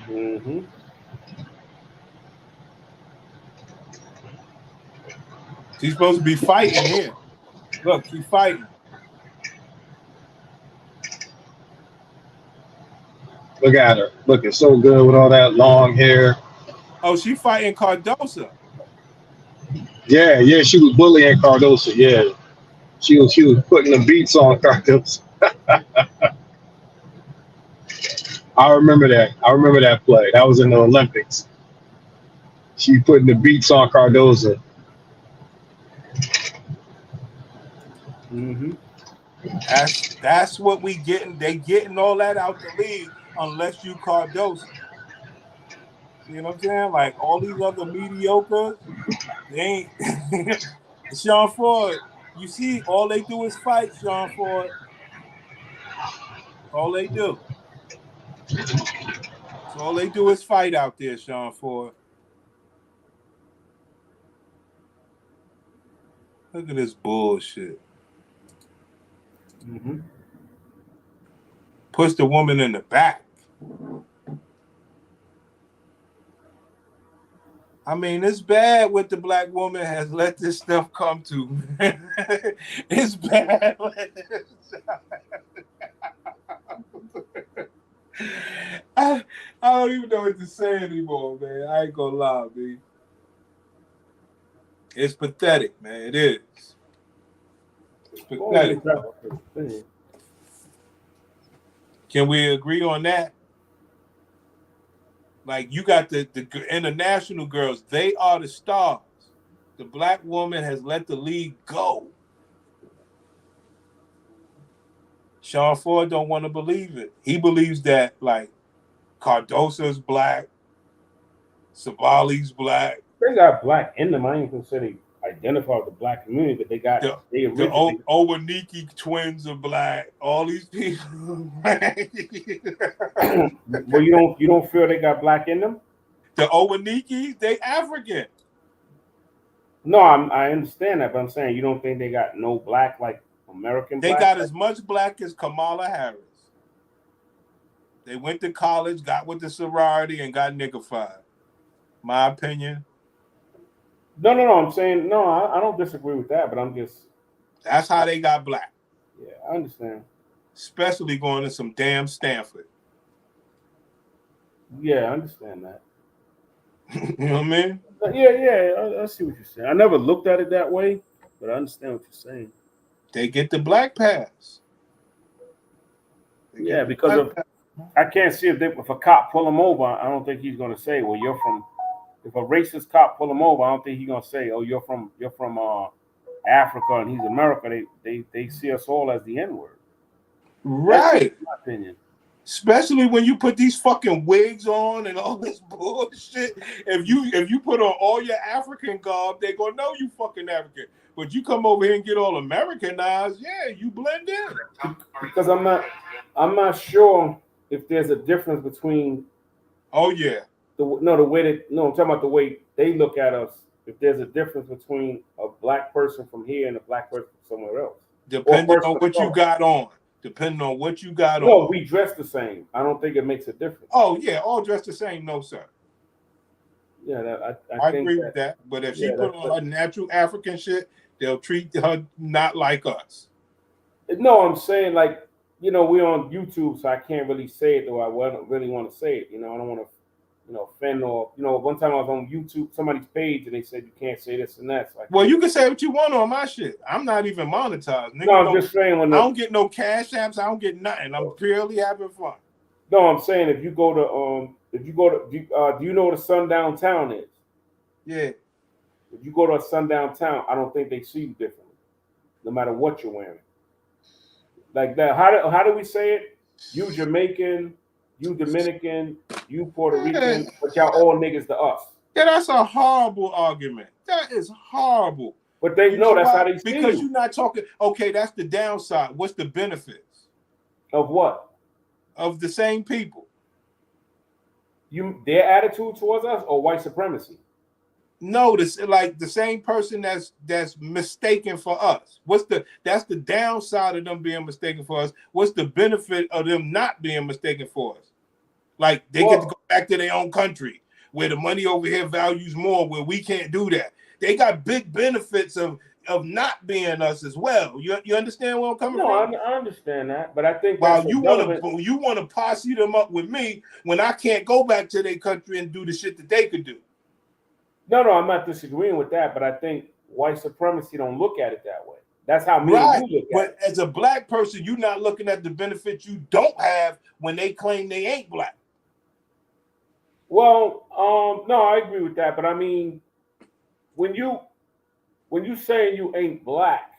Mm-hmm. She's supposed to be fighting here. Look, she's fighting. Look at her, looking so good with all that long hair. Oh, she fighting Cardosa. Yeah, she was bullying Cardosa. Yeah, she was putting the beats on Cardosa. I remember that play. That was in the Olympics. She putting the beats on Cardosa. Mm-hmm. That's what we getting. They getting all that out the league unless you Cardosa. See what I'm saying? Like all these other mediocres, they ain't. Sean Ford, you see, all they do is fight. Sean Ford, all they do. So all they do is fight out there, Sean Ford. Look at this bullshit. Mm-hmm. Push the woman in the back. I mean, it's bad what the black woman has let this stuff come to. It's bad. I don't even know what to say anymore, man. I ain't gonna lie, man. It's pathetic, man. It is. It's pathetic. Can we agree on that? Like, you got the international girls. They are the stars. The black woman has let the league go. Sean Ford don't want to believe it. He believes that, like, Cardosa's black, Savali's black. They got black in them. I ain't consider they identify with the black community, but they got the Wnba twins are black. All these people. Well, you don't feel they got black in them? The Wnba, they African. No, I understand that, but I'm saying you don't think they got no black like American They black? got as much black as Kamala Harris. They went to college, got with the sorority, and got niggified. My opinion. No. I'm saying no. I don't disagree with that, but I'm just. That's how they got black. Yeah, I understand. Especially going to some damn Stanford. Yeah, I understand that. You know what I mean? Yeah. I see what you're saying. I never looked at it that way, but I understand what you're saying. They get the black pass. Yeah, because I can't see if a cop pull him over, I don't think he's going to say, "Well, you're from." If a racist cop pull him over, I don't think he's going to say, "Oh, you're from Africa and he's America." They see us all as the N-word. Right. That's my opinion. Especially when you put these fucking wigs on and all this bullshit. If you put on all your African garb, they gonna know you fucking African. But you come over here and get all Americanized, yeah, you blend in. Because I'm not sure if there's a difference between. Oh yeah. I'm talking about the way they look at us. If there's a difference between a black person from here and a black person from somewhere else, depending on what you got on. No, we dress the same. I don't think it makes a difference. Oh yeah, all dressed the same, no sir. Yeah, I agree with that. But if she put on her natural African shit, they'll treat her not like us. No, I'm saying like, we're on YouTube, so I can't really say it though. I don't really want to say it. I don't want to, offend or, one time I was on YouTube, somebody's page, and they said you can't say this and that. So well, you can say what you want on my shit. I'm not even monetized. Nigga, no, I'm just saying I don't get no cash apps. I don't get nothing. I'm purely having fun. No, I'm saying if you go to If you go to, do you know what a sundown town is? Yeah. If you go to a sundown town, I don't think they see you differently, no matter what you're wearing. Like that. How do we say it? You Jamaican, you Dominican, you Puerto Yeah, Rican, but y'all all niggas to us. yeah, that's a horrible argument. That is horrible. But they You know know that's how why? they see Because you. you're not talking. Okay, that's the downside. What's the benefits Of what? of the same people? Their attitude towards us or white supremacy? No, this like the same person that's mistaken for us. That's the downside of them being mistaken for us. What's the benefit of them not being mistaken for us? Like they get to go back to their own country where the money over here values more, where we can't do that. They got big benefits of not being us as well. You understand where I'm coming from? I understand that, but I think While that's you irrelevant. want to posse them up with me when I can't go back to their country and do the shit that they could do. No, I'm not disagreeing with that, but I think white supremacy don't look at it that way. That's how me Right. and you look at But it. as a black person, you're not looking at the benefits you don't have when they claim they ain't black. Well, no, I agree with that, but I mean, when you saying you ain't black,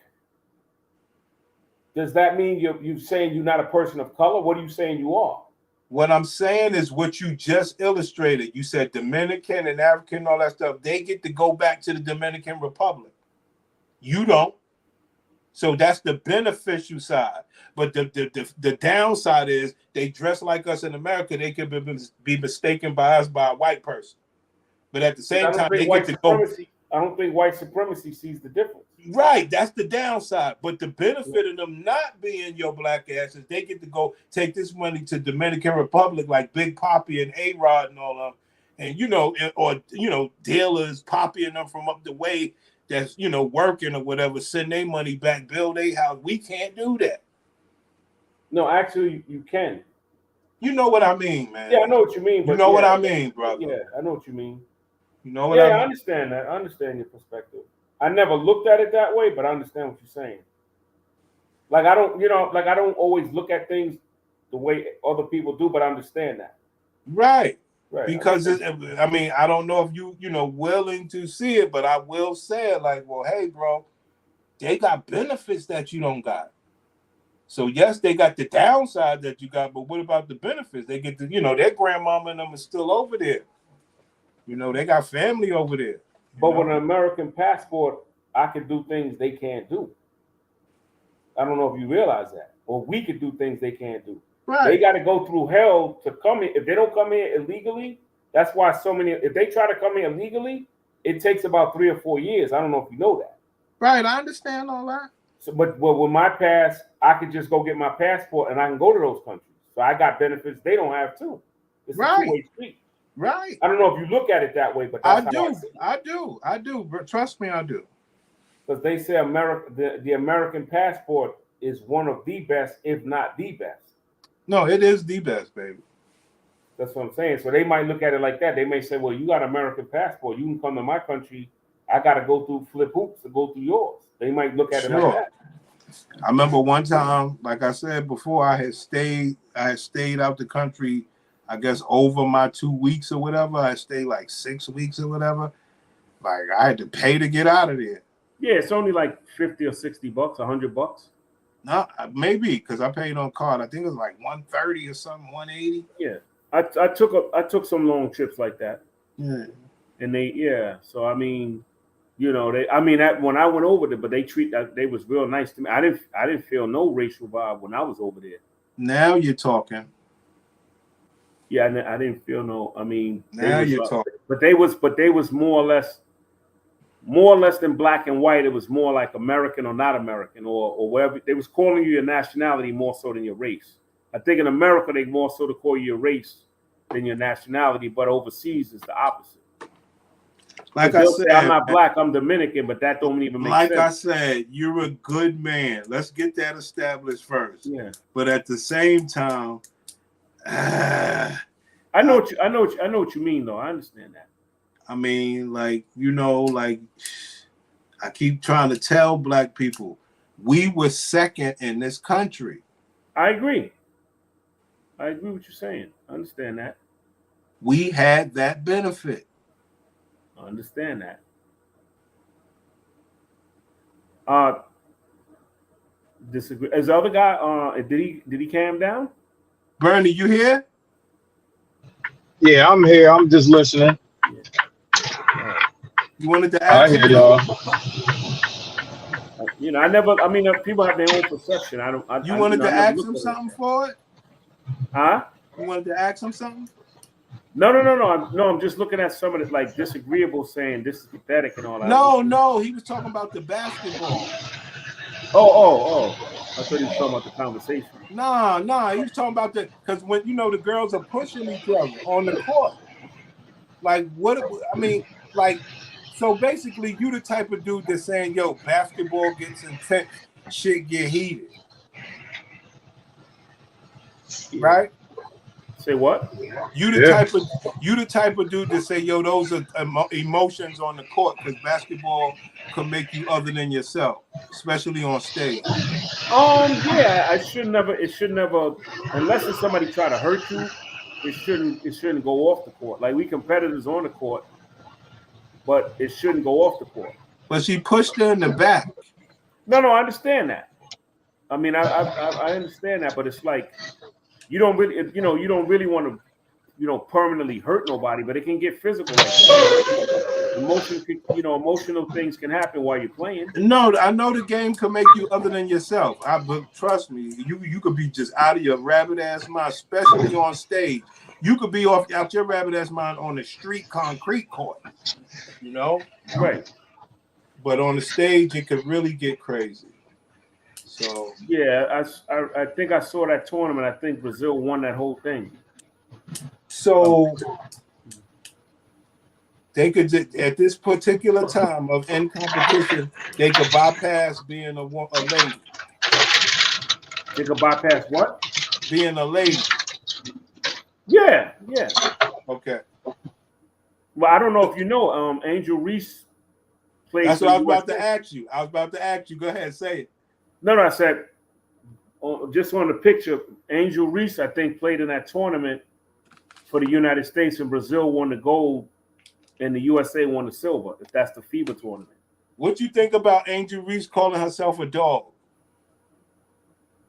does that mean you saying you're not a person of color? What are you saying you are? What I'm saying is what you just illustrated. You said Dominican and African, all that stuff. They get to go back to the Dominican Republic. You don't. So that's the beneficial side. But the downside is they dress like us in America. They could be mistaken by us by a white person. But at the same time, they get to go. I don't think white supremacy sees the difference. Right, that's the downside. But the benefit of them not being your black ass is they get to go take this money to Dominican Republic like Big Poppy and A-Rod and all of them. And, or dealers, Poppy and them from up the way that's, working or whatever, send their money back, build their house. We can't do that. No, actually, you can. You know what I mean, man. Yeah, I know what you mean. But you know what I mean, brother. Yeah, I know what you mean. You know what I mean? I understand that. I understand your perspective. I never looked at it that way, but I understand what you're saying. Like I don't always look at things the way other people do, but I understand that. Right. Right. Because I don't know if you willing to see it, but I will say it like, well, hey, bro, they got benefits that you don't got. So yes, they got the downside that you got, but what about the benefits? They get their grandmama and them is still over there. They got family over there. But with an American passport, I can do things they can't do. I don't know if you realize that. Or we could do things they can't do. Right. They got to go through hell to come here. If they don't come here illegally, that's why so many, if they try to come here illegally, it takes about 3 or 4 years. I don't know if you know that. Right, I understand all that. So, but with my pass, I could just go get my passport and I can go to those countries. So I got benefits they don't have too. It's a two-way street. Right. I don't know if you look at it that way, but that's I do. But trust me, I do. Because they say the American passport is one of the best, if not the best. No, it is the best, baby. That's what I'm saying. So they might look at it like that. They may say, well, you got an American passport. You can come to my country. I got to go through flip hoops to go through yours. They might look at it like that. I remember one time, like I said before, I had stayed out the country, I guess over my 2 weeks or whatever. I stayed like 6 weeks or whatever. Like I had to pay to get out of there. Yeah, it's only like $50 or $60, $100. No, maybe because I paid on card. I think it was like $130 or something, $180. Yeah, I took some long trips like that. Yeah, and so I mean, that when I went over there, but they was real nice to me. I didn't feel no racial vibe when I was over there. Now you're talking. Yeah, I didn't feel no. I mean, now you're talking. But they was more or less than black and white. It was more like American or not American or wherever. They was calling you your nationality more so than your race. I think in America they more so to call you your race than your nationality, but overseas is the opposite. Like I said, I'm not black, I'm Dominican, but that don't even make sense. Like I said, you're a good man. Let's get that established first. Yeah. But at the same time, I know what you mean, though. I understand that. I mean, like I keep trying to tell black people, we were second in this country. I agree with what you're saying. I understand that. We had that benefit. I understand that. Disagree. Is the other guy? Did he calm down? Bernie, you here? Yeah, I'm here. I'm just listening. You wanted to I ask hear him? y'all. You know, I never. I mean, people have their own perception. I don't. You wanted to I never ask looked him at it something like that. for it? Huh? You wanted to ask him something? No. I'm just looking at some of it like disagreeable, saying this is pathetic and all that. No. He was talking about the basketball. Oh. I thought he was talking about the conversation. Nah. He was talking about because when the girls are pushing each other on the court. Like what? I mean, like so. Basically, you the type of dude that's saying, "Yo, basketball gets intense, shit get heated." Yeah. Right? Say what? You the type of dude that say, "Yo, those are emotions on the court because basketball can make you other than yourself, especially on stage." Yeah, it should never, unless it's somebody try to hurt you, it shouldn't go off the court. Like we competitors on the court, but it shouldn't go off the court. But she pushed her in the back. No, I understand that. I mean, I understand that, but it's like you don't really want to, permanently hurt nobody, but it can get physical. Like emotional things can happen while you're playing. No, I know the game can make you other than yourself. But trust me, you could be just out of your rabbit ass mind, especially on stage. You could be out your rabbit ass mind on the street concrete court. Right. But on the stage, it could really get crazy. So yeah, I think I saw that tournament. I think Brazil won that whole thing. So they could, at this particular time of end competition, they could bypass being a lady. They could bypass what? Being a lady. Yeah. Okay. Well, I don't know if you know, Angel Reese played. That's what I was about to ask you. Go ahead, say it. No, I said just on the picture, Angel Reese, I think, played in that tournament for the United States, and Brazil won the gold, and the USA won the silver. If that's the FIBA tournament. What you think about Angel Reese calling herself a dog?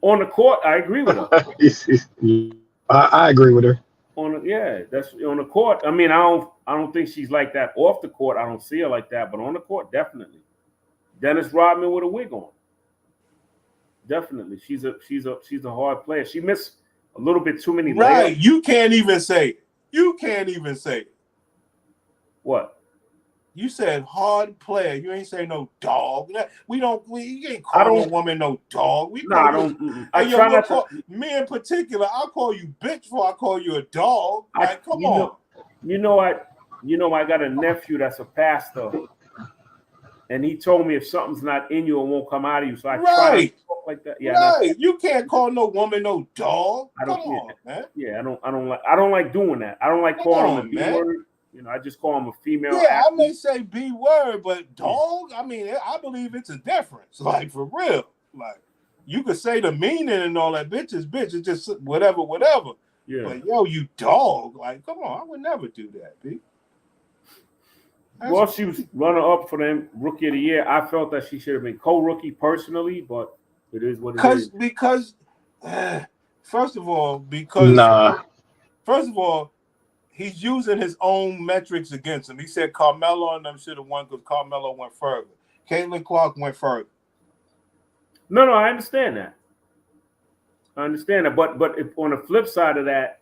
On the court, I agree with her. I agree with her. That's on the court. I mean, I don't think she's like that off the court. I don't see her like that, but on the court, definitely. Dennis Rodman with a wig on. Definitely, she's a hard player. She missed a little bit too many layups. Right, you can't even say it. What? You said hard player. You ain't say no dog. You ain't call a woman no dog. I don't. I try not to. Me in particular, I'll call you bitch before I call you a dog. Come on. I got a nephew that's a pastor, and he told me if something's not in you, it won't come out of you. So I try to talk like that. Yeah, right. You can't call no woman no dog. Come on, man. Yeah, I don't like doing that. I don't like calling them a B word. I just call them a female. Yeah, I may say B word, but dog, I mean, I believe it's a difference. Like, for real. Like, you could say the meaning and all that, bitch. It's just whatever. Yeah. But, yo, you dog. Like, come on, I would never do that, B. Well, she was runner-up for them Rookie of the Year. I felt that she should have been co-rookie personally, but it is what it is. Because, first of all, he's using his own metrics against him. He said Carmelo and them should have won because Carmelo went further. Caitlin Clark went further. No, I understand that. But if on the flip side of that,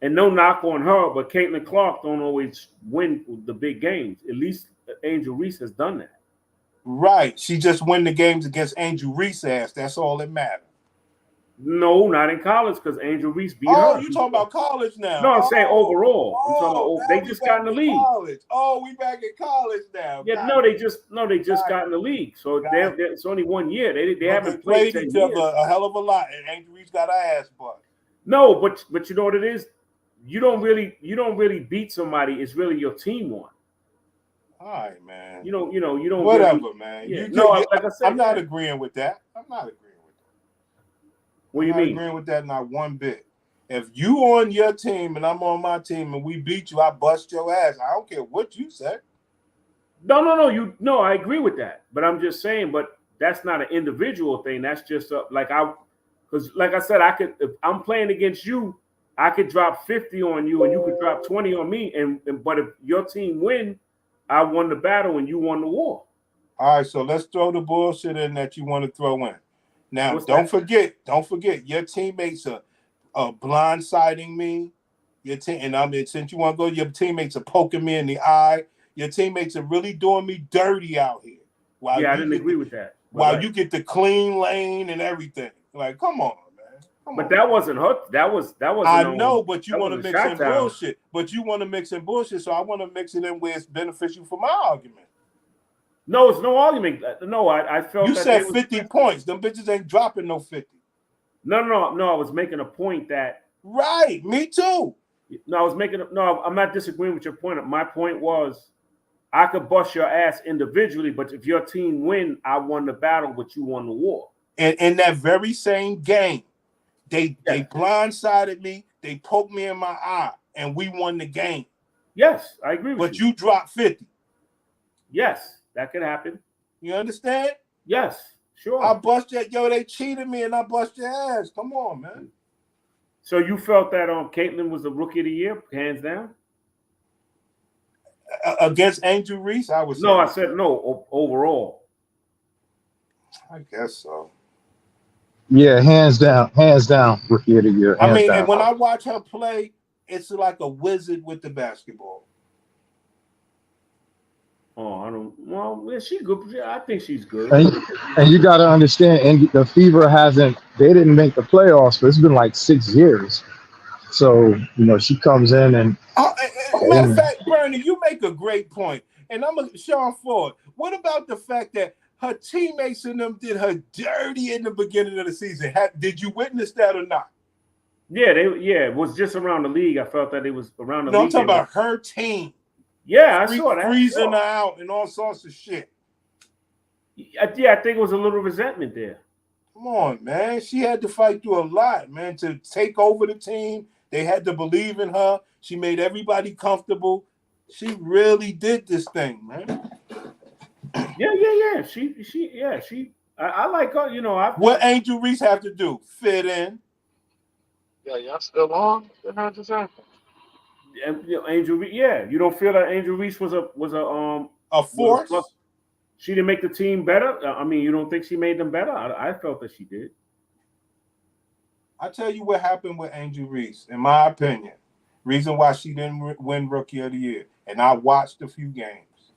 and no knock on her, but Caitlin Clark don't always win the big games. At least Angel Reese has done that. Right. She just win the games against Angel Reese ass. That's all that matters. No, not in college because Angel Reese beat her. Oh, you talking about college now? No, I'm saying overall. I'm talking about they just got in the league. College. Oh, we back in college now. Yeah, they just got in the league. So it's only 1 year. They haven't played each other a hell of a lot, and Angel Reese got her ass bucked. No, but you know what it is? You don't really beat somebody. It's really your team won. All right, man. You don't. Whatever, really, man. Yeah. Like I said, I'm not agreeing with that. What do you mean? Agreeing with that, not one bit. If you on your team and I'm on my team and we beat you, I bust your ass. I don't care what you say. No. I agree with that, but I'm just saying. But that's not an individual thing. That's just because like I said, I could if I'm playing against you, I could drop 50 on you and you could drop 20 on me. And but if your team win, I won the battle and you won the war. All right, so let's throw the bullshit in that you want to throw in. Now, What's don't that? forget, your teammates are blindsiding me. Your team, and I mean, since you want to go, your teammates are poking me in the eye. Your teammates are really doing me dirty out here. While Yeah, I you didn't get agree the, with that. while you get the clean lane and everything. Like, come on, man. But that wasn't her. That wasn't. I know, but you That want to was a mix shot in down. bullshit. So I want to mix it in where it's beneficial for my argument. No, it's no argument. No, I felt You that said they was 50 points. Them bitches ain't dropping no 50. No. I was making a point that. Right, me too. No, I was making. No, I'm not disagreeing with your point. My point was, I could bust your ass individually, but if your team win, I won the battle, but you won the war. And in that very same game, they blindsided me. They poked me in my eye, and we won the game. Yes, I agree with but you dropped 50. Yes, that could happen. You understand? Yes, sure. I bust that. Yo, they cheated me, and I bust your ass. Come on, man. So you felt that Caitlin was the rookie of the year, hands down? Against Angel Reese, I was. No, I said no overall. I guess so. Yeah, hands down, rookie of the year. I mean, down. and when I watch her play, it's like a wizard with the basketball. Oh, I don't. Well, she's good. I think she's good. And you got to understand, and the Fever they didn't make the playoffs, but it's been like 6 years. So, she comes in and. Matter of fact, Bernie, you make a great point. And Sean Ford, what about the fact that her teammates and them did her dirty in the beginning of the season? Did you witness that or not? Yeah, it was just around the league. I felt that it was around the league. I'm talking about her team. Yeah, I saw that. Freezing her out and all sorts of shit. Yeah, I think it was a little resentment there. Come on, man. She had to fight through a lot, man, to take over the team. They had to believe in her. She made everybody comfortable. She really did this thing, man. Yeah. She. I like her. What Angel Reese have to do? Fit in. Yeah, y'all still on? How just happened? Angel Reese. Yeah, you don't feel that Angel Reese was a force? She didn't make the team better. I mean, you don't think she made them better? I felt that she did. I tell you what happened with Angel Reese, in my opinion. Reason why she didn't win Rookie of the Year, and I watched a few games.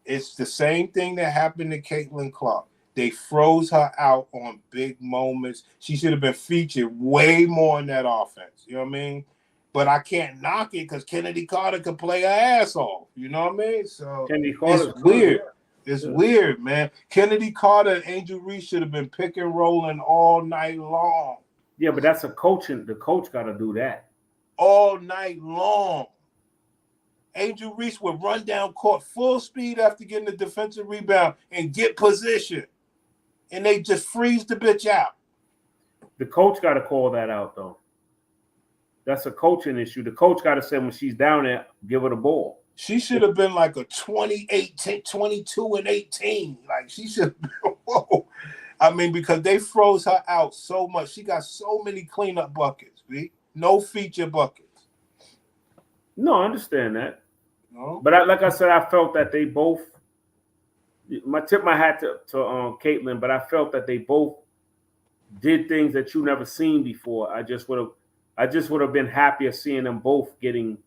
It's the same thing that happened to Caitlin Clark. They froze her out on big moments. She should have been featured way more in that offense. You know what I mean? But I can't knock it because Kennedy Carter could play her ass off. You know what I mean? So it's weird. It's weird, man. Kennedy Carter and Angel Reese should have been pick and rolling all night long. Yeah, but that's a coaching. The coach got to do that. All night long. Angel Reese would run down court full speed after getting the defensive rebound and get position. And they just freeze the bitch out. The coach got to call that out, though. That's a coaching issue. The coach got to say when she's down there, give her the ball. She should have been like a 22 and 18. Like she should have been, whoa. I mean, because they froze her out so much. She got so many cleanup buckets, no feature buckets. No, I understand that. No? But like I said, I felt that they both. Tip my hat to Caitlin, but I felt that they both did things that you never seen before. I just would have been happier seeing them both getting.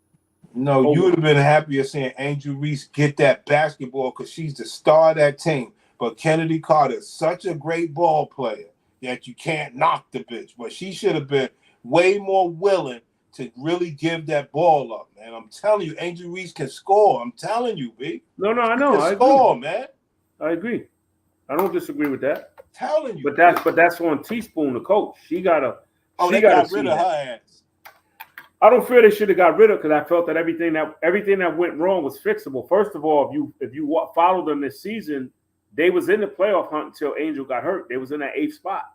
No, you would have been happier seeing Angel Reese get that basketball because she's the star of that team. But Kennedy Carter is such a great ball player that you can't knock the bitch. But she should have been way more willing to really give that ball up, man. I'm telling you, Angel Reese can score. I'm telling you, B. No, I know. I score, man. I agree. I don't disagree with that. I'm telling you. But that's on Teaspoon, the coach. They got rid of her ass. I don't feel they should have got rid of because I felt that everything that went wrong was fixable. First of all, if you followed them this season, they was in the playoff hunt until Angel got hurt. They was in that 8th spot.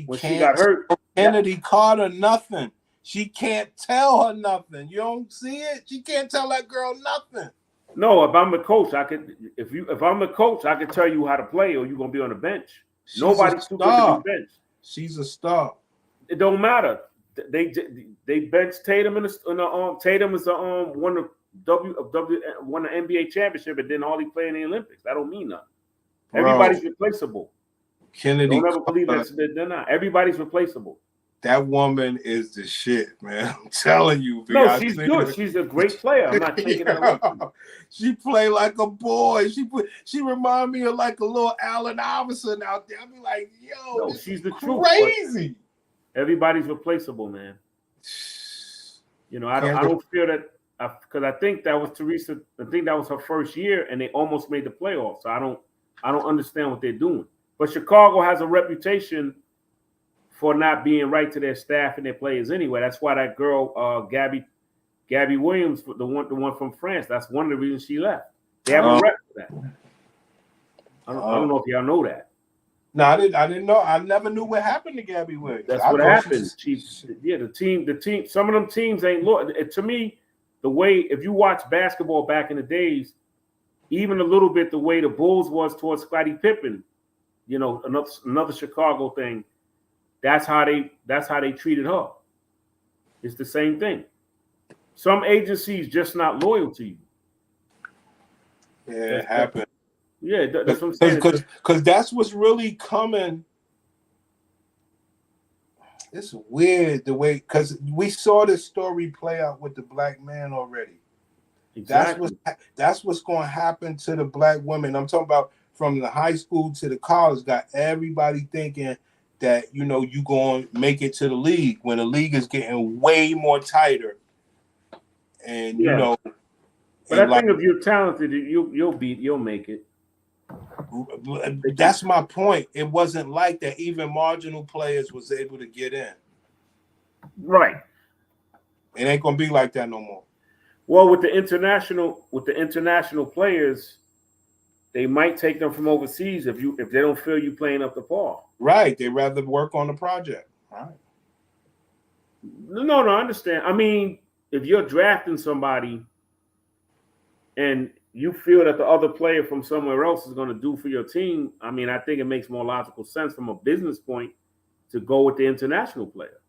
when she can't got hurt. tell Kennedy Carter nothing. She can't tell her nothing. You don't see it? She can't tell that girl nothing. No, if I'm the coach, I could. If I'm the coach, I can tell you how to play, or you're gonna be on the bench. Nobody's too good to be benched. She's a star. It don't matter. They bench Tatum in the Tatum is the won the NBA championship, and then all he played in the Olympics. That don't mean nothing. Bro, Everybody's replaceable. Kennedy Don't ever Carter, believe that they're not. Everybody's replaceable. that woman is the shit, man. I'm telling you. No, she's good. She's a great player. I'm not taking that away from her. She play like a boy. She remind me of like a little Allen Iverson out there. I be like, yo, No, this she's is the truth. crazy. Everybody's replaceable, man. You know, I don't feel that because I think that was Teresa. I think that was her first year, and they almost made the playoffs. So I don't understand what they're doing. But Chicago has a reputation for not being right to their staff and their players anyway. That's why that girl, Gabby Williams, the one from France, that's one of the reasons she left. They have a rep for that. I don't know if y'all know that. No, I didn't know. I never knew what happened to Gabby Williams. That's what happened. The team. Some of them teams ain't look. To me, the way if you watch basketball back in the days, even a little bit the way the Bulls was towards Scottie Pippen, you know, another Chicago thing. That's how they treated her. It's the same thing. Some agencies just not loyal to you. Yeah, it happened. Yeah, that's what I'm saying. Because that's what's really coming. It's weird the way, because we saw this story play out with the black man already. Exactly. That's what's going to happen to the black women. I'm talking about from the high school to the college. Got everybody thinking that, you know, you going to make it to the league when the league is getting way more tighter. And, you know. But I think if you're talented, you'll make it. That's my point. It wasn't like that. Even marginal players was able to get in. Right. It ain't gonna be like that no more. Well, with the international players, they might take them from overseas if they don't feel you playing up to par. Right. They rather work on the project. Right. No, I understand. I mean, if you're drafting somebody and you feel that the other player from somewhere else is going to do for your team, I mean, I think it makes more logical sense from a business point to go with the international player.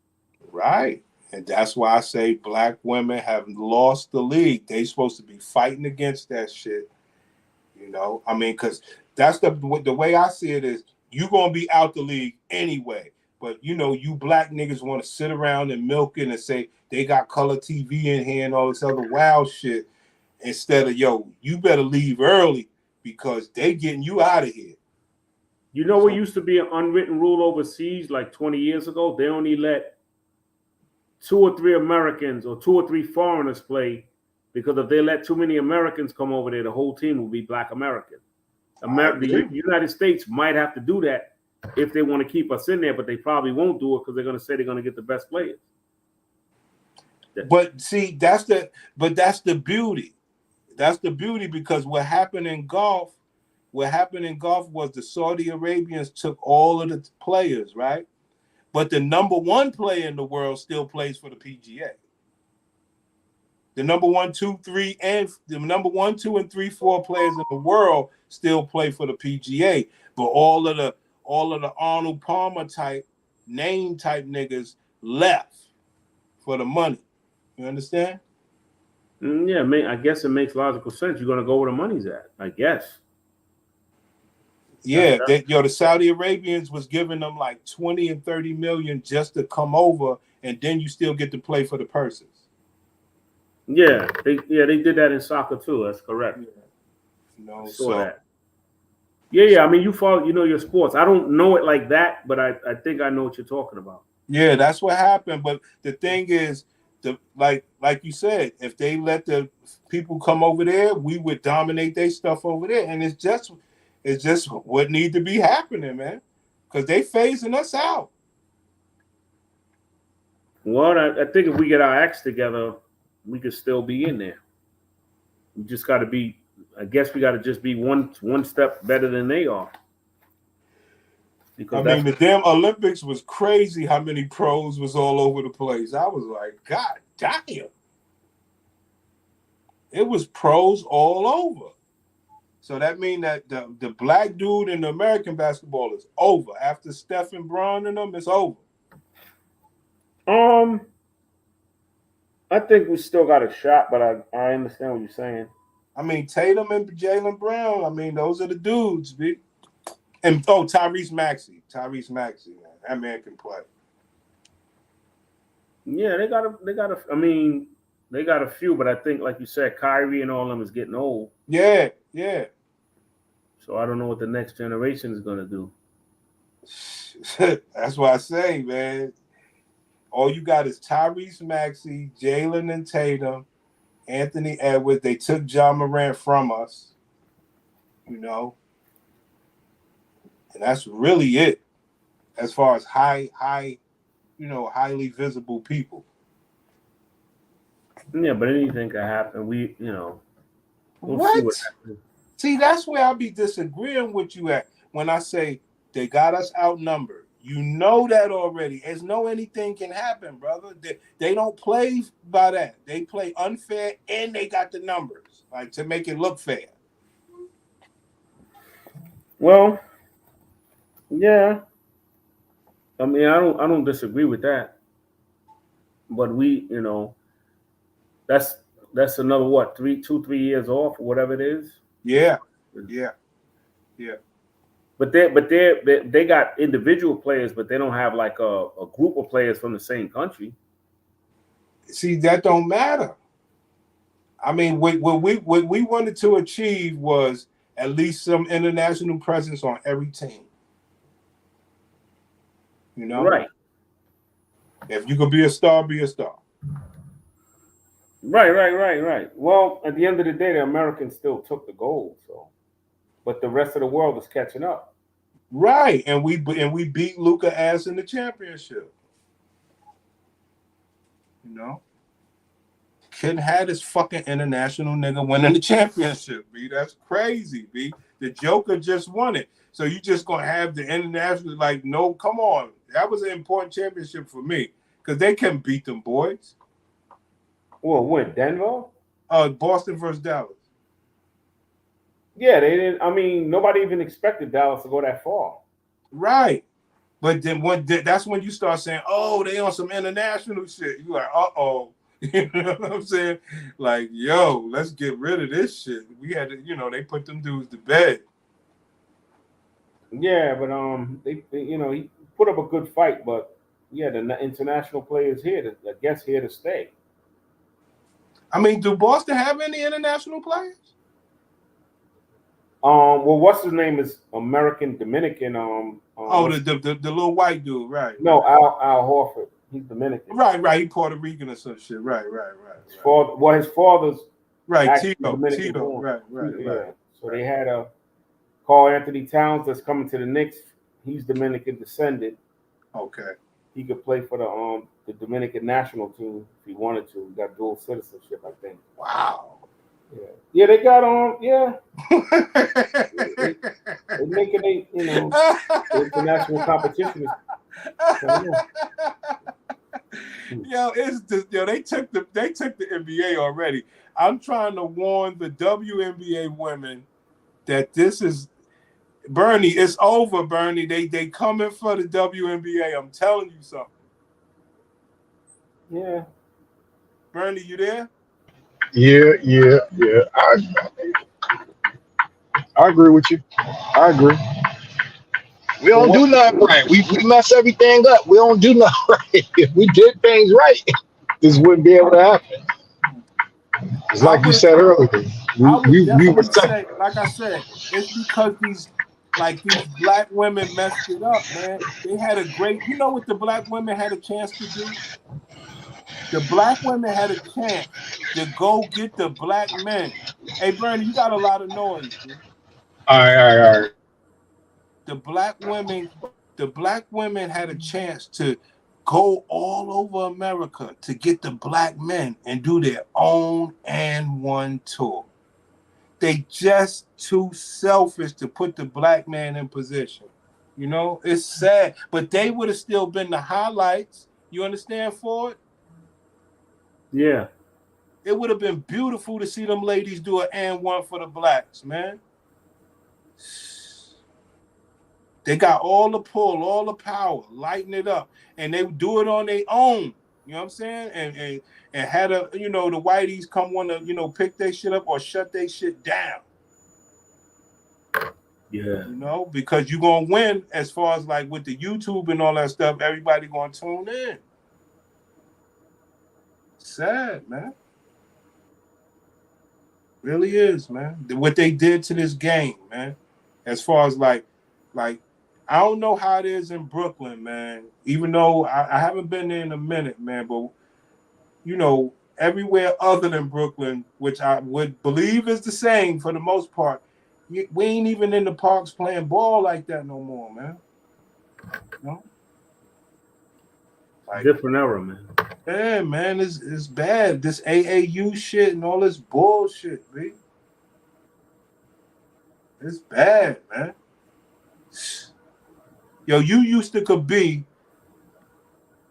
Right. And that's why I say black women have lost the league. They supposed to be fighting against that shit. You know, I mean, because that's the way I see it is you're going to be out the league anyway. But, you know, you black niggas want to sit around and milk it and say they got color TV in here and all this other wild shit. Instead of, yo, you better leave early because they getting you out of here. You know what used to be an unwritten rule overseas like 20 years ago? They only let 2 or 3 Americans or 2 or 3 foreigners play because if they let too many Americans come over there, the whole team will be black American. The United States might have to do that if they want to keep us in there, but they probably won't do it because they're going to say they're going to get the best players. But see, that's the beauty. That's the beauty because what happened in golf was the Saudi Arabians took all of the players, right? But the number 1 player in the world still plays for the PGA. The number 1, 2, 3, and the number 1, 2, and 3, 4 players in the world still play for the PGA. But all of the Arnold Palmer type niggas left for the money. You understand? Yeah, I guess it makes logical sense. You're going to go where the money's at, I guess. Yeah, the Saudi Arabians was giving them like 20 and 30 million just to come over, and then you still get to play for the purses. Yeah, they did that in soccer too. That's correct. You know, I saw that. Yeah. I mean, you follow, you know your sports. I don't know it like that, but I think I know what you're talking about. Yeah, that's what happened. But the thing is, like you said, if they let the people come over there, we would dominate their stuff over there, and it's just what need to be happening, man, because they phasing us out. Well, I think if we get our acts together, we could still be in there. We just got to be. I guess we got to just be one step better than they are. Because I mean, the damn Olympics was crazy how many pros was all over the place. I was like, God damn. It was pros all over. So that means that the black dude in the American basketball is over. After Steph and Bron and them, it's over. I think we still got a shot, but I understand what you're saying. I mean, Tatum and Jaylen Brown, I mean, those are the dudes, B. And Tyrese Maxey, man. That man can play. Yeah, they got a few, but I think, like you said, Kyrie and all of them is getting old. Yeah. So I don't know what the next generation is going to do. That's why I say, man, all you got is Tyrese Maxey, Jalen and Tatum, Anthony Edwards. They took John Morant from us, and that's really it as far as highly visible people. Yeah, but anything can happen. We'll What? see what happens. See, that's where I'll be disagreeing with you at when I say they got us outnumbered. You know that already. There's no anything can happen, brother. They don't play by that. They play unfair, and they got the numbers, like, to make it look fair. Well, yeah. I mean, I don't disagree with that. But that's another what, 3 years off or whatever it is. Yeah. But they got individual players, but they don't have like a group of players from the same country. See, that don't matter. I mean, what we wanted to achieve was at least some international presence on every team. Right. If you could be a star, be a star. Right. Well, at the end of the day, the Americans still took the gold, but the rest of the world is catching up. Right, and we beat Luka ass in the championship. Couldn't have this fucking international nigga winning the championship, B. That's crazy, B. The Joker just won it. So you just gonna have the international, like, no, come on. That was an important championship for me. Because they couldn't beat them boys. Well, what, Denver? Boston versus Dallas. Yeah, they didn't. I mean, nobody even expected Dallas to go that far. Right. But then that's when you start saying, oh, they on some international shit. You're like, uh-oh. You know what I'm saying? Like, yo, let's get rid of this shit. We had to, they put them dudes to bed. Yeah, but they he put up a good fight, but yeah, the international players here to stay. I mean, do Boston have any international players? Well, what's his name is American Dominican. The little white dude, right? No, Al Horford. He's Dominican. Right. He Puerto Rican or some shit. Right. His father's right. Tito. Right. Yeah. So they had a Carl Anthony Towns that's coming to the Knicks. He's Dominican descended. Okay. He could play for the Dominican national team if he wanted to. He got dual citizenship, I think. Wow. Yeah, they got on. Yeah, they're making international competition. They took the NBA already. I'm trying to warn the WNBA women that this is Bernie. It's over, Bernie. They coming for the WNBA. I'm telling you something. Yeah, Bernie, you there? Yeah. I agree with you. I agree. We don't do nothing right. We mess everything up. We don't do nothing right. If we did things right, this wouldn't be able to happen. It's like you said earlier. We would say, like I said, it's because these black women messed it up, man. They had a great, what the black women had a chance to do? The black women had a chance to go get the black men. Hey, Bernie, you got a lot of noise, dude. All right. The black women had a chance to go all over America to get the black men and do their own and one tour. They just too selfish to put the black man in position. You know, it's sad, but they would have still been the highlights. You understand, Ford? Yeah. It would have been beautiful to see them ladies do an and one for the blacks, man. They got all the pull, all the power, lighten it up, and they do it on their own. You know what I'm saying? And had the whiteys come want to pick their shit up or shut their shit down. Yeah. Because you're gonna win as far as like with the YouTube and all that stuff. Everybody gonna tune in. Sad, man. Really is, man. What they did to this game, man. As far as like I don't know how it is in Brooklyn, man. Even though I haven't been there in a minute, man. But everywhere other than Brooklyn, which I would believe is the same for the most part, we ain't even in the parks playing ball like that no more, man. Like, different era, man. Yeah, man, it's bad. This AAU shit and all this bullshit, B. It's bad, man. Yo, you could be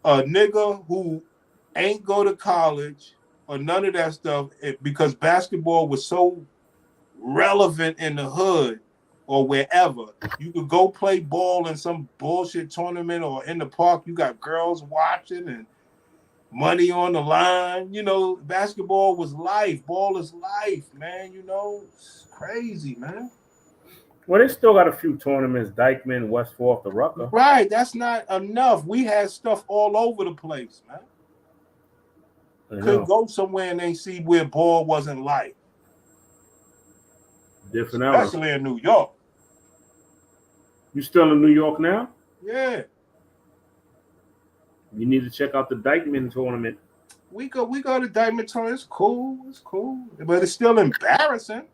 a nigga who ain't go to college or none of that stuff because basketball was so relevant in the hood or wherever. You could go play ball in some bullshit tournament or in the park. You got girls watching and money on the line. Basketball was life. Ball is life, man. It's crazy, man. Well, they still got a few tournaments, Dykeman, West Fork, the Rucker. Right, that's not enough. We had stuff all over the place, man. Couldn't go somewhere and they see where ball wasn't life. Different era. Especially in New York. You still in New York now? Yeah. You need to check out the Dykeman tournament. We go to Dykeman tournament. It's cool. But it's still embarrassing.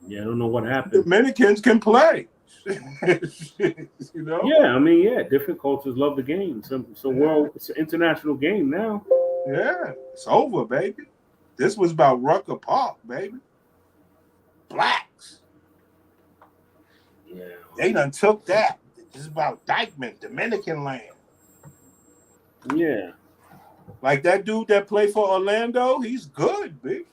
Yeah, I don't know what happened. Dominicans can play. Yeah, I mean, different cultures love the game. It's an international game now. Yeah, it's over, baby. This was about Rucker Park, baby. Blacks. Yeah. They done took that. This is about Dykeman, Dominican land. Yeah. Like that dude that played for Orlando, he's good, big.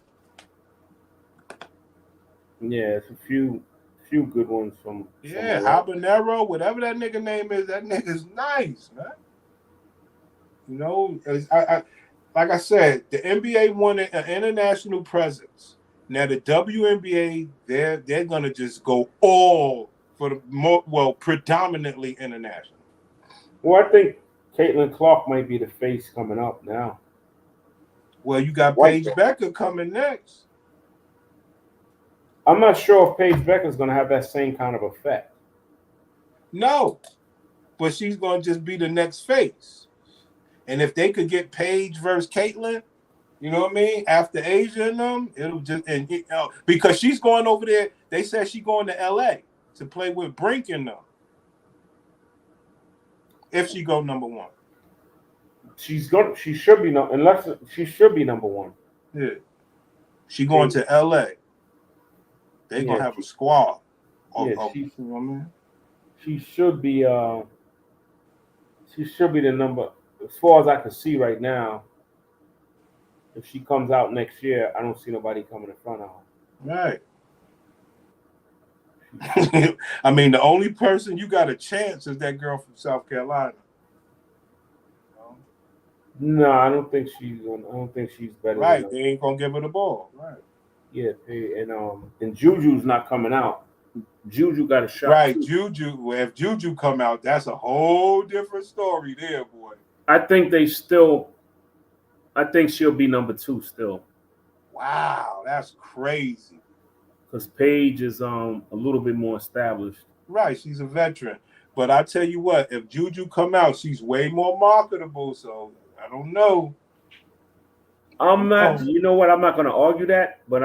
Yeah, it's a few good ones from Habanero, whatever that nigga name is, that nigga's nice, man. Like I said, the NBA wanted an international presence. Now the WNBA, they're gonna just go all for the predominantly international. Well, I think Caitlin Clark might be the face coming up now. Well, you got Paige Becker coming next. I'm not sure if Paige Becker is going to have that same kind of effect. No, but she's going to just be the next face. And if they could get Paige versus Caitlin, you know what I mean? After Asia and them, it'll just because she's going over there. They said she's going to LA to play with Brink and them. If she go number one, She should be number one. Yeah, she going to LA. They're gonna have a squad. You know what I mean? She should be the number, as far as I can see right now. If she comes out next year, I don't see nobody coming in front of her. Right. I mean, the only person you got a chance is that girl from South Carolina. No, I don't think she's better. Right, they ain't gonna give her the ball. Right. Yeah, and Juju's not coming out. Juju got a shot. Right, too. Juju. If Juju come out, that's a whole different story there, boy. I think she'll be number 2 still. Wow, that's crazy. Because Paige is a little bit more established. Right, she's a veteran. But I tell you what, if Juju come out, she's way more marketable. So I don't know. I'm not. You know what? I'm not going to argue that. But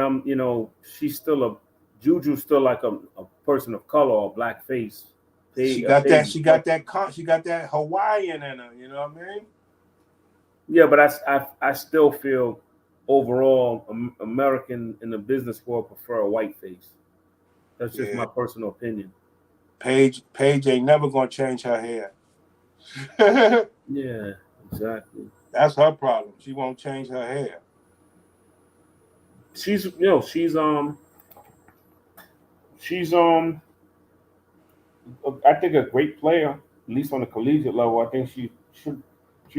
she's still Juju's still like a person of color or black face. She got that Hawaiian in her. You know what I mean? Yeah, but I still feel overall American in the business world prefer a white face. That's just my personal opinion. Paige ain't never gonna change her hair. Yeah, exactly. That's her problem. She won't change her hair. She's I think a great player, at least on the collegiate level. I think she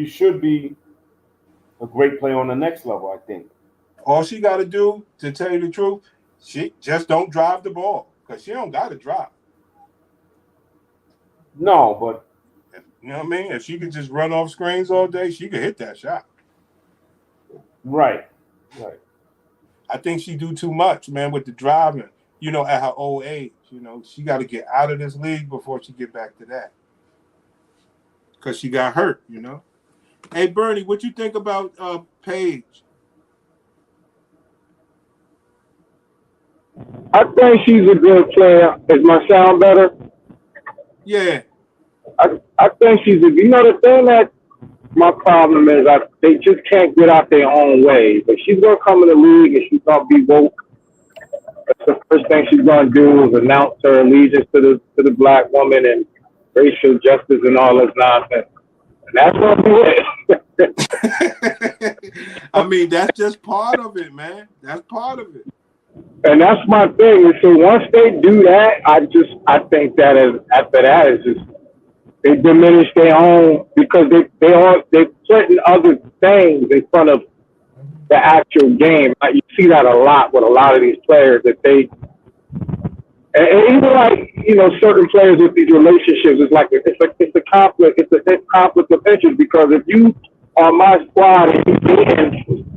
should be a great player on the next level, I think. All she got to do, to tell you the truth, she just don't drive the ball because she don't got to drive. No, but You know what I mean? If she could just run off screens all day, she could hit that shot. right. I think she do too much, man, with the driving. You know, at her old age, you know, she got to get out of this league before she get back to that. Because she got hurt, you know. Hey, Bernie, what you think about Paige? I think she's a good player. Is my sound better? Yeah. I think she's a. You know, the thing that my problem is, they just can't get out their own way. But she's gonna come in the league and she's gonna be woke. That's the first thing she's gonna do is announce her allegiance to the black woman and racial justice and all this nonsense. And that's gonna be it. I mean, that's just part of it, man. That's part of it. And that's my thing. And so once they do that, I think that after that is just they diminish their own because they're putting other things in front of the actual game. You see that a lot with a lot of these players that they and even like, you know, certain players with these relationships, it's a conflict. It's a conflict of interest because if you are my squad and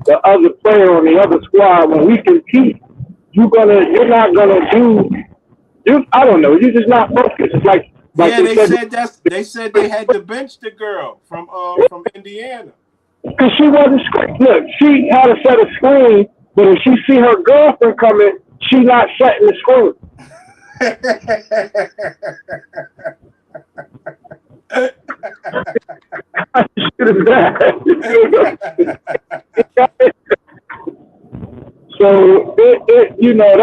the other player on the other squad, when we compete, you're not gonna do. I don't know. You're just not focused. It's like yeah, they said they had to bench the girl from Indiana. Because she wasn't screen. Look, she had a set of screen, but if she see her girlfriend coming, she not setting the screen. So you know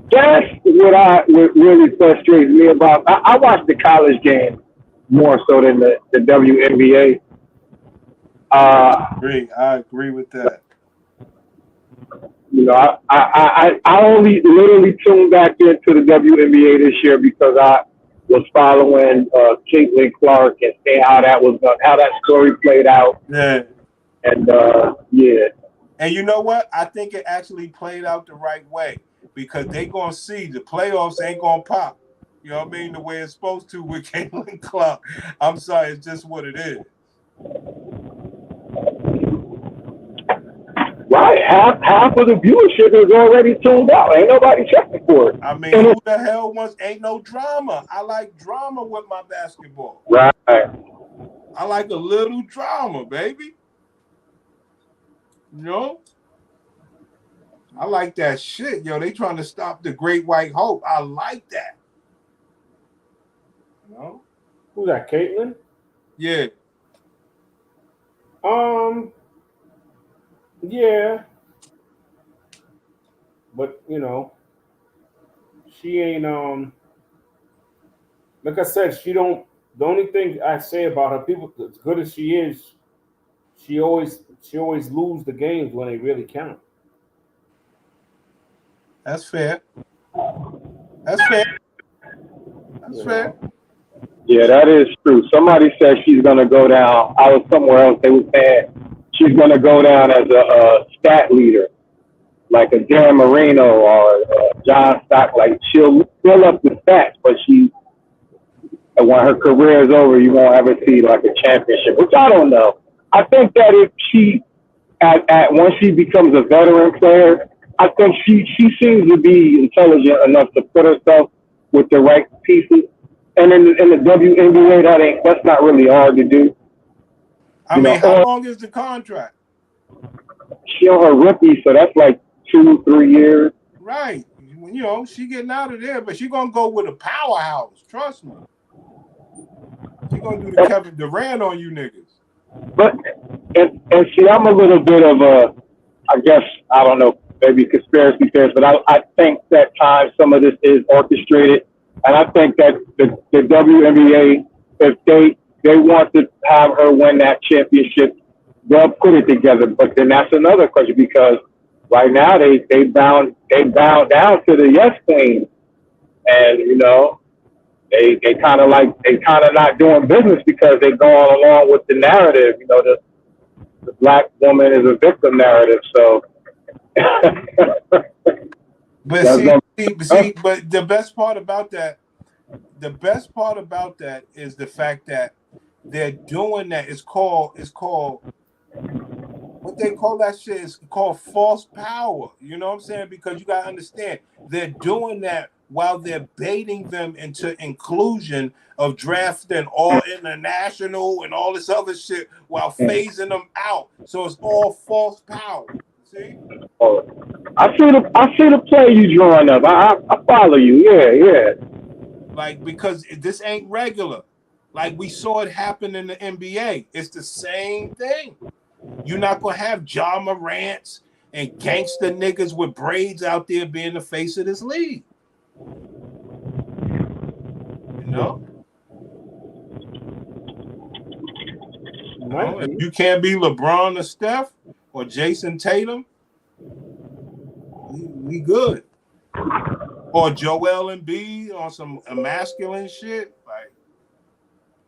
that's what really frustrates me about. I watch the college game more so than the WNBA. I agree with that. You know, I only literally tuned back into the WNBA this year because I was following Caitlin Clark and seeing how that story played out. Yeah. And yeah. And you know what? I think it actually played out the right way because they gonna see the playoffs ain't gonna pop. You know what I mean? The way it's supposed to with Caitlin Clark. I'm sorry, it's just what it is. Right, half of the viewership is already tuned out. Ain't nobody checking for it. I mean, who the hell wants? Ain't no drama. I like drama with my basketball. Right. I like a little drama, baby. You know? I like that shit. Yo, they trying to stop the Great White Hope. I like that. You know? Who's that, Caitlin? Yeah. Yeah. But, you know, she ain't, like I said, the only thing I say about her, people, as good as she is, she always lose the games when they really count. That's fair. That's fair. That's fair. Yeah, that is true. Somebody said she's going to go down. I was somewhere else. They were saying she's going to go down as a stat leader, like a Dan Marino or John Stock. Like, she'll fill up the stats, but when her career is over, you won't ever see like a championship, which I don't know. I think that if she, once she becomes a veteran player, I think she seems to be intelligent enough to put herself with the right pieces. And in the WNBA, that's not really hard to do. I mean, how long is the contract? She on her rookie, so that's like 2-3 years. Right. You know, she getting out of there, but she gonna go with a powerhouse. Trust me. She gonna do the Kevin Durant on you niggas. But and see, I'm a little bit of a, I guess, I don't know, maybe conspiracy theorist, but I think that time some of this is orchestrated And I think that the WNBA, if they want to have her win that championship, they'll put it together. But then that's another question because right now they bow down to the yes queen, and you know they kind of not doing business because they're going along with the narrative. You know, the black woman is a victim narrative. So. But but the best part about that is the fact that they're doing that. It's called what they call that shit is called false power. You know what I'm saying? Because you gotta understand they're doing that while they're baiting them into inclusion of drafting all international and all this other shit while phasing them out. So it's all false power. See? I see the play you drawing up. I follow you. Yeah. Like, because this ain't regular. Like, we saw it happen in the NBA. It's the same thing. You're not gonna have Ja Morants and gangster niggas with braids out there being the face of this league. You know? If you can't be LeBron or Steph or Jason Tatum, we good. Or Joel Embiid on some masculine shit, like,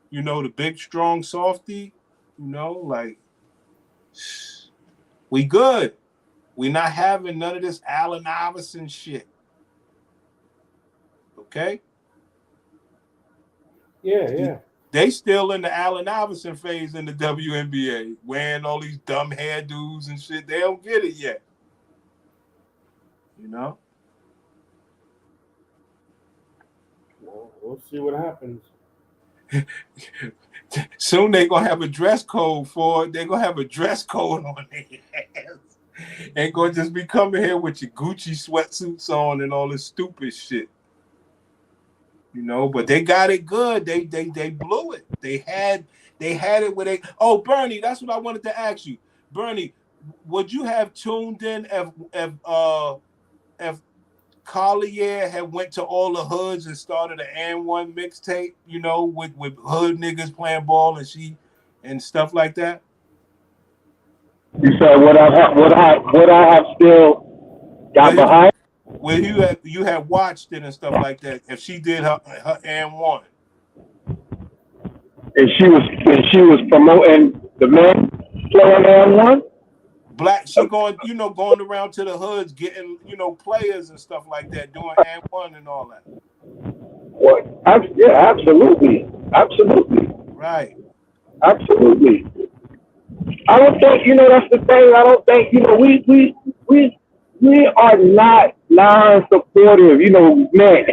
you know, the big strong softy, you know, like, we good. We not having none of this Allen Iverson shit. Okay? Yeah. They still in the Allen Iverson phase in the WNBA, wearing all these dumb hairdos and shit. They don't get it yet. You know? Well, we'll see what happens. Soon they're going to have a dress code for it. They're going to have a dress code on their hands. Ain't going to just be coming here with your Gucci sweatsuits on and all this stupid shit. You know, but they got it good. They blew it. They had it where they. Oh, Bernie, that's what I wanted to ask you. Bernie, would you have tuned in if Collier had went to all the hoods and started an N1 mixtape, you know, with hood niggas playing ball and stuff like that? You said would I have still got behind? Well, you had watched it and stuff like that. If she did her N1, and she was promoting the men playing N1. Black, she going around to the hoods, getting players and stuff like that, doing N1 and all that. What? Yeah, absolutely. Right. Absolutely. I don't think that's the thing. I don't think we are not non-supportive, men.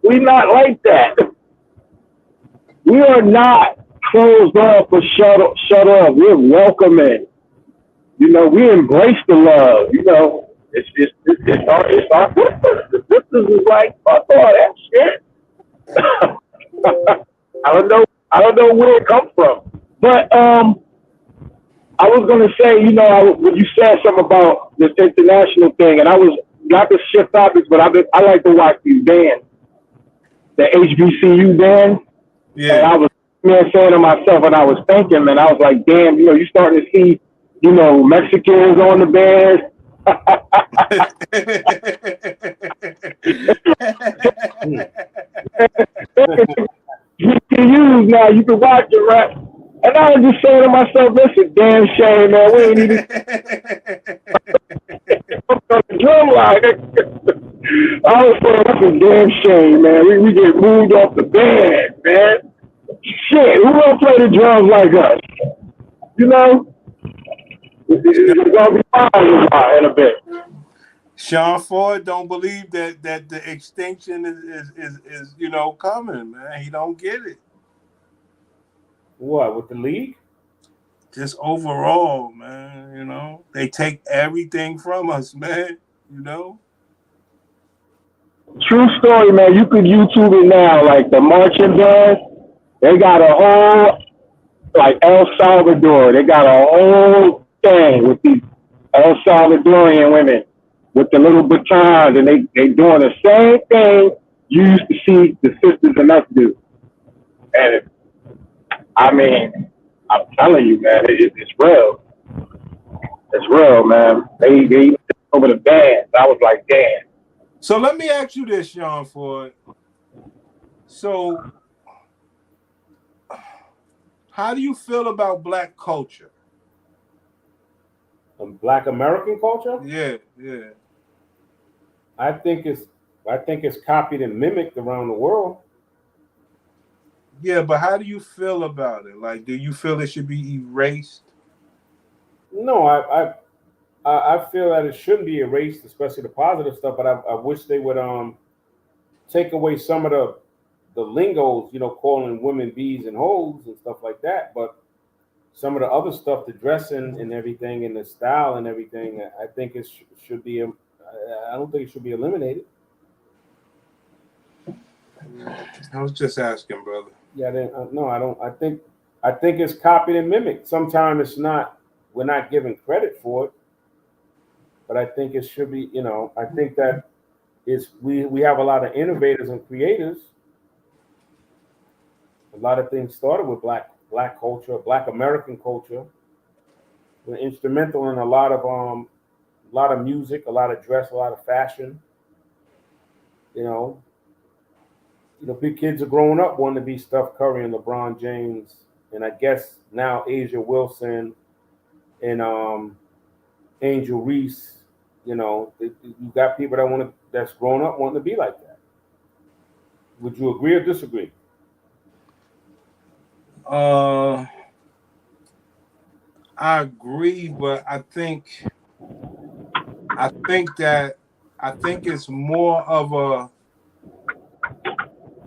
We're not like that. We are not closed off or shut off. We're welcoming. We embrace the love. It's our sisters. The sisters is like, fuck all that shit. I don't know where it comes from. But I was gonna say, when you said something about this international thing, and I was not to shift topics, but I like to watch these bands, the HBCU bands. Yeah. And I was saying to myself, and I was thinking, man, I was like, damn, you starting to see, Mexicans on the bands. GPUs now, you can watch it, right? And I was just saying to myself, this is damn shame, man. We ain't even on the drum line. I was saying, that's a damn shame, man. We get moved off the band, man. Shit, who gonna play the drums like us? It's gonna be fine in a bit. Sean Ford don't believe that the extinction is coming, man. He don't get it. What, with the league? Just overall, man, they take everything from us, man, True story, man. You could YouTube it now, like the marching band. They got a whole, like El Salvador, they got a whole thing with these El Salvadorian women with the little batons, and they doing the same thing you used to see the sisters and us do. And I mean, I'm telling you, man, it's real. It's real, man. They over the bands. I was like, damn. So let me ask you this, Sean Ford. So, how do you feel about black culture? Black American culture? Yeah. I think it's copied and mimicked around the world. Yeah, but how do you feel about it? Like, do you feel it should be erased? No, I feel that it shouldn't be erased, especially the positive stuff. But I wish they would take away some of the lingos, calling women bees and hoes and stuff like that. But some of the other stuff, the dressing and everything, and the style and everything, I think it should be. I don't think it should be eliminated. I was just asking, brother. Yeah, no, I don't. I think it's copied and mimicked. Sometimes it's not. We're not given credit for it, but I think it should be. I think that we have a lot of innovators and creators. A lot of things started with black culture, Black American culture. We're instrumental in a lot of music, a lot of dress, a lot of fashion. Big kids are growing up wanting to be Steph Curry and LeBron James, and I guess now Asia Wilson and Angel Reese. You got people that's grown up wanting to be like that. Would you agree or disagree? I agree, but I think it's more of a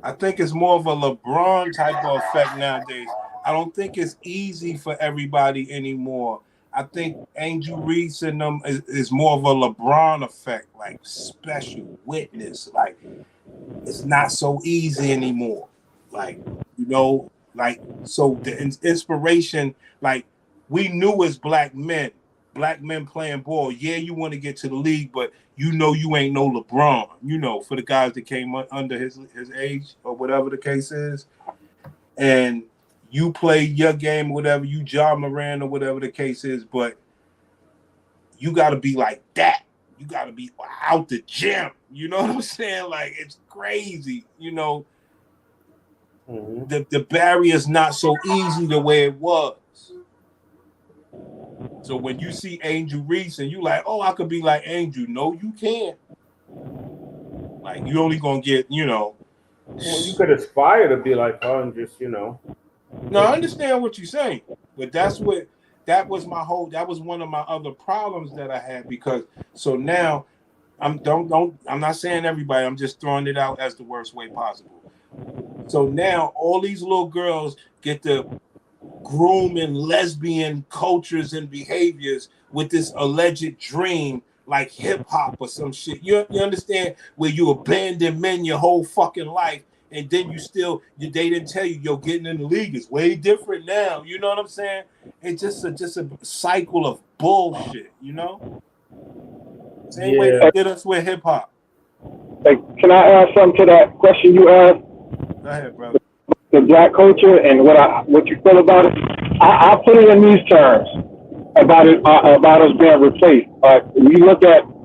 LeBron type of effect nowadays. I don't think it's easy for everybody anymore. I think Angel Reese and them is more of a LeBron effect, like special witness. Like, it's not so easy anymore. So the inspiration, like, we knew as black men playing ball. Yeah, you want to get to the league, but you ain't no LeBron, for the guys that came under his age or whatever the case is. And you play your game, whatever, you Ja Moran or whatever the case is, but you got to be like that. You got to be out the gym. You know what I'm saying? Like, it's crazy, Mm-hmm. The barrier's not so easy the way it was. So when you see Angel Reese and you like, oh, I could be like Angel. No, you can't. Like, you only gonna get, Well, you could aspire to be like her and just, No, I understand what you're saying, but that was one of my other problems that I had, because so now I'm not saying everybody, I'm just throwing it out as the worst way possible. So now all these little girls get to groom in lesbian cultures and behaviors with this alleged dream, like hip hop or some shit. You understand? Where you abandon men your whole fucking life, and then they didn't tell you, yo, getting in the league is way different now. You know what I'm saying? It's just a cycle of bullshit. Same way they did us with hip hop. Hey, can I add something to that question you asked? Go ahead, brother. The black culture and what you feel about it. I put it in these terms about us being replaced.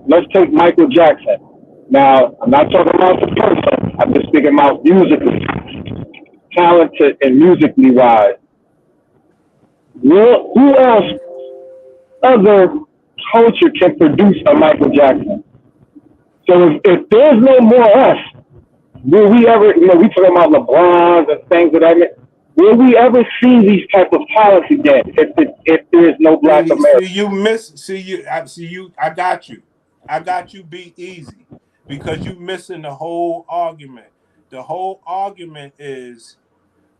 Let's take Michael Jackson. Now, I'm not talking about the person. I'm just speaking about musically, talented and musically wise. Who else other culture can produce a Michael Jackson? So if there's no more us, will we ever, we talking about LeBrons and things of that, will we ever see these type of talents again if there is no black America? I got you beat easy, because you missing the whole argument. The whole argument is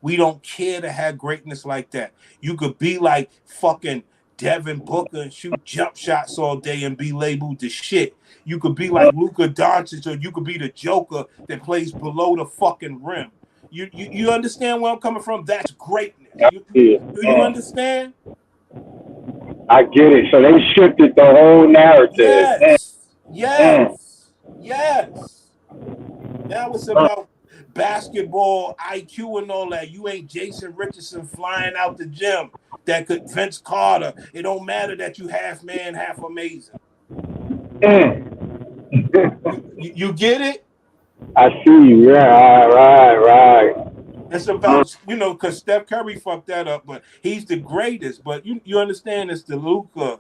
we don't care to have greatness like that. You could be like fucking Devin Booker and shoot jump shots all day and be labeled the shit. You could be like Luka Doncic, or you could be the Joker that plays below the fucking rim. You understand where I'm coming from? That's greatness. Do you understand? I get it. So they shifted the whole narrative. Yes. Now it's about basketball IQ and all that. You ain't Jason Richardson flying out the gym that could Vince Carter. It don't matter that you half man, half amazing. You get it? I see you. Yeah, right. It's about, because Steph Curry fucked that up, but he's the greatest. But you understand, it's the Luka,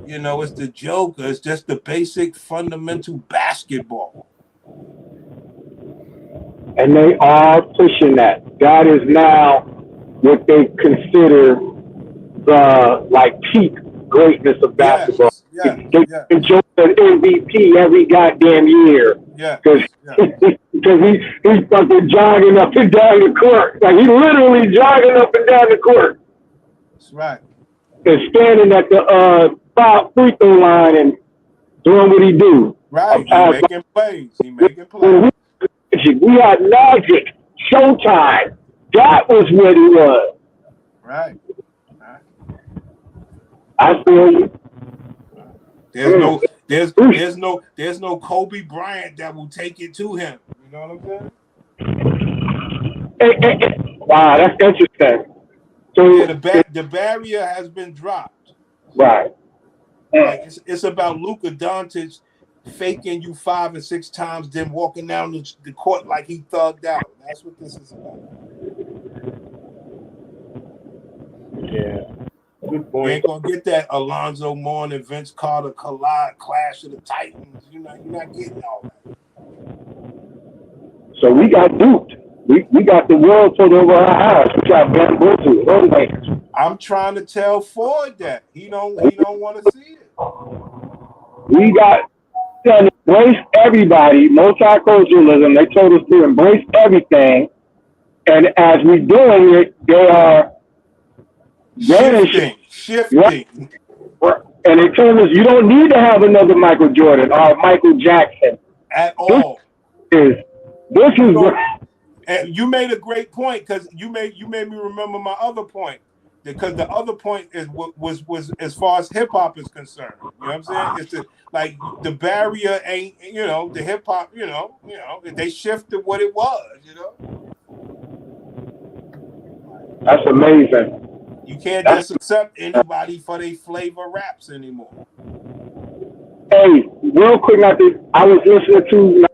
it's the Joker. It's just the basic fundamental basketball. And they are pushing that. That is now what they consider the peak greatness of basketball. They enjoy an MVP every goddamn year. Because he's fucking jogging up and down the court. Like, he's literally jogging up and down the court. That's right. And standing at the free throw line and doing what he do. Right. He making plays. We had Magic, Showtime. That was what he was. Right. I feel you. There's no Kobe Bryant that will take it to him. You know what I'm saying? Wow, that's interesting. So the barrier has been dropped. Right. Like it's about Luka Doncic faking you 5 and 6 times, then walking down the court like he thugged out. That's what this is about. Yeah. Good point. You ain't gonna get that Alonzo Mourning and Vince Carter clash of the Titans. You're not getting all that. So we got duped. We got the world put over our eyes. We got bamboozled. I'm trying to tell Ford that he don't want to see it. We got to embrace everybody. Multiculturalism. They told us to embrace everything, and as we're doing it, they are shifting. Right? And they told us you don't need to have another Michael Jordan or Michael Jackson at all. This is. And you made a great point, because you made me remember my other point, because the other point was as far as hip hop is concerned. You know what I'm saying? It's the barrier ain't, the hip hop, they shifted what it was. That's amazing. You can't just accept anybody for their flavor raps anymore. Hey, real quick, I was listening to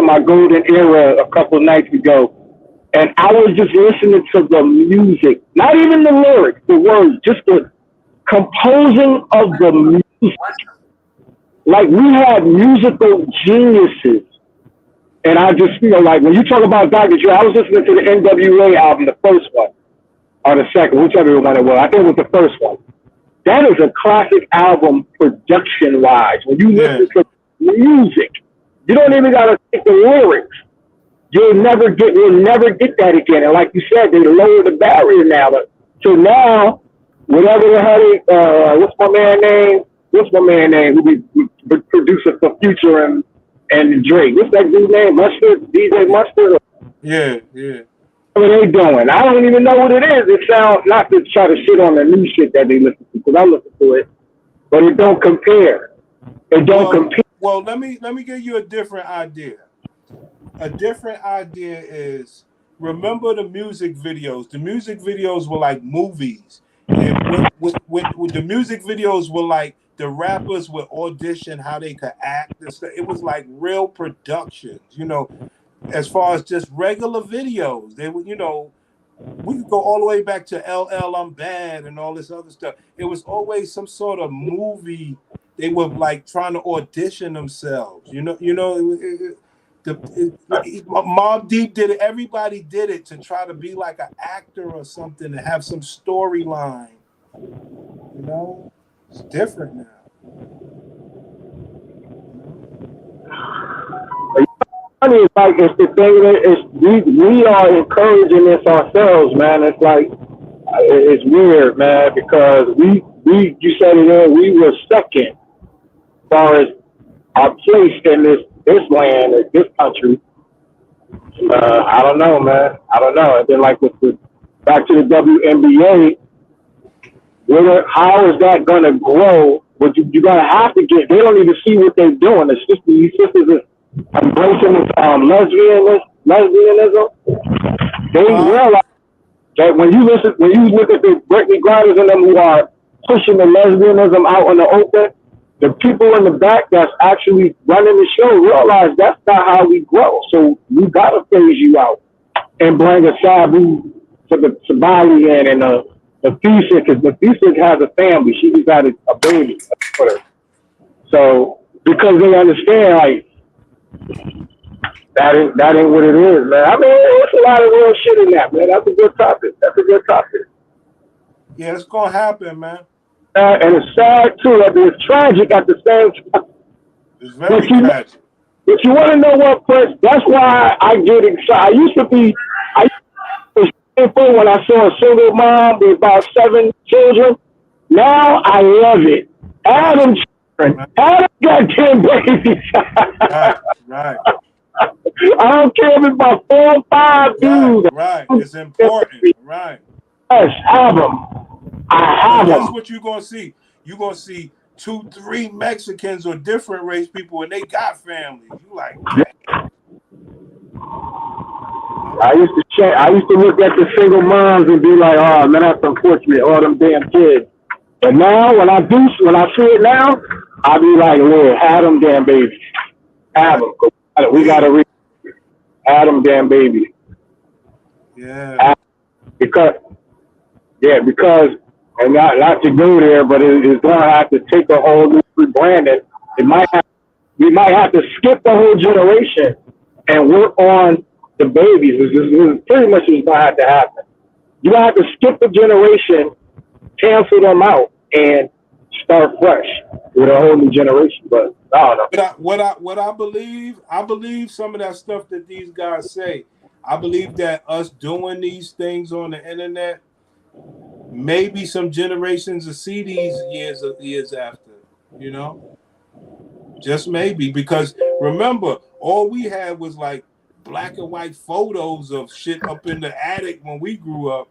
my golden era a couple nights ago, and I was just listening to the music, not even the lyrics, the words, just the composing of the music. Like, we had musical geniuses, and I just when you talk about Dr. Dre, I was listening to the NWA album, the first one, or the second, whichever one it was. I think it was the first one. That is a classic album production-wise. When you listen to music, you don't even gotta take the lyrics. We'll never get that again. And like you said, they lowered the barrier now. So now, whatever the hell, what's my man name? Who be producer for Future and Drake? What's that dude's name? Mustard? DJ Mustard? Yeah. What are they doing? I don't even know what it is. It sounds, not to try to shit on the new shit that they listen to, because I listen to it, but it don't compare. Compare. Well, let me give you a different idea. A different idea is, remember the music videos. The music videos were like movies. And with the music videos were like, the rappers would audition how they could act. It was like real productions, as far as just regular videos. They would, we could go all the way back to LL I'm Bad and all this other stuff. It was always some sort of movie. They were like trying to audition themselves. Mobb Deep did it. Everybody did it to try to be like an actor or something, to have some storyline. It's different now. It's the thing that we are encouraging this ourselves, man. It's like, it's weird, man, because you said it there, we were second as far as our place in this land, this country. I don't know, man. I don't know. And then, like, back to the WNBA, how is that going to grow? But you're going to have to they don't even see what they're doing. These sisters embracing this lesbianism, they realize that when you look at the Brittany Grinders and them who are pushing the lesbianism out in the open, the people in the back that's actually running the show realize that's not how we grow. So we gotta phase you out and bring a Sabu to the Sabali and the Thesis, because the Thesis has a family. She just had a baby with her. So because they understand, like, that ain't what it is, man. I mean, it's a lot of real shit in that, man. That's a good topic. Yeah, it's gonna happen, man. And it's sad too. It's tragic at the same time. It's very tragic. But you want to know what, Chris? That's why I get excited. I used to be when I saw a single mom with about 7 children. Now I love it. Adam children. Adam got 10 babies. Right. I don't care if it's about 4 or 5 dudes. Right. It's important. Right. Yes, have them. I have them. That's what you're gonna see. You're gonna see 2, 3 Mexicans or different race people, and they got families. You like, I used to look at the single moms and be like, oh man, that's unfortunate, all them damn kids. But now when I see it now, I be like, Lord, have them damn babies. Have them. We gotta read. Have them damn babies. Yeah. Because and not to go there, but it's gonna have to take a whole new rebranding. We might have to skip the whole generation and work on the babies. This pretty much is gonna have to happen. You have to skip the generation, cancel them out, and start fresh with a whole new generation. But I don't know. What I believe some of that stuff that these guys say. I believe that us doing these things on the internet, maybe some generations will see these years after, you know? Just maybe, because remember, all we had was like black and white photos of shit up in the attic when we grew up.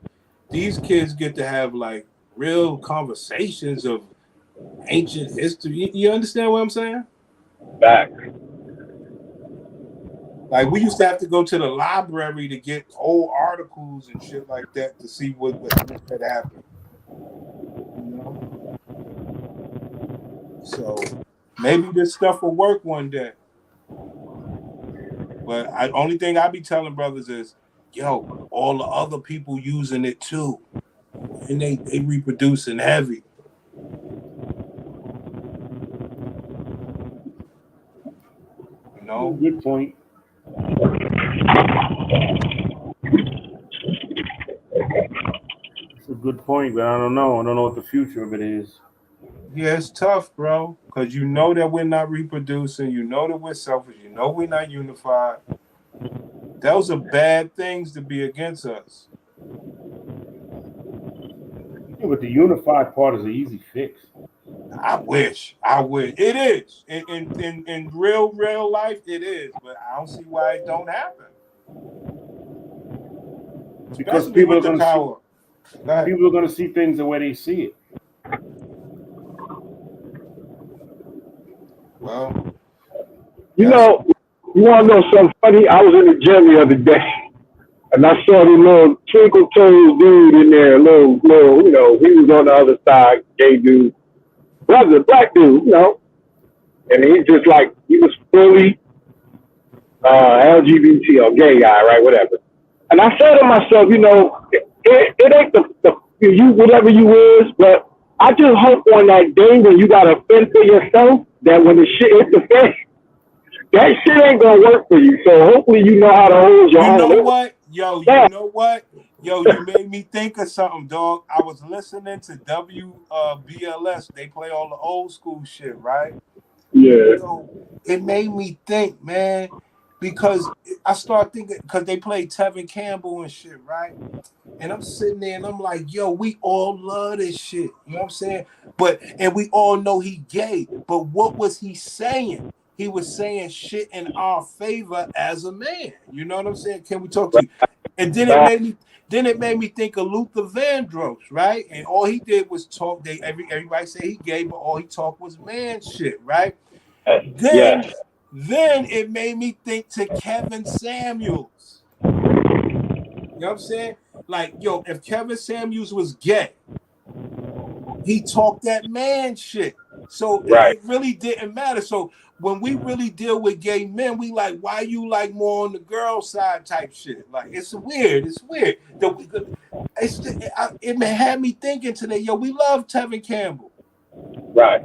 These kids get to have like real conversations of ancient history. You understand what I'm saying? Back. Like we used to have to go to the library to get old articles and shit like that to see what had happened. You know? So maybe this stuff will work one day. But only thing I be telling brothers is, yo, all the other people using it too. And they reproducing heavy. You know? Good point. It's a good point, but I don't know. I don't know what the future of it is. Yeah, it's tough, bro, because you know that we're not reproducing. You know that we're selfish. You know we're not unified. Those are bad things to be against us. Yeah, but the unified part is an easy fix. I wish. It is. In real life, it is. But I don't see why it don't happen. Because Especially people are with the power. People are going to see things the way they see it. Well, you know, you want to know something funny? I was in the gym the other day, and I saw the little twinkle toes dude in there, little, you know, he was on the other side, gay dude, brother, black dude, you know, and he just like, he was fully LGBT or gay guy, right, whatever. And I said to myself, you know, it ain't the you whatever you is, but I just hope on that day when you got to fend for yourself, that when the shit hits the fan, that shit ain't gonna work for you. So hopefully you know how to hold your own. You know what? Yo, you know what? Yo, you made me think of something, dog. I was listening to WBLS. They play all the old school shit, right? Yeah. So it made me think, man, because I start thinking, because they play Tevin Campbell and shit, right? And I'm sitting there and I'm like, yo, we all love this shit. You know what I'm saying? And we all know he gay. But what was he saying? He was saying shit in our favor as a man. You know what I'm saying? Can we talk to you? And then it made me think of Luther Vandross, right? And all he did was talk. Everybody say he gay, but all he talked was man shit, right? Then it made me think to Kevin Samuels. You know what I'm saying? Like, yo, if Kevin Samuels was gay, he talked that man shit. So Right. it really didn't matter. So when we really deal with gay men, we like, why you like more on the girl side type shit? Like, it's weird. It's weird. It had me thinking today, yo, we love Tevin Campbell. Right.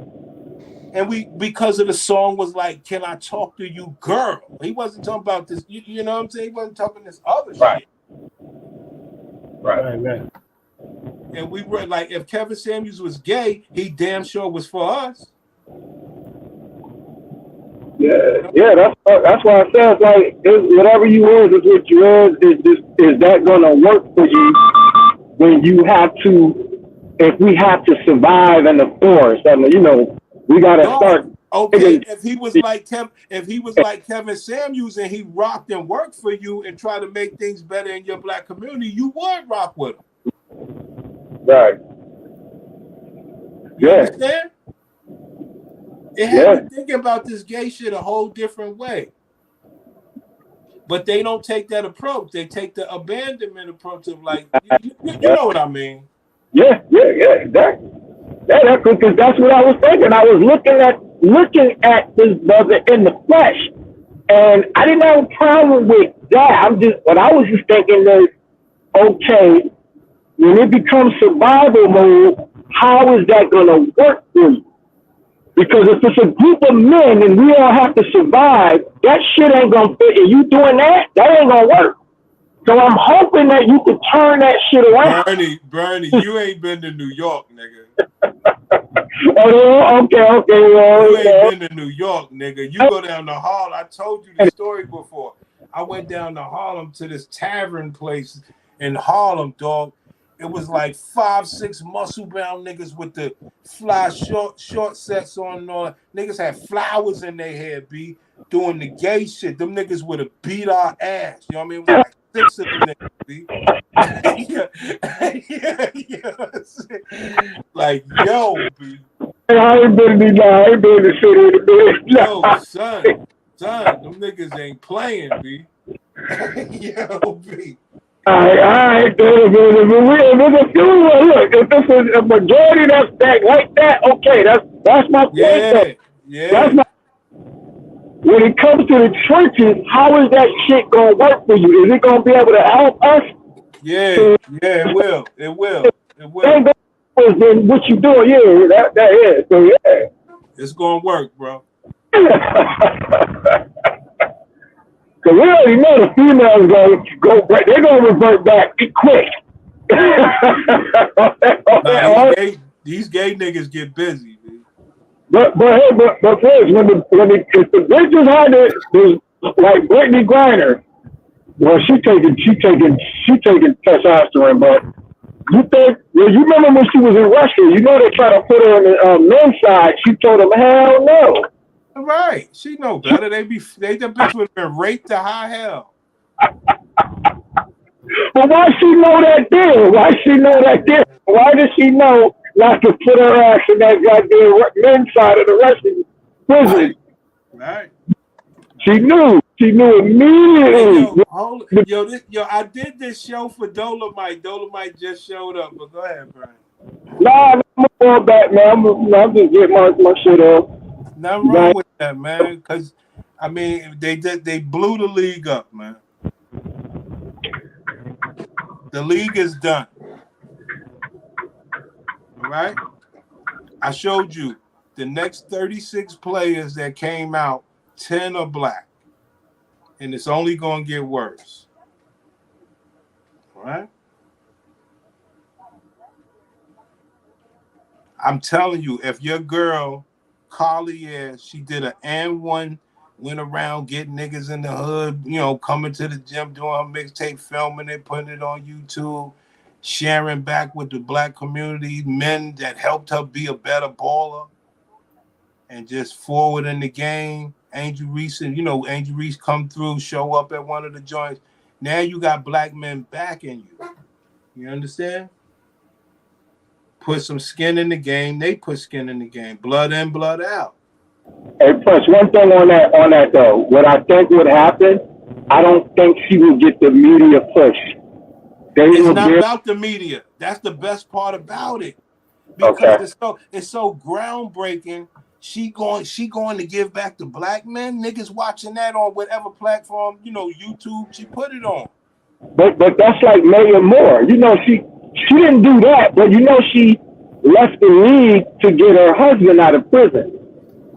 And because of the song was like, can I talk to you, girl? He wasn't talking about this, you know what I'm saying? He wasn't talking this other shit. Right. And we were like, if Kevin Samuels was gay, he damn sure was for us. Yeah. That's why I said, like, whatever you is what you is that gonna work for you when you have to? If we have to survive in the forest, I mean, you know, we gotta start. Okay, if he was like Kevin Samuels and he rocked and worked for you and tried to make things better in your black community, you would rock with him. Right. You understand? It had me thinking about this gay shit a whole different way. But they don't take that approach. They take the abandonment approach of like, you know what I mean? Yeah, exactly. Yeah, because that's what I was thinking. I was looking at this brother in the flesh, and I didn't have a problem with that. What I was just thinking is, okay, when it becomes survival mode, how is that going to work for you? Because if it's a group of men and we all have to survive, that shit ain't going to fit. And you doing that ain't going to work. So I'm hoping that you could turn that shit around. Bernie, you ain't been to New York, nigga. Oh, okay. Well, you ain't been to New York, nigga. You go down to Harlem. I told you the story before. I went down to Harlem to this tavern place in Harlem, dog. It was like 5-6 muscle-bound niggas with the fly short sets on and all. Niggas had flowers in their hair, B, doing the gay shit. Them niggas would have beat our ass. You know what I mean? It was like 6 of them niggas, B. yeah. Like, yo, B. I ain't been to the city. Yo, son, them niggas ain't playing, B. Yo, B. All right. Look, if this is a majority that's like that, okay, that's my point. Yeah. That's my. When it comes to the churches, how is that shit gonna work for you? Is it gonna be able to help us? Yeah, it will. Then what you doing? Yeah, that is. So yeah, it's gonna work, bro. Because we already know the females go back. They're going to revert back quick. These gay niggas get busy, man. But first, if the bitches had it, like Brittany Griner, well, she taking testosterone, but you think, well, you remember when she was in Russia, you know they tried to put her on the men's side. She told them, hell no. Right. She know better. The bitch would have been raped to high hell. But why she know that deal? Why does she know not to put her ass in that goddamn men's side of the Russian prison? Right. She knew immediately. Yo, I did this show for Dolomite. Dolomite just showed up, but go ahead, Brian. Nah, I'm going back, man. I'm just getting my shit off. Nothing wrong with that, man. Because I mean, they blew the league up, man. The league is done. All right. I showed you the next 36 players that came out. 10 are black, and it's only going to get worse. All right. I'm telling you, if your girl Collier, she did an N1, went around getting niggas in the hood, you know, coming to the gym, doing her mixtape, filming it, putting it on YouTube, sharing back with the black community, men that helped her be a better baller, and just forward in the game. Angel Reese, and Angel Reese come through, show up at one of the joints. Now you got black men backing you. You understand? Put some skin in the game. They put skin in the game. Blood in, blood out. Hey, plus one thing on that though, what I think would happen, I don't think she will get the media push. It's not about the media. That's the best part about it, because it's so groundbreaking. She going to give back to black men. Niggas watching that on whatever platform, YouTube she put it on. But that's like Maya Moore. She didn't do that, but she left the league to get her husband out of prison.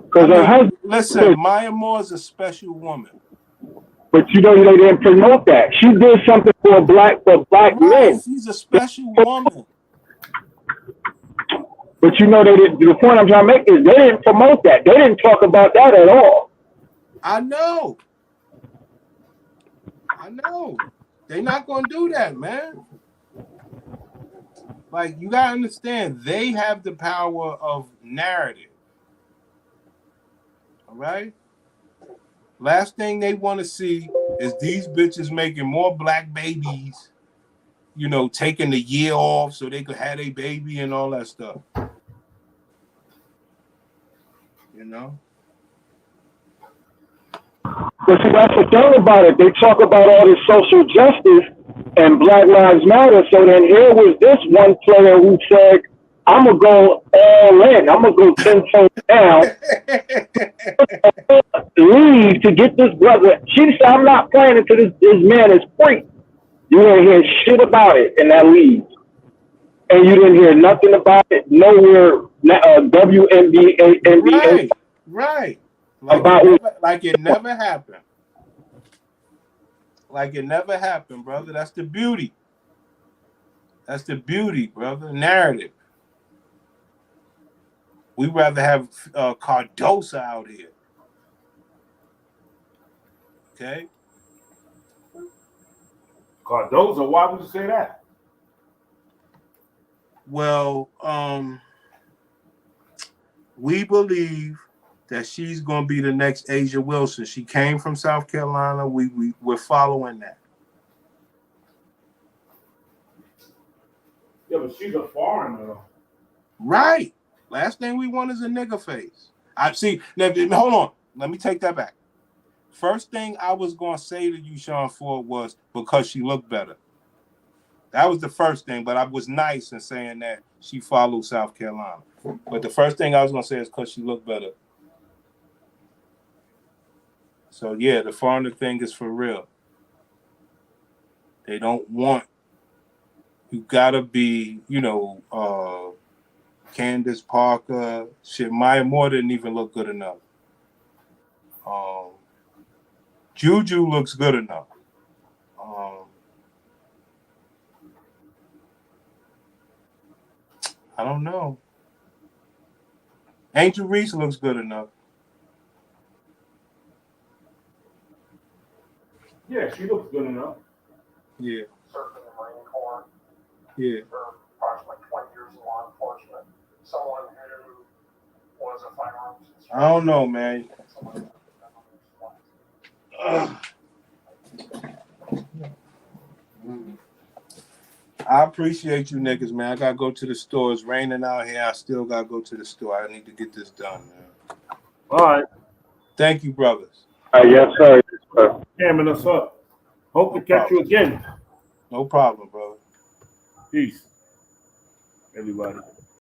Because her husband. Listen, Maya Moore is a special woman. But they didn't promote that. She did something for black men. She's a special woman. But they didn't. The point I'm trying to make is they didn't promote that. They didn't talk about that at all. I know. They're not gonna do that, man. Like, you gotta understand, they have the power of narrative. All right. Last thing they want to see is these bitches making more black babies, taking the year off so they could have a baby and all that stuff. But see, that's the thing about it. They talk about all this social justice and Black Lives Matter. So then here was this one player who said, I'm going to go all in. I'm going to go 10 toes down. Leave to get this brother. She said, I'm not playing until this man is free. You didn't hear shit about it in that league. And you didn't hear nothing about it nowhere. WNBA, NBA. Right. Like it never happened. Like it never happened, brother. That's the beauty. That's the beauty, brother. Narrative. We'd rather have Cardosa out here. Okay? Cardosa, why would you say that? Well, we believe that she's going to be the next Asia Wilson. She came from South Carolina. We're following that. Yeah, but she's a foreigner, though. Right. Last thing we want is a nigga face. I see. Now, hold on. Let me take that back. First thing I was going to say to you, Sean Ford, was because she looked better. That was the first thing, but I was nice in saying that she followed South Carolina. But the first thing I was going to say is because she looked better. So, yeah, the foreigner thing is for real. They don't want, you got to be, Candace Parker. Shit, Maya Moore didn't even look good enough. Juju looks good enough. I don't know. Angel Reese looks good enough. Yeah, she looks good enough. Yeah. Served in the Marine Corps. Yeah. For approximately 20 years in law enforcement. Someone who was a firearms instructor. I don't know, man. I appreciate you niggas, man. I gotta go to the store. It's raining out here. I still gotta go to the store. I need to get this done, man. All right. Thank you, brothers. Yes, sir. Camming us up. Hope to catch you again. No problem, brother. Peace, everybody.